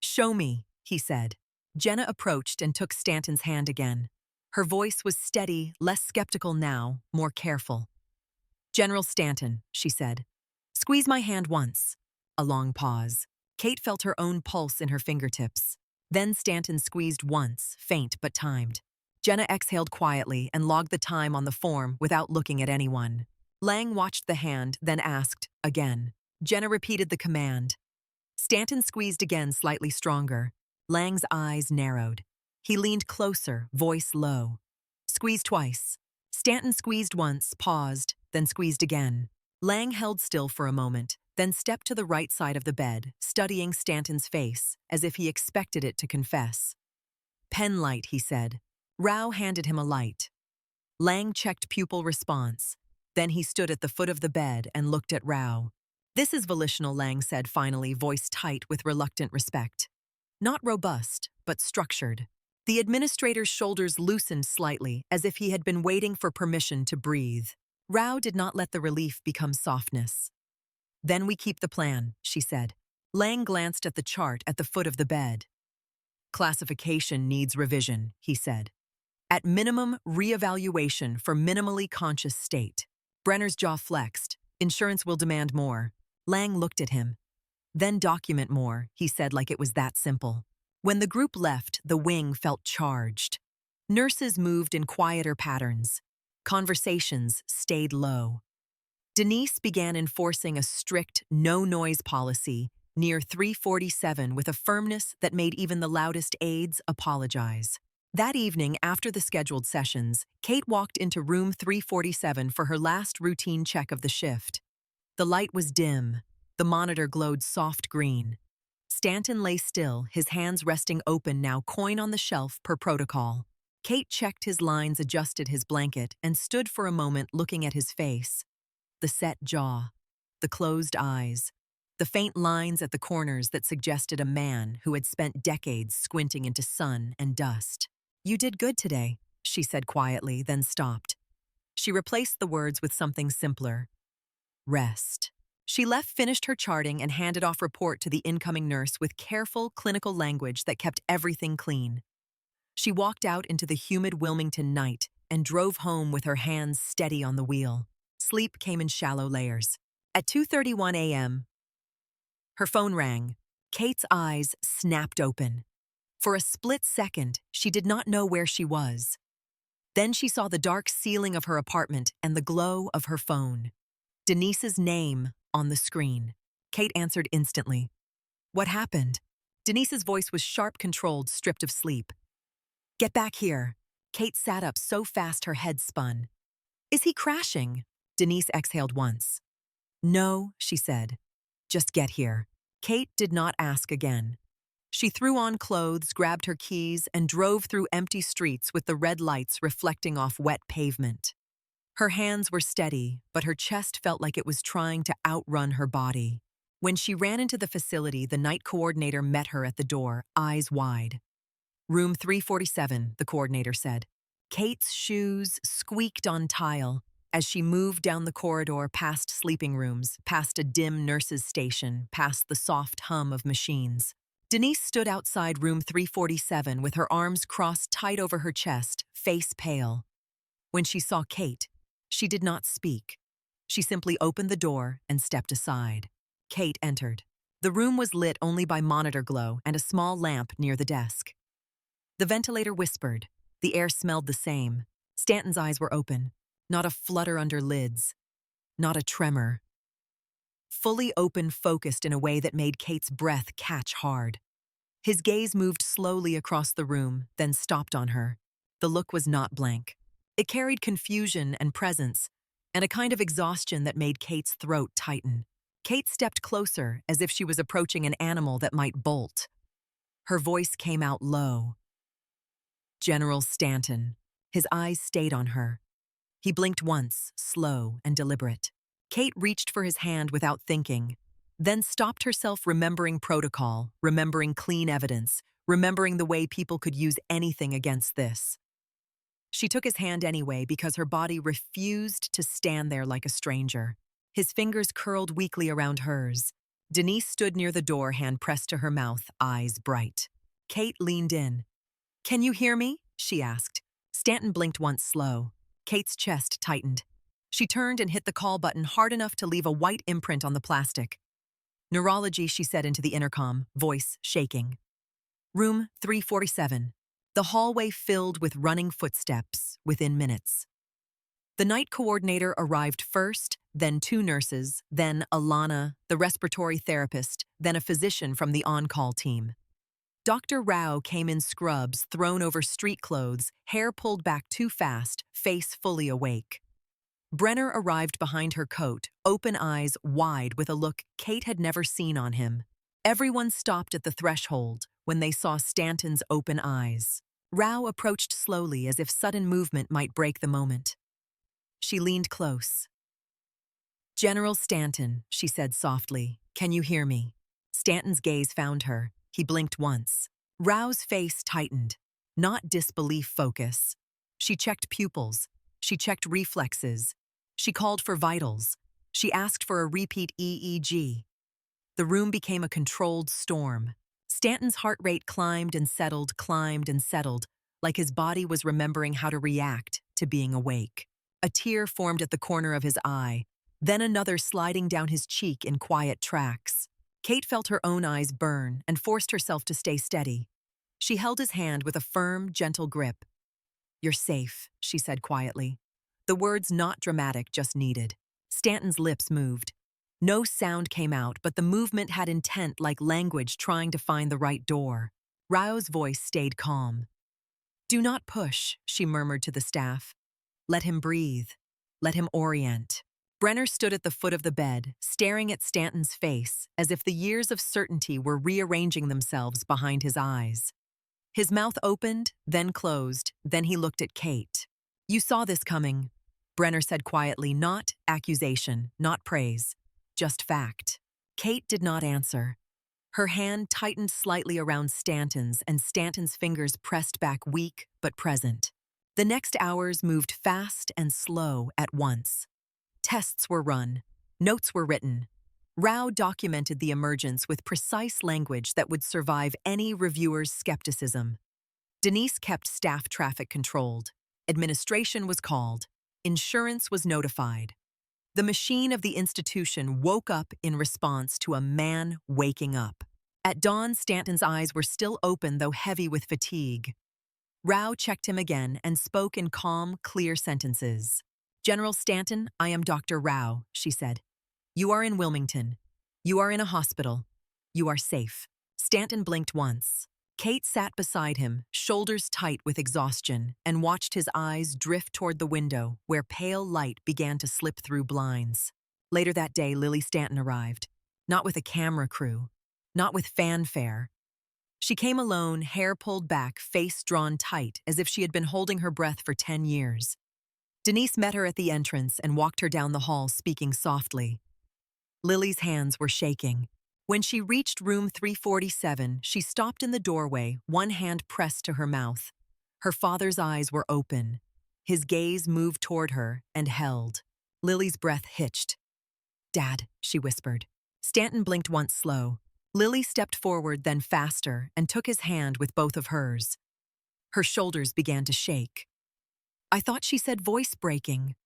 Show me, he said. Jenna approached and took Stanton's hand again. Her voice was steady, less skeptical now, more careful. General Stanton, she said. Squeeze my hand once. A long pause. Kate felt her own pulse in her fingertips. Then Stanton squeezed once, faint but timed. Jenna exhaled quietly and logged the time on the form without looking at anyone. Lang watched the hand, then asked, again. Jenna repeated the command. Stanton squeezed again, slightly stronger. Lang's eyes narrowed. He leaned closer, voice low. Squeeze twice. Stanton squeezed once, paused, then squeezed again. Lang held still for a moment, then stepped to the right side of the bed, studying Stanton's face, as if he expected it to confess. Pen light, he said. Rao handed him a light. Lang checked pupil response. Then he stood at the foot of the bed and looked at Rao. This is volitional, Lang said finally, voice tight with reluctant respect. Not robust, but structured. The administrator's shoulders loosened slightly, as if he had been waiting for permission to breathe. Rao did not let the relief become softness. Then we keep the plan, she said. Lang glanced at the chart at the foot of the bed. Classification needs revision, he said. At minimum, reevaluation for minimally conscious state. Brenner's jaw flexed. Insurance will demand more. Lang looked at him. Then document more, he said like it was that simple. When the group left, the wing felt charged. Nurses moved in quieter patterns. Conversations stayed low. Denise began enforcing a strict no-noise policy near 347 with a firmness that made even the loudest aides apologize. That evening, after the scheduled sessions, Kate walked into room 347 for her last routine check of the shift. The light was dim. The monitor glowed soft green. Stanton lay still, his hands resting open now, coin on the shelf per protocol. Kate checked his lines, adjusted his blanket, and stood for a moment looking at his face. The set jaw, the closed eyes. the faint lines at the corners that suggested a man who had spent decades squinting into sun and dust. "You did good today," she said quietly, then stopped. She replaced the words with something simpler. Rest. She finished her charting and handed off report to the incoming nurse with careful, clinical language that kept everything clean. She walked out into the humid Wilmington night and drove home with her hands steady on the wheel. Sleep came in shallow layers. At 2:31 a.m., her phone rang. Kate's eyes snapped open. For a split second, she did not know where she was. Then she saw the dark ceiling of her apartment and the glow of her phone. Denise's name on the screen. Kate answered instantly. "What happened?" Denise's voice was sharp, controlled, stripped of sleep. "Get back here." Kate sat up so fast her head spun. "Is he crashing?" Denise exhaled once. "No," she said. "Just get here." Kate did not ask again. She threw on clothes, grabbed her keys, and drove through empty streets with the red lights reflecting off wet pavement. Her hands were steady, but her chest felt like it was trying to outrun her body. When she ran into the facility, the night coordinator met her at the door, eyes wide. "Room 347, the coordinator said. Kate's shoes squeaked on tile as she moved down the corridor past sleeping rooms, past a dim nurse's station, past the soft hum of machines. Denise stood outside room 347 with her arms crossed tight over her chest, face pale. When she saw Kate, she did not speak. She simply opened the door and stepped aside. Kate entered. The room was lit only by monitor glow and a small lamp near the desk. The ventilator whispered. The air smelled the same. Stanton's eyes were open. Not a flutter under lids. Not a tremor. Fully open, focused in a way that made Kate's breath catch hard. His gaze moved slowly across the room, then stopped on her. The look was not blank. It carried confusion and presence, and a kind of exhaustion that made Kate's throat tighten. Kate stepped closer, as if she was approaching an animal that might bolt. Her voice came out low. "General Stanton." His eyes stayed on her. He blinked once, slow and deliberate. Kate reached for his hand without thinking, then stopped herself, remembering protocol, remembering clean evidence, remembering the way people could use anything against this. She took his hand anyway because her body refused to stand there like a stranger. His fingers curled weakly around hers. Denise stood near the door, hand pressed to her mouth, eyes bright. Kate leaned in. "Can you hear me?" she asked. Stanton blinked once, slow. Kate's chest tightened. She turned and hit the call button hard enough to leave a white imprint on the plastic. "Neurology," she said into the intercom, voice shaking. Room 347. The hallway filled with running footsteps within minutes. The night coordinator arrived first, then 2 nurses, then Alana, the respiratory therapist, then a physician from the on-call team. Dr. Rao came in scrubs thrown over street clothes, hair pulled back too fast, face fully awake. Brenner arrived behind her coat, open eyes wide with a look Kate had never seen on him. Everyone stopped at the threshold when they saw Stanton's open eyes. Rao approached slowly as if sudden movement might break the moment. She leaned close. "General Stanton," she said softly, "can you hear me?" Stanton's gaze found her. He blinked once. Rao's face tightened. Not disbelief focus. She checked pupils. She checked reflexes. She called for vitals. She asked for a repeat EEG. The room became a controlled storm. Stanton's heart rate climbed and settled, like his body was remembering how to react to being awake. A tear formed at the corner of his eye, then another sliding down his cheek in quiet tracks. Kate felt her own eyes burn and forced herself to stay steady. She held his hand with a firm, gentle grip. "You're safe," she said quietly. The words not dramatic, just needed. Stanton's lips moved. No sound came out, but the movement had intent like language trying to find the right door. Rao's voice stayed calm. "Do not push," she murmured to the staff. "Let him breathe. Let him orient." Brenner stood at the foot of the bed, staring at Stanton's face, as if the years of certainty were rearranging themselves behind his eyes. His mouth opened, then closed, then he looked at Kate. "You saw this coming," Brenner said quietly, not accusation, not praise, just fact. Kate did not answer. Her hand tightened slightly around Stanton's, and Stanton's fingers pressed back weak but present. The next hours moved fast and slow at once. Tests were run. Notes were written. Rao documented the emergence with precise language that would survive any reviewer's skepticism. Denise kept staff traffic controlled. Administration was called. Insurance was notified. The machine of the institution woke up in response to a man waking up. At dawn, Stanton's eyes were still open, though heavy with fatigue. Rao checked him again and spoke in calm, clear sentences. "General Stanton, I am Dr. Rao," she said. "You are in Wilmington. You are in a hospital. You are safe." Stanton blinked once. Kate sat beside him, shoulders tight with exhaustion, and watched his eyes drift toward the window, where pale light began to slip through blinds. Later that day, Lily Stanton arrived. Not with a camera crew. Not with fanfare. She came alone, hair pulled back, face drawn tight, as if she had been holding her breath for 10 years. Denise met her at the entrance and walked her down the hall, speaking softly. Lily's hands were shaking. When she reached room 347, she stopped in the doorway, one hand pressed to her mouth. Her father's eyes were open. His gaze moved toward her and held. Lily's breath hitched. "Dad," she whispered. Stanton blinked once slow. Lily stepped forward, then faster, and took his hand with both of hers. Her shoulders began to shake. "I thought," she said, voice breaking.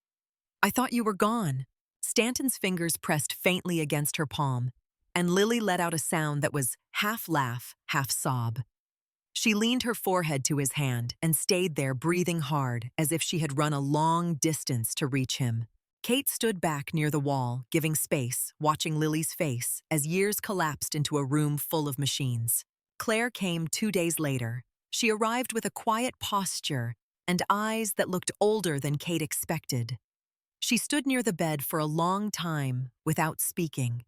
"I thought you were gone." Stanton's fingers pressed faintly against her palm, and Lily let out a sound that was half laugh, half sob. She leaned her forehead to his hand and stayed there, breathing hard, as if she had run a long distance to reach him. Kate stood back near the wall, giving space, watching Lily's face as years collapsed into a room full of machines. Claire came 2 days later. She arrived with a quiet posture and eyes that looked older than Kate expected. She stood near the bed for a long time without speaking.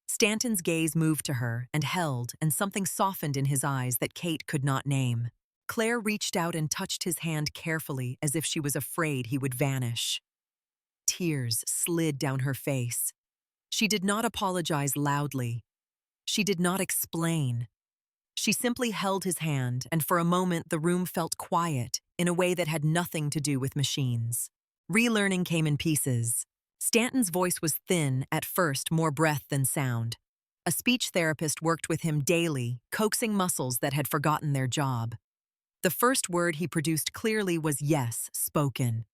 Stanton's gaze moved to her and held, and something softened in his eyes that Kate could not name. Claire reached out and touched his hand carefully, as if she was afraid he would vanish. Tears slid down her face. She did not apologize loudly. She did not explain. She simply held his hand, and for a moment the room felt quiet in a way that had nothing to do with machines. Relearning came in pieces. Stanton's voice was thin at first, more breath than sound. A speech therapist worked with him daily, coaxing muscles that had forgotten their job. The first word he produced clearly was yes, spoken.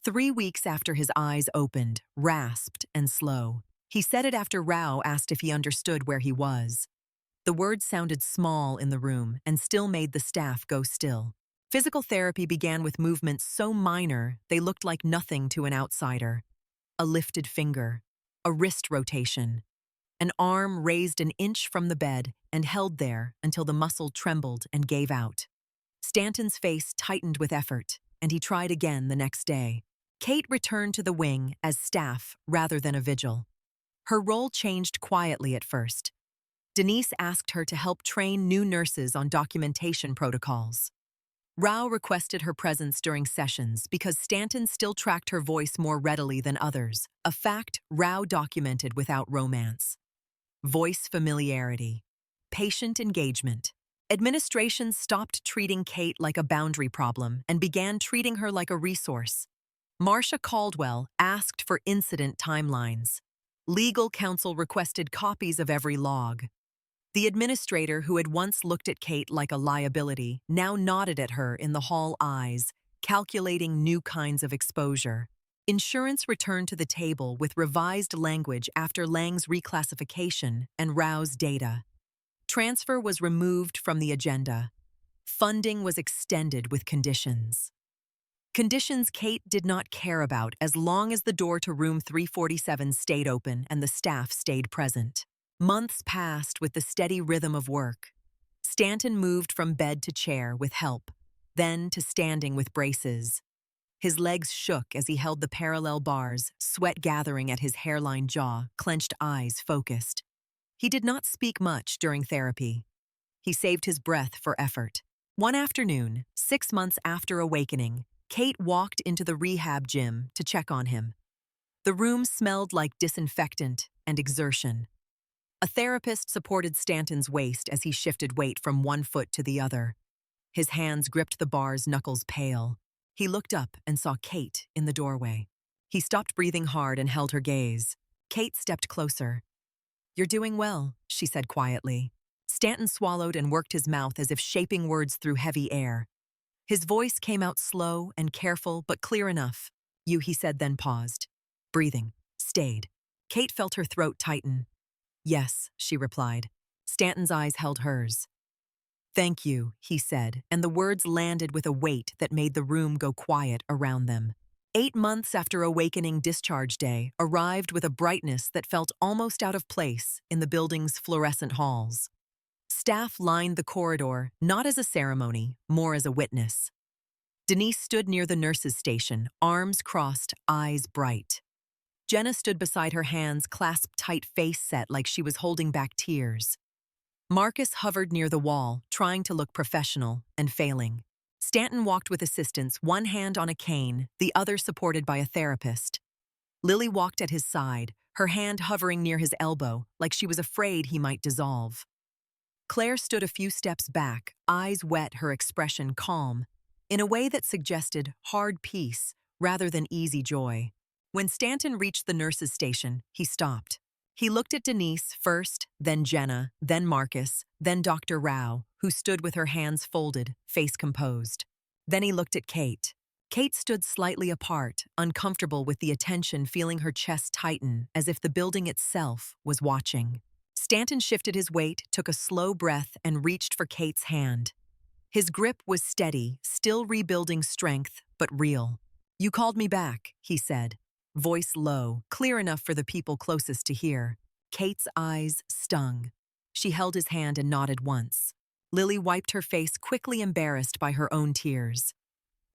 3 weeks after his eyes opened, rasped and slow. He said it after Rao asked if he understood where he was. The words sounded small in the room and still made the staff go still. Physical therapy began with movements so minor they looked like nothing to an outsider. A lifted finger, a wrist rotation, an arm raised an inch from the bed and held there until the muscle trembled and gave out. Stanton's face tightened with effort, and he tried again the next day. Kate returned to the wing as staff rather than a vigil. Her role changed quietly at first. Denise asked her to help train new nurses on documentation protocols. Rao requested her presence during sessions because Stanton still tracked her voice more readily than others, a fact Rao documented without romance. Voice familiarity. Patient engagement. Administration stopped treating Kate like a boundary problem and began treating her like a resource. Marcia Caldwell asked for incident timelines. Legal counsel requested copies of every log. The administrator, who had once looked at Kate like a liability, now nodded at her in the hall eyes, calculating new kinds of exposure. Insurance returned to the table with revised language after Lang's reclassification and Rao's data. Transfer was removed from the agenda. Funding was extended with conditions. Conditions Kate did not care about as long as the door to room 347 stayed open and the staff stayed present. Months passed with the steady rhythm of work. Stanton moved from bed to chair with help, then to standing with braces. His legs shook as he held the parallel bars, sweat gathering at his hairline jaw, clenched eyes focused. He did not speak much during therapy. He saved his breath for effort. One afternoon, 6 months after awakening, Kate walked into the rehab gym to check on him. The room smelled like disinfectant and exertion. A therapist supported Stanton's waist as he shifted weight from one foot to the other. His hands gripped the bar's knuckles pale. He looked up and saw Kate in the doorway. He stopped breathing hard and held her gaze. Kate stepped closer. "You're doing well," she said quietly. Stanton swallowed and worked his mouth as if shaping words through heavy air. His voice came out slow and careful, but clear enough. "You," he said, then paused. Breathing stayed. Kate felt her throat tighten. "Yes," she replied. Stanton's eyes held hers. "Thank you," he said, and the words landed with a weight that made the room go quiet around them. 8 months after awakening discharge day arrived with a brightness that felt almost out of place in the building's fluorescent halls. Staff lined the corridor, not as a ceremony, more as a witness. Denise stood near the nurses' station, arms crossed, eyes bright. Jenna stood beside her, hands clasped tight, face set like she was holding back tears. Marcus hovered near the wall, trying to look professional and failing. Stanton walked with assistance, one hand on a cane, the other supported by a therapist. Lily walked at his side, her hand hovering near his elbow, like she was afraid he might dissolve. Claire stood a few steps back, eyes wet, her expression calm, in a way that suggested hard peace rather than easy joy. When Stanton reached the nurses' station, he stopped. He looked at Denise first, then Jenna, then Marcus, then Dr. Rao, who stood with her hands folded, face composed. Then he looked at Kate. Kate stood slightly apart, uncomfortable with the attention, feeling her chest tighten, as if the building itself was watching. Stanton shifted his weight, took a slow breath, and reached for Kate's hand. His grip was steady, still rebuilding strength, but real. "You called me back," he said, voice low, clear enough for the people closest to hear. Kate's eyes stung. She held his hand and nodded once. Lily wiped her face, quickly, embarrassed by her own tears.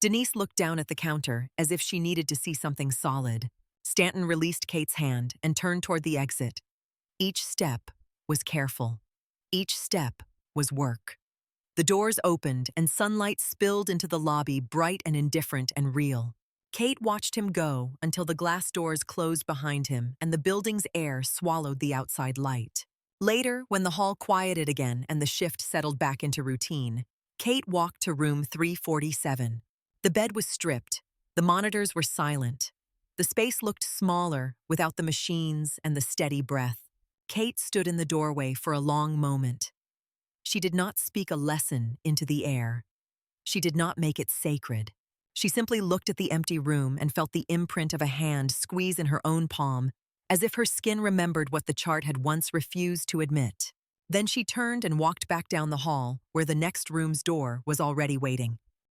Denise looked down at the counter, as if she needed to see something solid. Stanton released Kate's hand and turned toward the exit. Each step was careful. Each step was work. The doors opened and sunlight spilled into the lobby, bright and indifferent and real. Kate watched him go until the glass doors closed behind him and the building's air swallowed the outside light. Later, when the hall quieted again and the shift settled back into routine, Kate walked to room 347. The bed was stripped. The monitors were silent. The space looked smaller without the machines and the steady breath. Kate stood in the doorway for a long moment. She did not speak a lesson into the air. She did not make it sacred. She simply looked at the empty room and felt the imprint of a hand squeeze in her own palm, as if her skin remembered what the chart had once refused to admit. Then she turned and walked back down the hall, where the next room's door was already waiting.